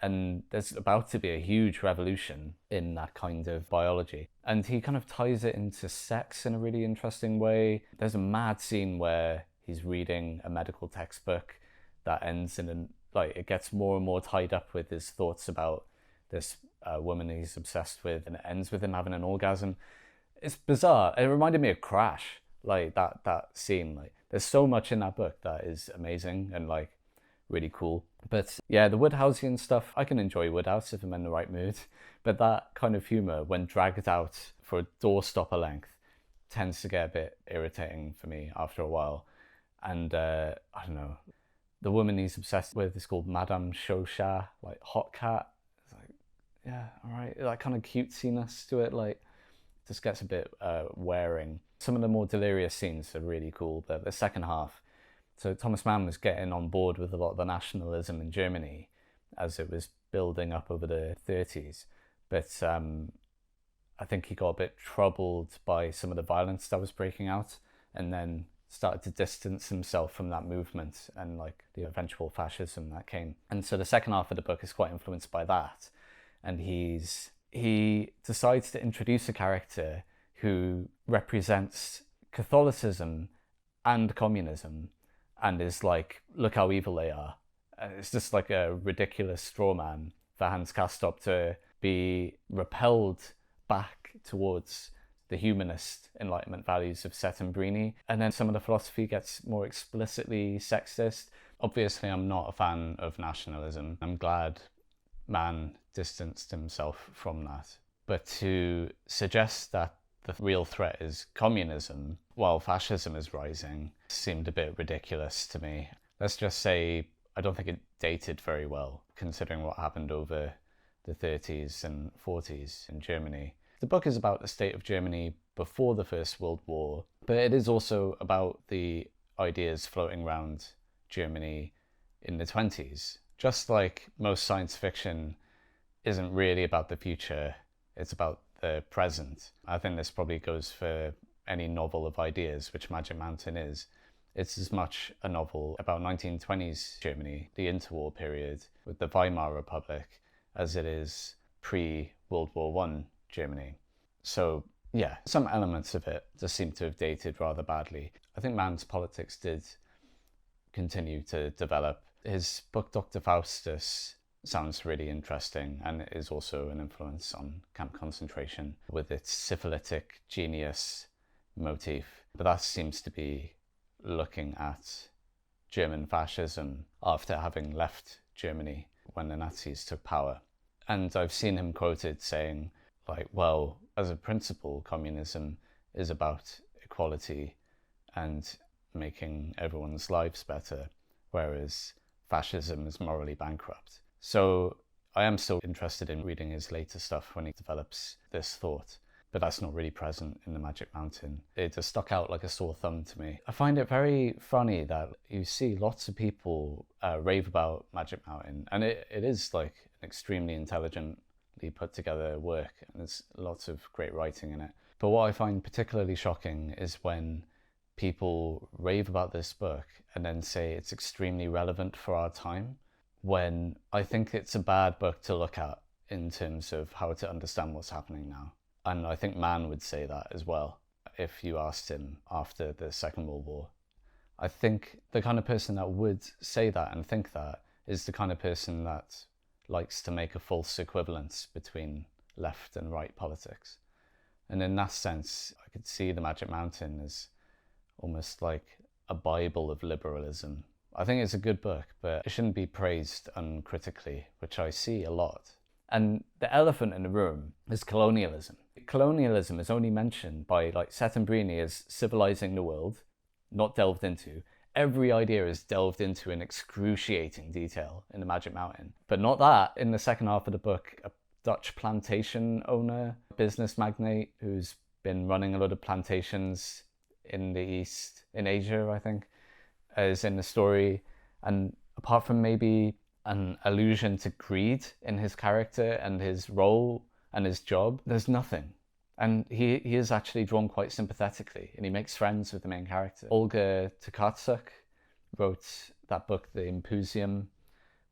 And there's about to be a huge revolution in that kind of biology. And he kind of ties it into sex in a really interesting way. There's a mad scene where he's reading a medical textbook that ends in it gets more and more tied up with his thoughts about this woman he's obsessed with, and it ends with him having an orgasm. It's bizarre. It reminded me of Crash, like that scene. Like, there's so much in that book that is amazing and like really cool. But yeah, the Woodhouseian stuff, I can enjoy Woodhouse if I'm in the right mood. But that kind of humour, when dragged out for a doorstopper length, tends to get a bit irritating for me after a while. And I don't know, the woman he's obsessed with is called Madame Chauchat, like Hot Cat. It's like, yeah, all right, that kind of cutesiness to it, like, just gets a bit wearing. Some of the more delirious scenes are really cool, but the second half, so Thomas Mann was getting on board with a lot of the nationalism in Germany as it was building up over the 30s. But I think he got a bit troubled by some of the violence that was breaking out, and then started to distance himself from that movement and like the eventual fascism that came. And so the second half of the book is quite influenced by that. And he decides to introduce a character who represents Catholicism and communism, and is like, look how evil they are. It's just like a ridiculous straw man for Hans Castorp to be repelled back towards the humanist Enlightenment values of Set and Greene. And then some of the philosophy gets more explicitly sexist. Obviously, I'm not a fan of nationalism. I'm glad Mann distanced himself from that. But to suggest that the real threat is communism while fascism is rising seemed a bit ridiculous to me. Let's just say I don't think it dated very well, considering what happened over the 30s and 40s in Germany. The book is about the state of Germany before the First World War, but it is also about the ideas floating around Germany in the 20s. Just like most science fiction isn't really about the future, it's about the present. I think this probably goes for any novel of ideas, which Magic Mountain is. It's as much a novel about 1920s Germany, the interwar period with the Weimar Republic, as it is pre-World War I Germany. So yeah, some elements of it just seem to have dated rather badly. I think Mann's politics did continue to develop. His book Dr. Faustus sounds really interesting and is also an influence on camp concentration with its syphilitic genius motif. But that seems to be looking at German fascism after having left Germany when the Nazis took power. And I've seen him quoted saying, like, well, as a principle, communism is about equality and making everyone's lives better, whereas fascism is morally bankrupt. So I am still interested in reading his later stuff when he develops this thought, but that's not really present in the Magic Mountain. It just stuck out like a sore thumb to me. I find it very funny that you see lots of people rave about Magic Mountain, and it is like an extremely intelligently put together work, and there's lots of great writing in it. But what I find particularly shocking is when people rave about this book and then say it's extremely relevant for our time, when I think it's a bad book to look at in terms of how to understand what's happening now. And I think Mann would say that as well, if you asked him after the Second World War. I think the kind of person that would say that and think that is the kind of person that likes to make a false equivalence between left and right politics. And in that sense, I could see the Magic Mountain as almost like a Bible of liberalism. I think it's a good book, but it shouldn't be praised uncritically, which I see a lot. And the elephant in the room is colonialism. Colonialism is only mentioned by like Set and Greene as civilizing the world, not delved into. Every idea is delved into in excruciating detail in the Magic Mountain. But not that. In the second half of the book, a Dutch plantation owner, business magnate who's been running a lot of plantations in the East, in Asia, I think, is in the story. And apart from maybe an allusion to greed in his character and his role and his job, there's nothing. And he is actually drawn quite sympathetically, and he makes friends with the main character. Olga Tokarczuk wrote that book, The Impusium,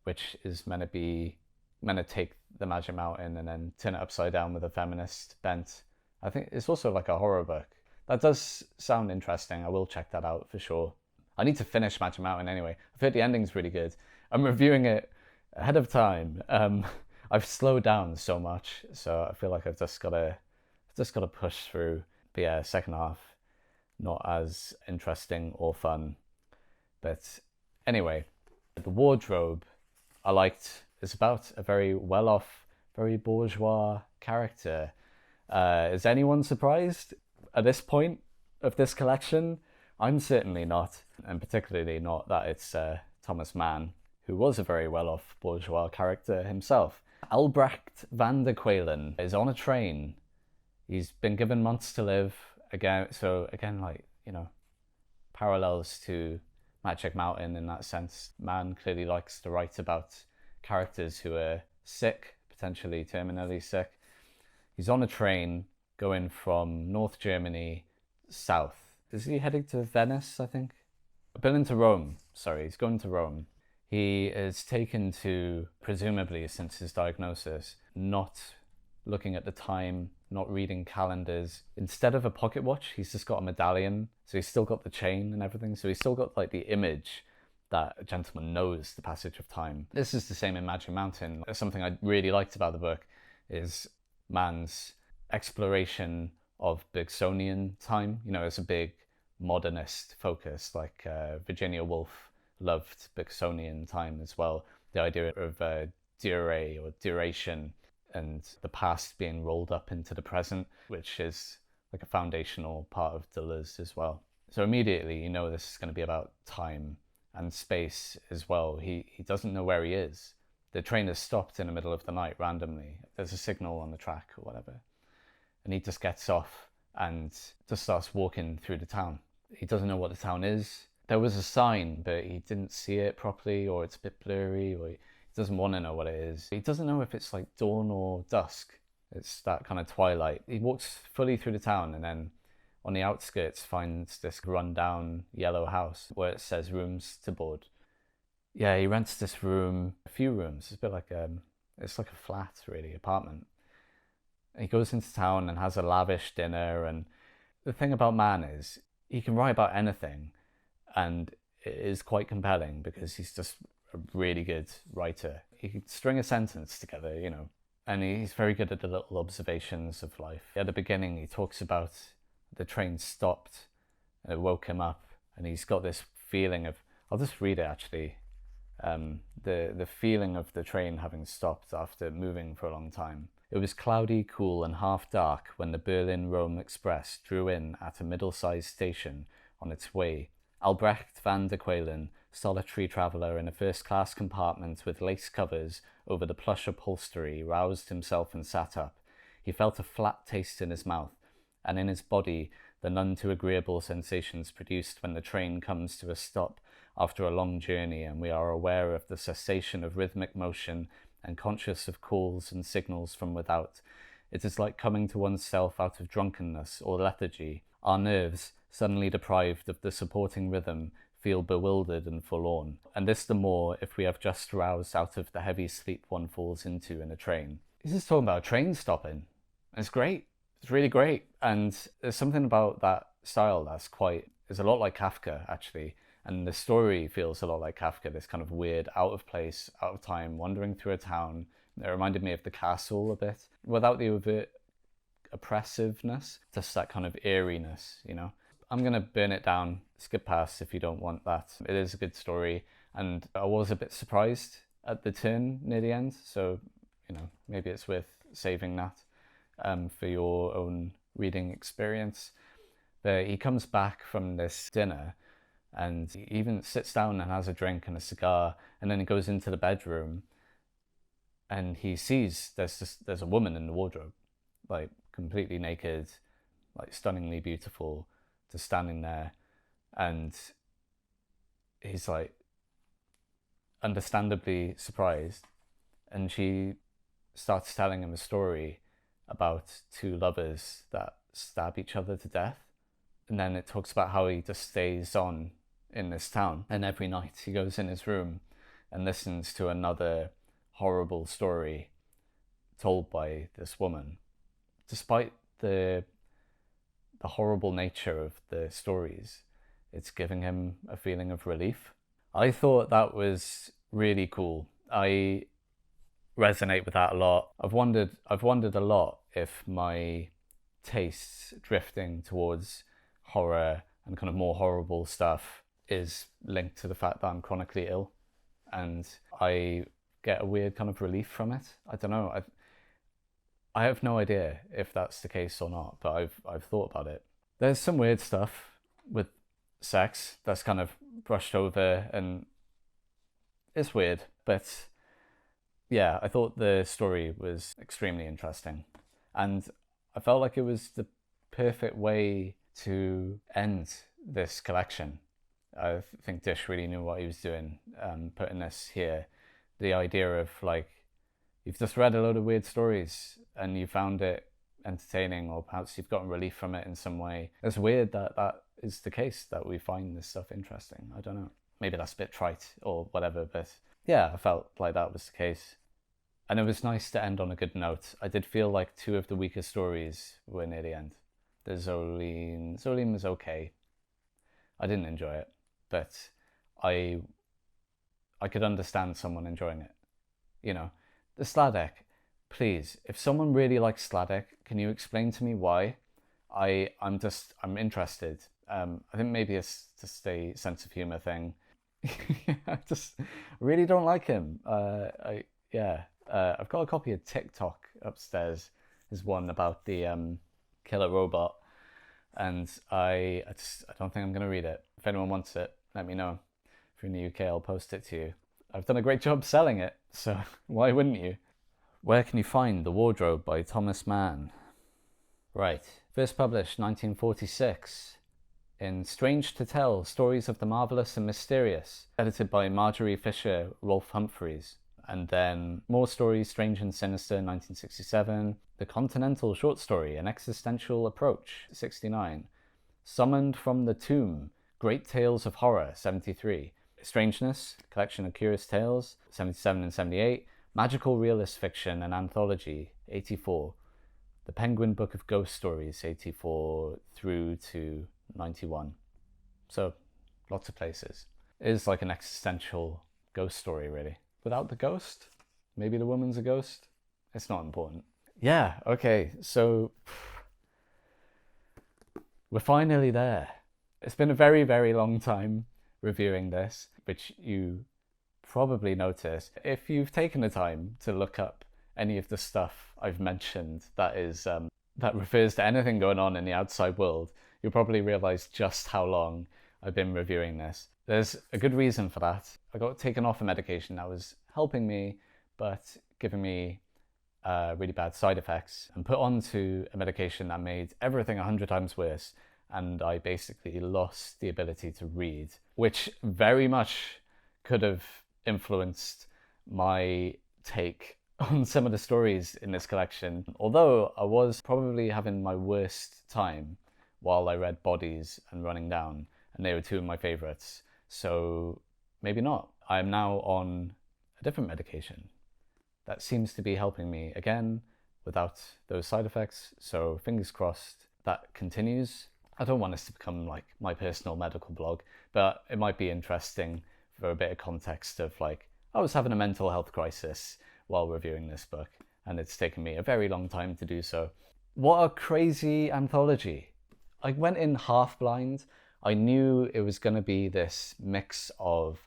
which is meant to be meant to take the Magic Mountain and then turn it upside down with a feminist bent. I think it's also like a horror book. That does sound interesting. I will check that out for sure. I need to finish Magic Mountain anyway. I've heard the ending's really good. I'm reviewing it ahead of time. I've slowed down so much, so I feel like I've just got to push through. But yeah, second half, not as interesting or fun. But anyway, the wardrobe I liked. It's about a very well-off, very bourgeois character. Is anyone surprised at this point of this collection? I'm certainly not, and particularly not that it's Thomas Mann, who was a very well-off bourgeois character himself. Albrecht van der Qualen is on a train. He's been given months to live. Again, like, you know, parallels to Magic Mountain in that sense. Mann clearly likes to write about characters who are sick, potentially terminally sick. He's on a train going from North Germany south. Is he heading to Venice, I think? He's going to Rome. He is taken to, presumably since his diagnosis, not looking at the time, not reading calendars. Instead of a pocket watch, he's just got a medallion. So he's still got the chain and everything. So he's still got like the image that a gentleman knows the passage of time. This is the same in Magic Mountain. Something I really liked about the book is Mann's exploration of Bergsonian time. You know, it's a big modernist focus, like Virginia Woolf loved Bergsonian time as well. The idea of durée or duration and the past being rolled up into the present, which is like a foundational part of Deleuze as well. So immediately you know this is going to be about time and space as well. He doesn't know where he is. The train has stopped in the middle of the night randomly. There's a signal on the track or whatever. And he just gets off and just starts walking through the town. He doesn't know what the town is. There was a sign, but he didn't see it properly, or it's a bit blurry, or he doesn't want to know what it is. He doesn't know if it's like dawn or dusk. It's that kind of twilight. He walks fully through the town and then on the outskirts finds this run-down yellow house where it says rooms to board. Yeah, he rents this room, a few rooms. It's a bit like it's like a flat, really, apartment. He goes into town and has a lavish dinner. And the thing about Mann is he can write about anything, and it is quite compelling because he's just a really good writer. He can string a sentence together, you know, and he's very good at the little observations of life. At the beginning, he talks about the train stopped and it woke him up, and he's got this feeling of, I'll just read it actually, the feeling of the train having stopped after moving for a long time. It was cloudy, cool and half dark when the Berlin-Rome Express drew in at a middle-sized station on its way. Albrecht van der Qualen, solitary traveller in a first-class compartment with lace covers over the plush upholstery, roused himself and sat up. He felt a flat taste in his mouth, and in his body the none too agreeable sensations produced when the train comes to a stop after a long journey and we are aware of the cessation of rhythmic motion and conscious of calls and signals from without. It is like coming to oneself out of drunkenness or lethargy. Our nerves, suddenly deprived of the supporting rhythm, feel bewildered and forlorn, and this the more if we have just roused out of the heavy sleep one falls into in a train. He's just talking about a train stopping. It's great. It's really great. And there's something about that style that's is a lot like Kafka, actually. And the story feels a lot like Kafka, this kind of weird, out of place, out of time, wandering through a town. It reminded me of The Castle a bit, without the overt oppressiveness, just that kind of eeriness, you know. I'm going to burn it down, skip past if you don't want that. It is a good story, and I was a bit surprised at the turn near the end, so, you know, maybe it's worth saving that for your own reading experience. But he comes back from this dinner and he even sits down and has a drink and a cigar, and then he goes into the bedroom and he sees there's a woman in the wardrobe, like completely naked, like stunningly beautiful, just standing there, and he's like understandably surprised, and she starts telling him a story about two lovers that stab each other to death. And then it talks about how he just stays on in this town, and every night he goes in his room and listens to another horrible story told by this woman. Despite the horrible nature of the stories, it's giving him a feeling of relief. I thought that was really cool. I resonate with that a lot. I've wondered a lot if my tastes drifting towards horror and kind of more horrible stuff is linked to the fact that I'm chronically ill, and I get a weird kind of relief from it. I don't know. I have no idea if that's the case or not, but I've thought about it. There's some weird stuff with sex that's kind of brushed over, and it's weird, but yeah, I thought the story was extremely interesting, and I felt like it was the perfect way to end this collection. I think Disch really knew what he was doing, putting this here. The idea of like, you've just read a load of weird stories and you found it entertaining, or perhaps you've gotten relief from it in some way. It's weird that that is the case, that we find this stuff interesting. I don't know. Maybe that's a bit trite or whatever, but yeah, I felt like that was the case. And it was nice to end on a good note. I did feel like two of the weaker stories were near the end. The Zoline was okay. I didn't enjoy it, but I could understand someone enjoying it. You know, the Sladek, please, if someone really likes Sladek, can you explain to me why? I'm interested. I think maybe it's just a sense of humor thing. I just really don't like him. I've got a copy of TikTok upstairs. There's one about the killer robot, and I don't think I'm gonna read it. If anyone wants it, let me know. If you're in the UK, I'll post it to you. I've done a great job selling it, so why wouldn't you? Where can you find The Wardrobe by Thomas Mann? Right, first published 1946 in Strange to Tell, Stories of the Marvellous and Mysterious, edited by Marjorie Fisher Rolfe Humphreys. And then More Stories, Strange and Sinister, 1967. The Continental Short Story, An Existential Approach, 69. Summoned from the Tomb, Great Tales of Horror, 73. Strangeness, Collection of Curious Tales, 77 and 78. Magical Realist Fiction, An Anthology, 84. The Penguin Book of Ghost Stories, 84 through to 91. So, lots of places. It is like an existential ghost story, really. Without the ghost, maybe the woman's a ghost. It's not important. Yeah, okay, so we're finally there. It's been a very, very long time reviewing this, which you probably noticed. If you've taken the time to look up any of the stuff I've mentioned that is that refers to anything going on in the outside world, you'll probably realize just how long I've been reviewing this. There's a good reason for that. I got taken off a medication that was helping me, but giving me really bad side effects, and put onto a medication that made everything 100 times worse, and I basically lost the ability to read, which very much could have influenced my take on some of the stories in this collection. Although I was probably having my worst time while I read Bodies and Running Down, and they were two of my favourites. So maybe not. I am now on a different medication that seems to be helping me again without those side effects. So fingers crossed that continues. I don't want this to become like my personal medical blog, but it might be interesting for a bit of context of like, I was having a mental health crisis while reviewing this book, and it's taken me a very long time to do so. What a crazy anthology. I went in half blind. I knew it was going to be this mix of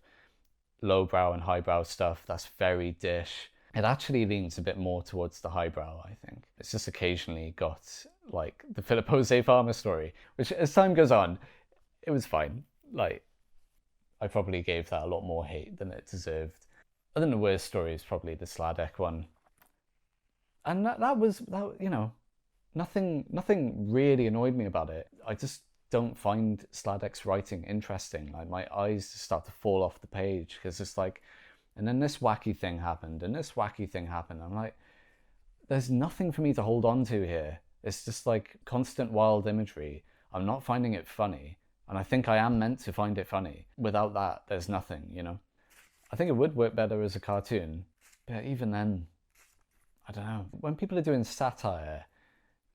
lowbrow and highbrow stuff that's very Disch. It actually leans a bit more towards the highbrow, I think. It's just occasionally got like the Philip Jose Farmer story, which as time goes on, it was fine. Like, I probably gave that a lot more hate than it deserved. I think the worst story is probably the Sladek one. And that was, you know, nothing really annoyed me about it. I just don't find Sladek's writing interesting. Like, my eyes just start to fall off the page, because it's like, and then this wacky thing happened, and this wacky thing happened. I'm like, there's nothing for me to hold on to here. It's just like constant wild imagery. I'm not finding it funny, and I think I am meant to find it funny. Without that, there's nothing, you know? I think it would work better as a cartoon, But even then, I don't know. When people are doing satire,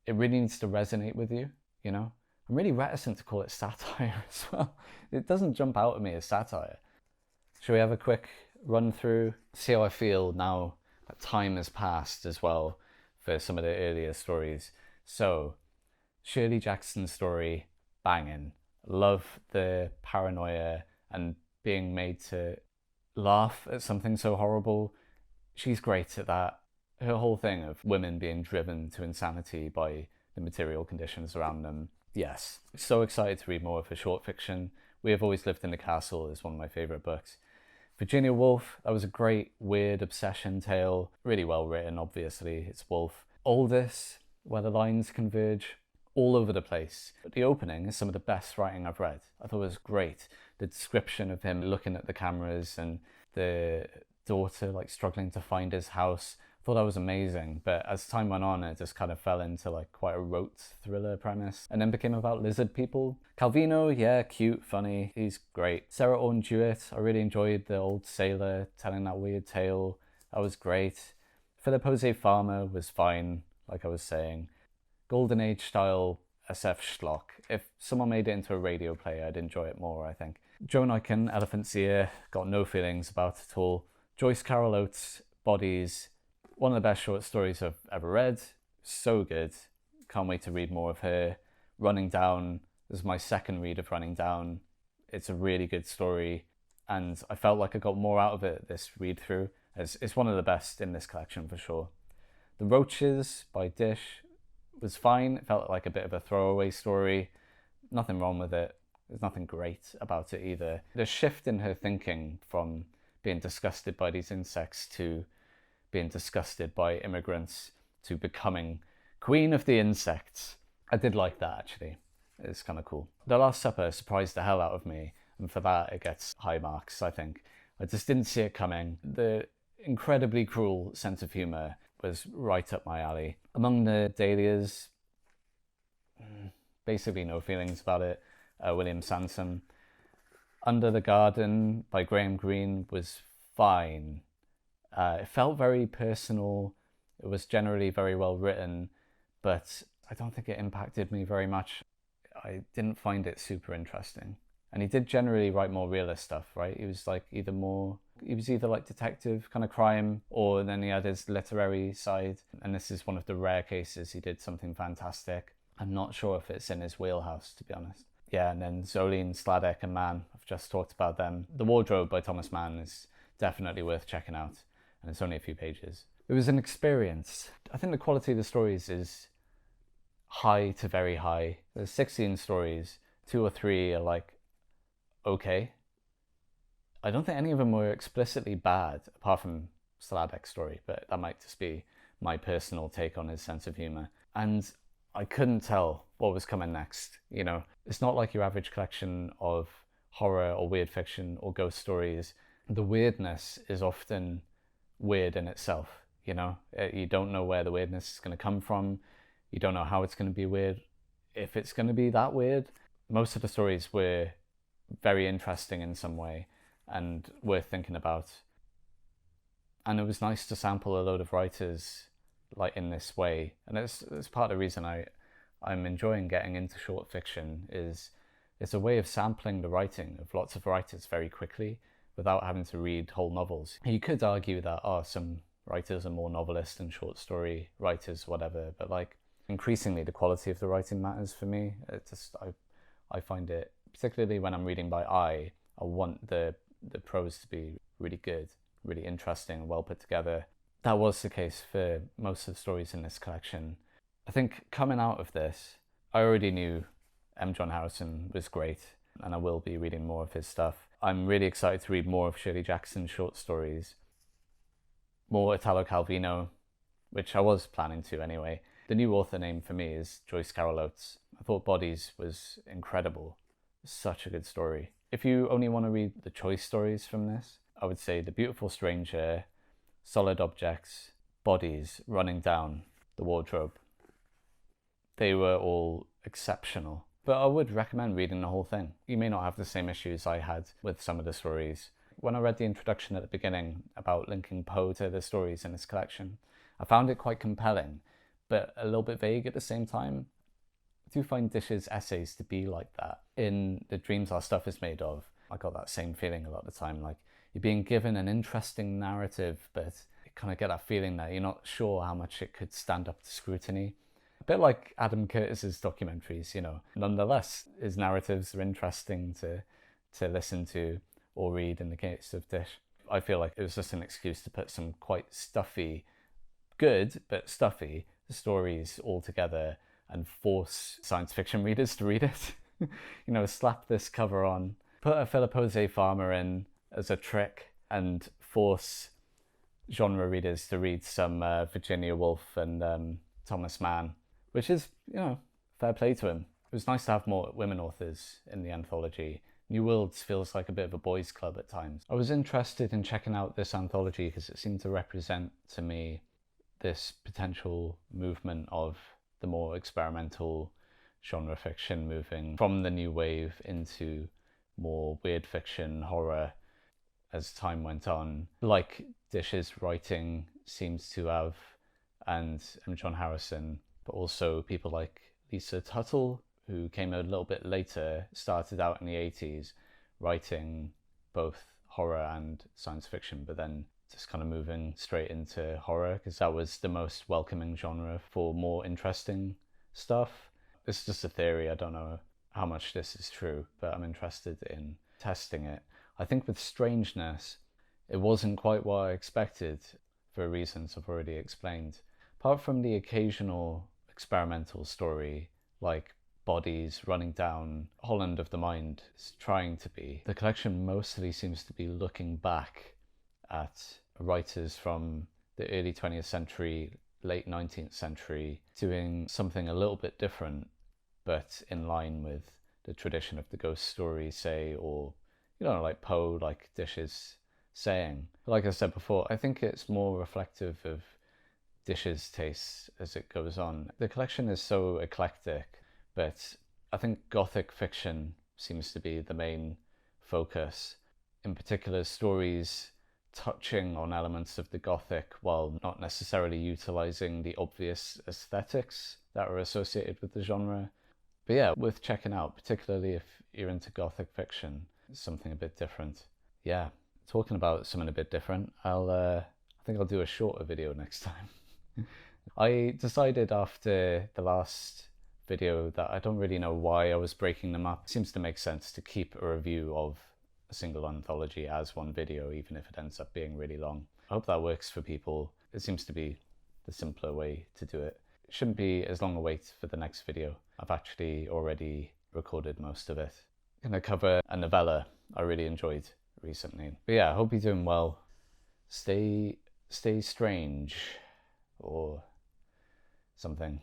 it really needs to resonate with you, you know? I'm really reticent to call it satire as well. It doesn't jump out at me as satire. Shall we have a quick run through? See how I feel now that time has passed as well for some of the earlier stories. So, Shirley Jackson's story, banging. Love the paranoia and being made to laugh at something so horrible. She's great at that. Her whole thing of women being driven to insanity by the material conditions around them. Yes, so excited to read more of her short fiction. We Have Always Lived in the Castle is one of my favourite books. Virginia Woolf, that was a great, weird obsession tale. Really well written, obviously. It's Woolf. Aldiss, Where the Lines Converge. All over the place. The opening is some of the best writing I've read. I thought it was great. The description of him looking at the cameras and the daughter like struggling to find his house. I thought that was amazing. But as time went on, it just kind of fell into like quite a rote thriller premise and then became about lizard people. Calvino, yeah, cute, funny. He's great. Sarah Orne Jewett, I really enjoyed the old sailor telling that weird tale. That was great. Philip Jose Farmer was fine, like I was saying. Golden Age style SF schlock. If someone made it into a radio play, I'd enjoy it more, I think. Joan Aiken, Elephant's Ear, got no feelings about it at all. Joyce Carol Oates, Bodies, one of the best short stories I've ever read. So good. Can't wait to read more of her. Running Down, this is my second read of Running Down. It's a really good story, and I felt like I got more out of it this read through. It's one of the best in this collection for sure. The Roaches by Disch was fine. It felt like a bit of a throwaway story. Nothing wrong with it. There's nothing great about it either. The shift in her thinking from being disgusted by these insects to being disgusted by immigrants to becoming queen of the insects. I did like that, actually. It's kind of cool. The Last Supper surprised the hell out of me, and for that it gets high marks, I think. I just didn't see it coming. The incredibly cruel sense of humour was right up my alley. Among the Dahlias, basically no feelings about it. William Sansom. Under the Garden by Greene was fine. It felt very personal. It was generally very well written, but I don't think it impacted me very much. I didn't find it super interesting. And he did generally write more realist stuff, right? He was either like detective kind of crime, or then he had his literary side. And this is one of the rare cases he did something fantastic. I'm not sure if it's in his wheelhouse, to be honest. Yeah, and then Zoline, Sladek and Mann, I've just talked about them. The Wardrobe by Thomas Mann is definitely worth checking out, and it's only a few pages. It was an experience. I think the quality of the stories is high to very high. There's 16 stories, 2 or 3 are like okay. I don't think any of them were explicitly bad, apart from Sladek's story, but that might just be my personal take on his sense of humour. And I couldn't tell what was coming next, you know. It's not like your average collection of horror or weird fiction or ghost stories. The weirdness is often weird in itself, you know. You don't know where the weirdness is going to come from. You don't know how it's going to be weird, if it's going to be that weird. Most of the stories were very interesting in some way and worth thinking about. And it was nice to sample a load of writers like in this way. And it's part of the reason I'm enjoying getting into short fiction is it's a way of sampling the writing of lots of writers very quickly without having to read whole novels. You could argue that some writers are more novelist than short story writers, whatever, but like increasingly the quality of the writing matters for me. I find it, particularly when I'm reading by eye, I want the prose to be really good, really interesting and well put together. That was the case for most of the stories in this collection. I think coming out of this, I already knew M. John Harrison was great, and I will be reading more of his stuff. I'm really excited to read more of Shirley Jackson's short stories. More Italo Calvino, which I was planning to anyway. The new author name for me is Joyce Carol Oates. I thought Bodies was incredible. Such a good story. If you only want to read the choice stories from this, I would say The Beautiful Stranger, Solid Objects, Bodies, Running Down, The Wardrobe. They were all exceptional. But I would recommend reading the whole thing. You may not have the same issues I had with some of the stories. when I read the introduction at the beginning about linking Poe to the stories in his collection, I found it quite compelling, but a little bit vague at the same time. I do find Disch's essays to be like that. In The Dreams Our Stuff Is Made Of, I got that same feeling a lot of the time. Like, you're being given an interesting narrative, but you kind of get that feeling that you're not sure how much it could stand up to scrutiny. A bit like Adam Curtis's documentaries, you know. Nonetheless, his narratives are interesting to listen to or read in the case of Disch. I feel like it was just an excuse to put some quite stuffy, good but stuffy stories all together and force science fiction readers to read it. You know, slap this cover on, put a Philip Jose Farmer in as a trick, and force genre readers to read some Virginia Woolf and Thomas Mann, which is, you know, fair play to him. It was nice to have more women authors in the anthology. New Worlds feels like a bit of a boys' club at times. I was interested in checking out this anthology because it seemed to represent to me this potential movement of the more experimental genre fiction moving from the new wave into more weird fiction, horror, as time went on. Like Disch's writing seems to have, and John Harrison, but also people like Lisa Tuttle, who came a little bit later, started out in the 80s writing both horror and science fiction, but then just kind of moving straight into horror because that was the most welcoming genre for more interesting stuff. It's just a theory, I don't know how much this is true, but I'm interested in testing it. I think with Strangeness, it wasn't quite what I expected for reasons I've already explained. Apart from the occasional experimental story, like Bodies running down Holland of the Mind is trying to be, the collection mostly seems to be looking back at writers from the early 20th century, late 19th century, doing something a little bit different, but in line with the tradition of the ghost story, say, or, you know, like Poe, like Disch is saying. Like I said before, I think it's more reflective of Disch's tastes as it goes on. The collection is so eclectic, but I think Gothic fiction seems to be the main focus. In particular, stories touching on elements of the Gothic while not necessarily utilising the obvious aesthetics that are associated with the genre. But yeah, worth checking out, particularly if you're into Gothic fiction. It's something a bit different. Yeah, talking about something a bit different, I think I'll do a shorter video next time. I decided after the last video that I don't really know why I was breaking them up. It seems to make sense to keep a review of a single anthology as one video, even if it ends up being really long. I hope that works for people. It seems to be the simpler way to do it. It shouldn't be as long a wait for the next video. I've actually already recorded most of it. I'm gonna cover a novella I really enjoyed recently. But yeah, I hope you're doing well. Stay strange, or something.